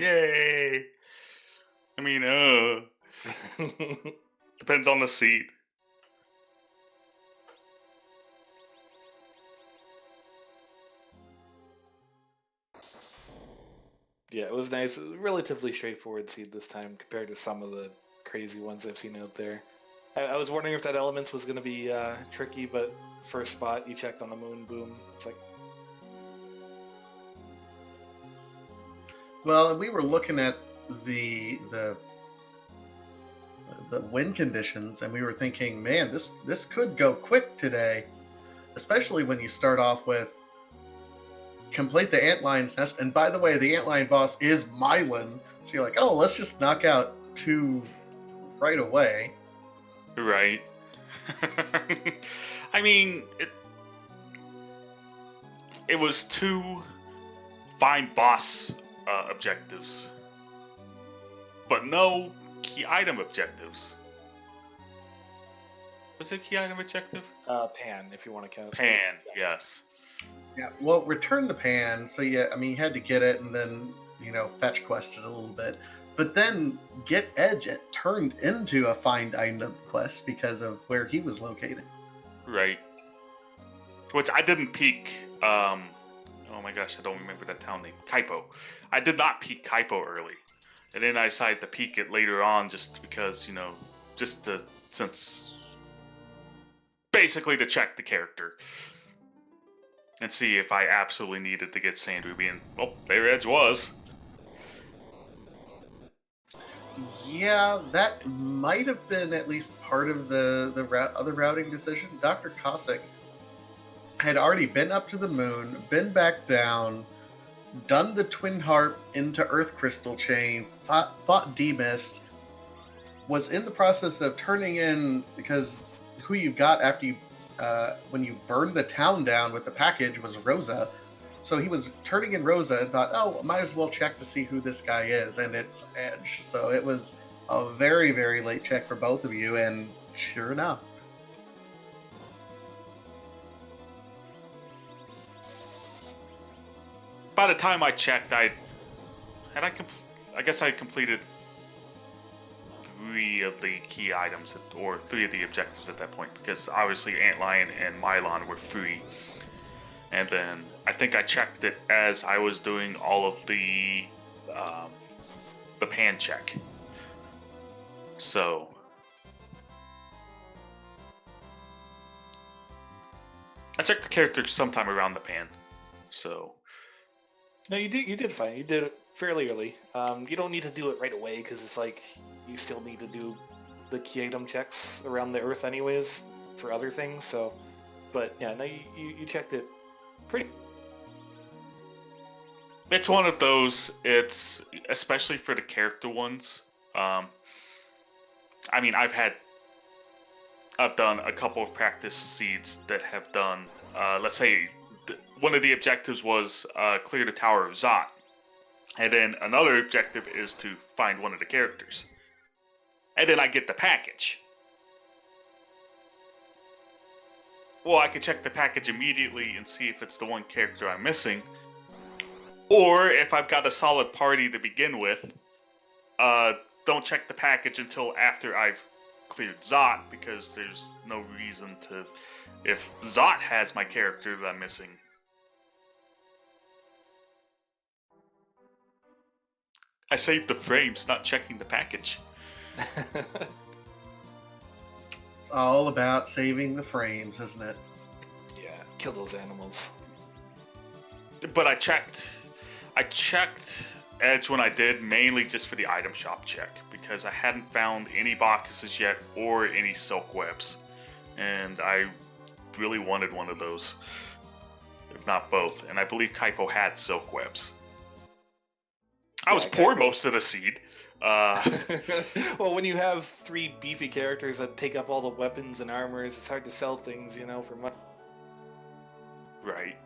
C: Yay! I mean, depends on the seed.
A: Yeah, it was nice. It was a relatively straightforward seed this time compared to some of the crazy ones I've seen out there. I was wondering if that Elements was going to be tricky, but first spot, you checked on the moon, boom. It's like...
B: Well, we were looking at the win conditions, and we were thinking, man, this could go quick today, especially when you start off with complete the Antlion's Nest. And by the way, the Antlion boss is Mylan, so you're like, oh, let's just knock out 2 right away.
C: Right. I mean, it was 2 find boss objectives, but no key item objectives. Was it a key item objective?
A: Pan, if you want to count.
C: Pan, yes.
B: Yeah, well, return the pan. So yeah, I mean, you had to get it and then fetch quest it a little bit, but then get Edge it turned into a find item quest because of where he was located.
C: Right. Which I didn't peek. Oh my gosh, I don't remember that town name. Kaipo. I did not peek Kaipo early, and then I decided to peek it later on just because since basically to check the character and see if I absolutely needed to get Sand Ruby, and well, there Edge was.
B: Yeah, that might have been at least part of the other routing decision. Dr. Cossack had already been up to the moon, been back down, done the Twin Harp into Earth Crystal Chain, fought D-Mist, was in the process of turning in, because who you got after you when you burned the town down with the package was Rosa. So he was turning in Rosa and thought, oh, might as well check to see who this guy is, and it's Edge. So it was a very, very late check for both of you, and sure enough.
C: By the time I checked, I guess I completed 3 of the key items, or 3 of the objectives at that point, because obviously Antlion and Mylon were free. And then I think I checked it as I was doing all of the pan check. So I checked the character sometime around the pan. So
A: no, you did fine. You did it fairly early. You don't need to do it right away because it's like you still need to do the key item checks around the Earth anyways for other things. So, but yeah, no, you checked it pretty.
C: It's one of those. It's especially for the character ones. I mean, I've done a couple of practice seeds that have done. Let's say one of the objectives was clear the Tower of Zot, and then another objective is to find one of the characters, and then I get the package. Well, I could check the package immediately and see if it's the one character I'm missing, or if I've got a solid party to begin with, don't check the package until after I've cleared Zot, because there's no reason to. If Zot has my character that I'm missing. I saved the frames, not checking the package.
B: It's all about saving the frames, isn't it?
A: Yeah, kill those animals.
C: But I checked Edge when I did, mainly just for the item shop check, because I hadn't found any boxes yet or any silk webs. And I really wanted one of those, if not both. And I believe Kaipo had silk webs. I was poor most of the seed.
A: Well, when you have 3 beefy characters that take up all the weapons and armors, it's hard to sell things, for money.
C: Right.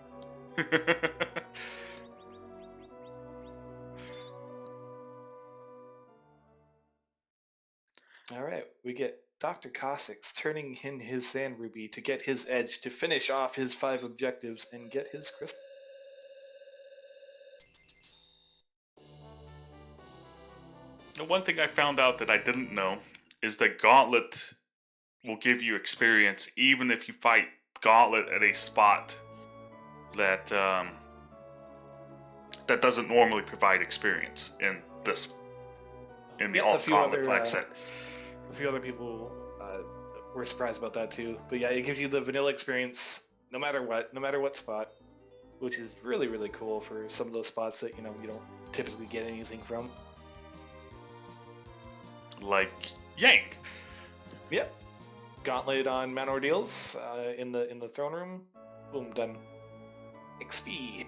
A: Alright, we get Dr. Cossacks turning in his Sand Ruby to get his edge to finish off his 5 objectives and get his crystal.
C: One thing I found out that I didn't know is that Gauntlet will give you experience even if you fight Gauntlet at a spot that that doesn't normally provide experience in the alt Gauntlet flag set.
A: A few other people were surprised about that too, but yeah, it gives you the vanilla experience no matter what spot, which is really, really cool for some of those spots that you don't typically get anything from.
C: Like Yank.
A: Yep. Gauntlet on Man Ordeals in the throne room. Boom, done. XP.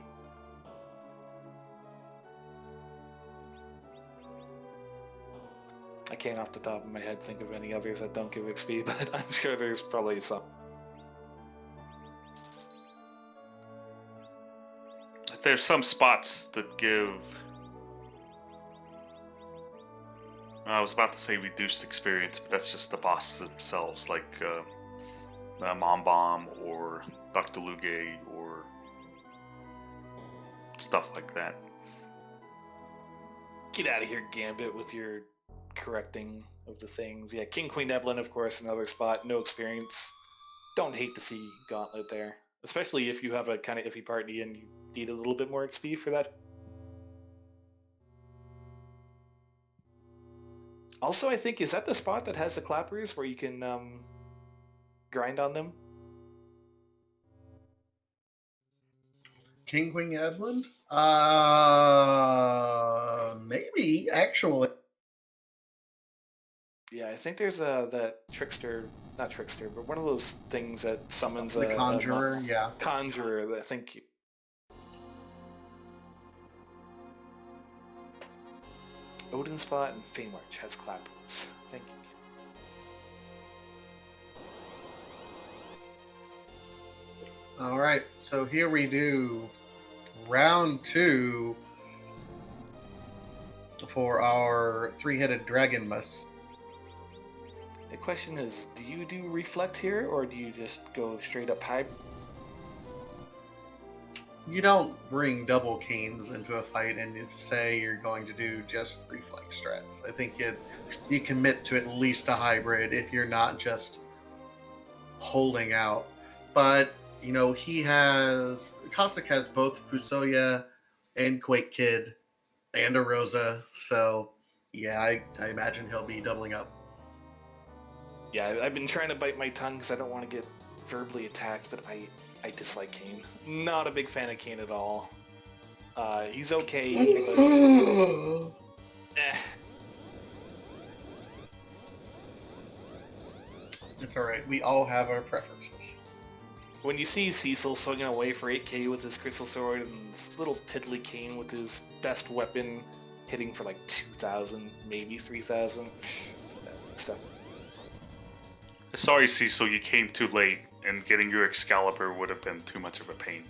A: I can't off the top of my head think of any others that don't give XP, but I'm sure there's probably some.
C: There's some spots that give. I was about to say reduced experience, but that's just the bosses themselves, like Mom Bomb or Dr. Luge or stuff like that.
A: Get out of here, Gambit, with your correcting of the things. Yeah, King Queen Evelyn, of course, another spot, no experience. Don't hate to see Gauntlet there, especially if you have a kind of iffy party and you need a little bit more XP for that. Also, I think, is that the spot that has the clappers where you can grind on them?
B: King Queen Evelyn? Maybe, actually.
A: Yeah, I think there's that trickster, not trickster, but one of those things that summons
B: the conjurer, yeah.
A: Conjurer, I think. Odin Spot and Fame March has clappers. Thank you.
B: All right, so here we do round 2 for our 3-headed dragon muss.
A: The question is, do you do reflect here, or do you just go straight up high?
B: You don't bring double canes into a fight and say you're going to do just reflex strats. I think you commit to at least a hybrid if you're not just holding out. But, Cossack has both Fusoya and Quake Kid and a Rosa, so yeah, I imagine he'll be doubling up.
A: Yeah, I've been trying to bite my tongue because I don't want to get verbally attacked, but I dislike Kane. Not a big fan of Kane at all. He's okay, but...
B: It's alright, we all have our preferences.
A: when you see Cecil swinging away for 8k with his crystal sword and this little piddly Kane with his best weapon hitting for like 2,000, maybe 3,000, stuff.
C: Sorry, Cecil, you came too late, and getting your Excalibur would have been too much of a pain.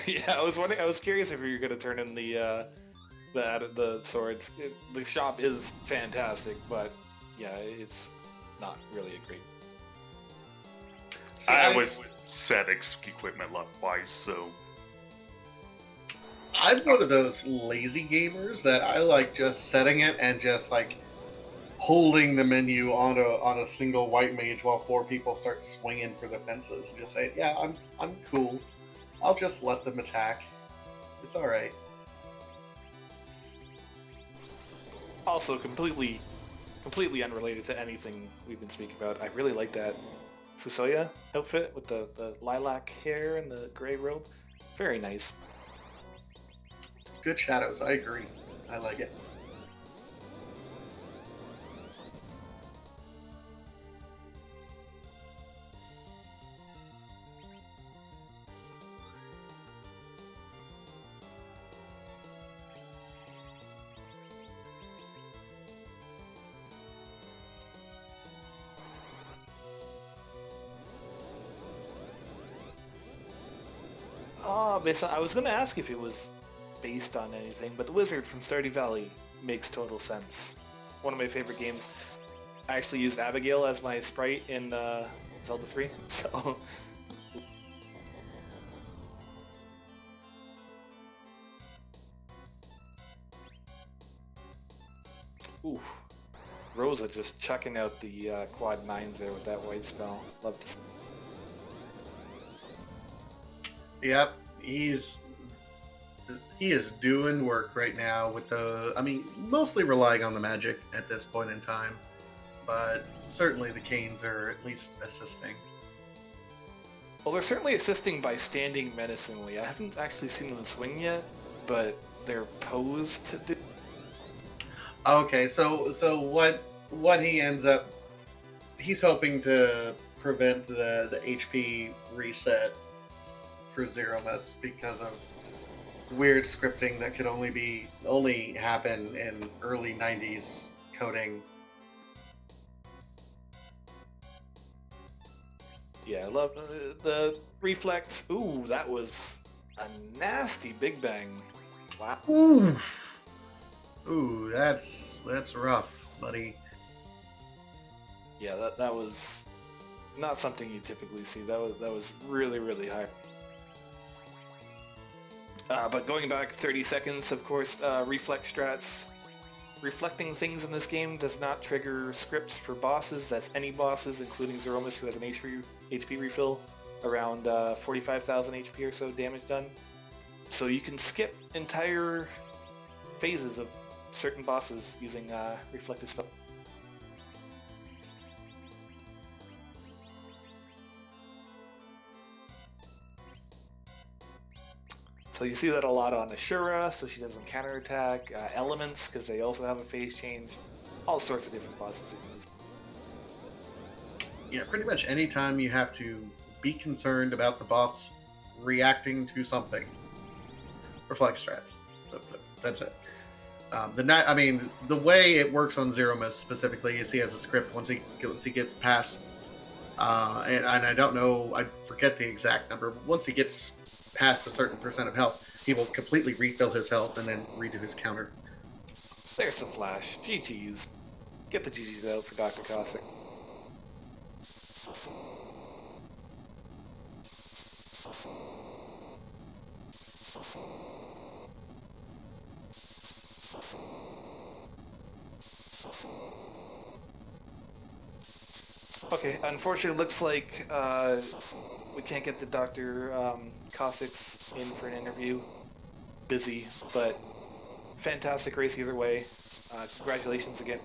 A: Yeah, I was wondering. I was curious if you were gonna turn in the swords. The shop is fantastic, but yeah, it's not really a great.
B: See,
C: I was set equipment wise, so
B: I'm one of those lazy gamers that I like just setting it and just like holding the menu on a single white mage while 4 people start swinging for the fences. And just say, yeah, I'm cool. I'll just let them attack. It's all right.
A: Also, completely unrelated to anything we've been speaking about. I really like that Fusoya outfit with the lilac hair and the gray robe. Very nice.
B: Good shadows. I agree. I like it.
A: Oh, I was gonna ask if it was based on anything, but the wizard from Stardew Valley makes total sense. One of my favorite games. I actually used Abigail as my sprite in Zelda 3, so... Ooh. Rosa just chucking out the quad 9s there with that white spell. Love to see.
B: Yep, he is doing work right now with mostly relying on the magic at this point in time, but certainly the Canes are at least assisting.
A: Well, they're certainly assisting by standing menacingly. I haven't actually seen them swing yet, but they're posed to do.
B: Okay, so what he ends up, he's hoping to prevent the HP reset for Zeromus because of weird scripting that could only happen in early 90s coding.
A: Yeah, I love the reflex. Ooh, that was a nasty Big Bang. Wow.
B: Ooh, that's rough, buddy.
A: Yeah, that was not something you typically see. That was really, really high. But going back 30 seconds, of course, reflex strats. Reflecting things in this game does not trigger scripts for bosses. That's any bosses, including Zeromus, who has an HP refill, around 45,000 HP or so damage done. So you can skip entire phases of certain bosses using reflective spell. So you see that a lot on Ashura, so she doesn't counterattack. Elements, because they also have a phase change. All sorts of different bosses you can use.
B: Yeah, pretty much any time you have to be concerned about the boss reacting to something. Reflex strats. That's it. The way it works on Zeromus specifically is he has a script once he gets past, and I don't know, I forget the exact number, but once he gets past a certain percent of health, he will completely refill his health and then redo his counter.
A: There's the flash. GG's. Get the GG's out for Dr. Cossack. Okay, unfortunately, it looks like we can't get the Dr. Cossacks in for an interview. Busy, but fantastic race either way. Congratulations again.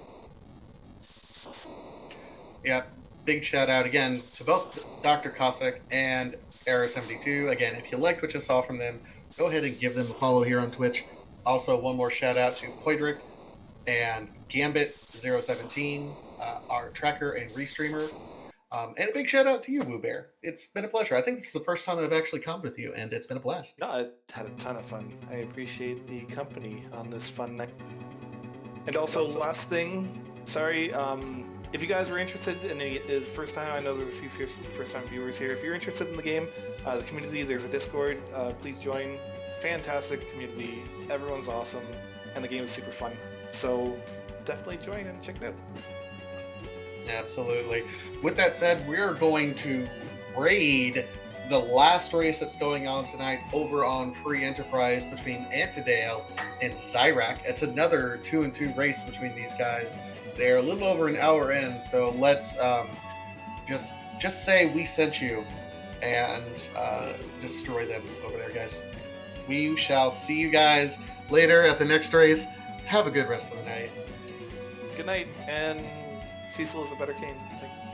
B: Yeah, big shout out again to both Dr. Cossack and error72. Again, if you liked what you saw from them, go ahead and give them a follow here on Twitch. Also, one more shout out to Poidric and Gambit017, our tracker and restreamer. And a big shout out to you, Woo Bear. It's been a pleasure. I think this is the first time I've actually come with you, and it's been a blast.
A: No, I had a ton of fun. I appreciate the company on this fun night. And also,
B: Awesome.
A: last thing, sorry, if you guys were interested in the first time, I know there's a few first-time viewers here. If you're interested in the game, the community, there's a Discord. Please join. Fantastic community. Everyone's awesome, and the game is super fun. So definitely join and check it out.
B: Absolutely. With that said, we're going to raid the last race that's going on tonight over on Free Enterprise between Antidale and Zyrak. It's another 2-2 race between these guys. They're a little over an hour in, so let's just say we sent you and destroy them over there, guys. We shall see you guys later at the next race. Have a good rest of the night.
A: Good night, and Cecil is a better game. Thank you.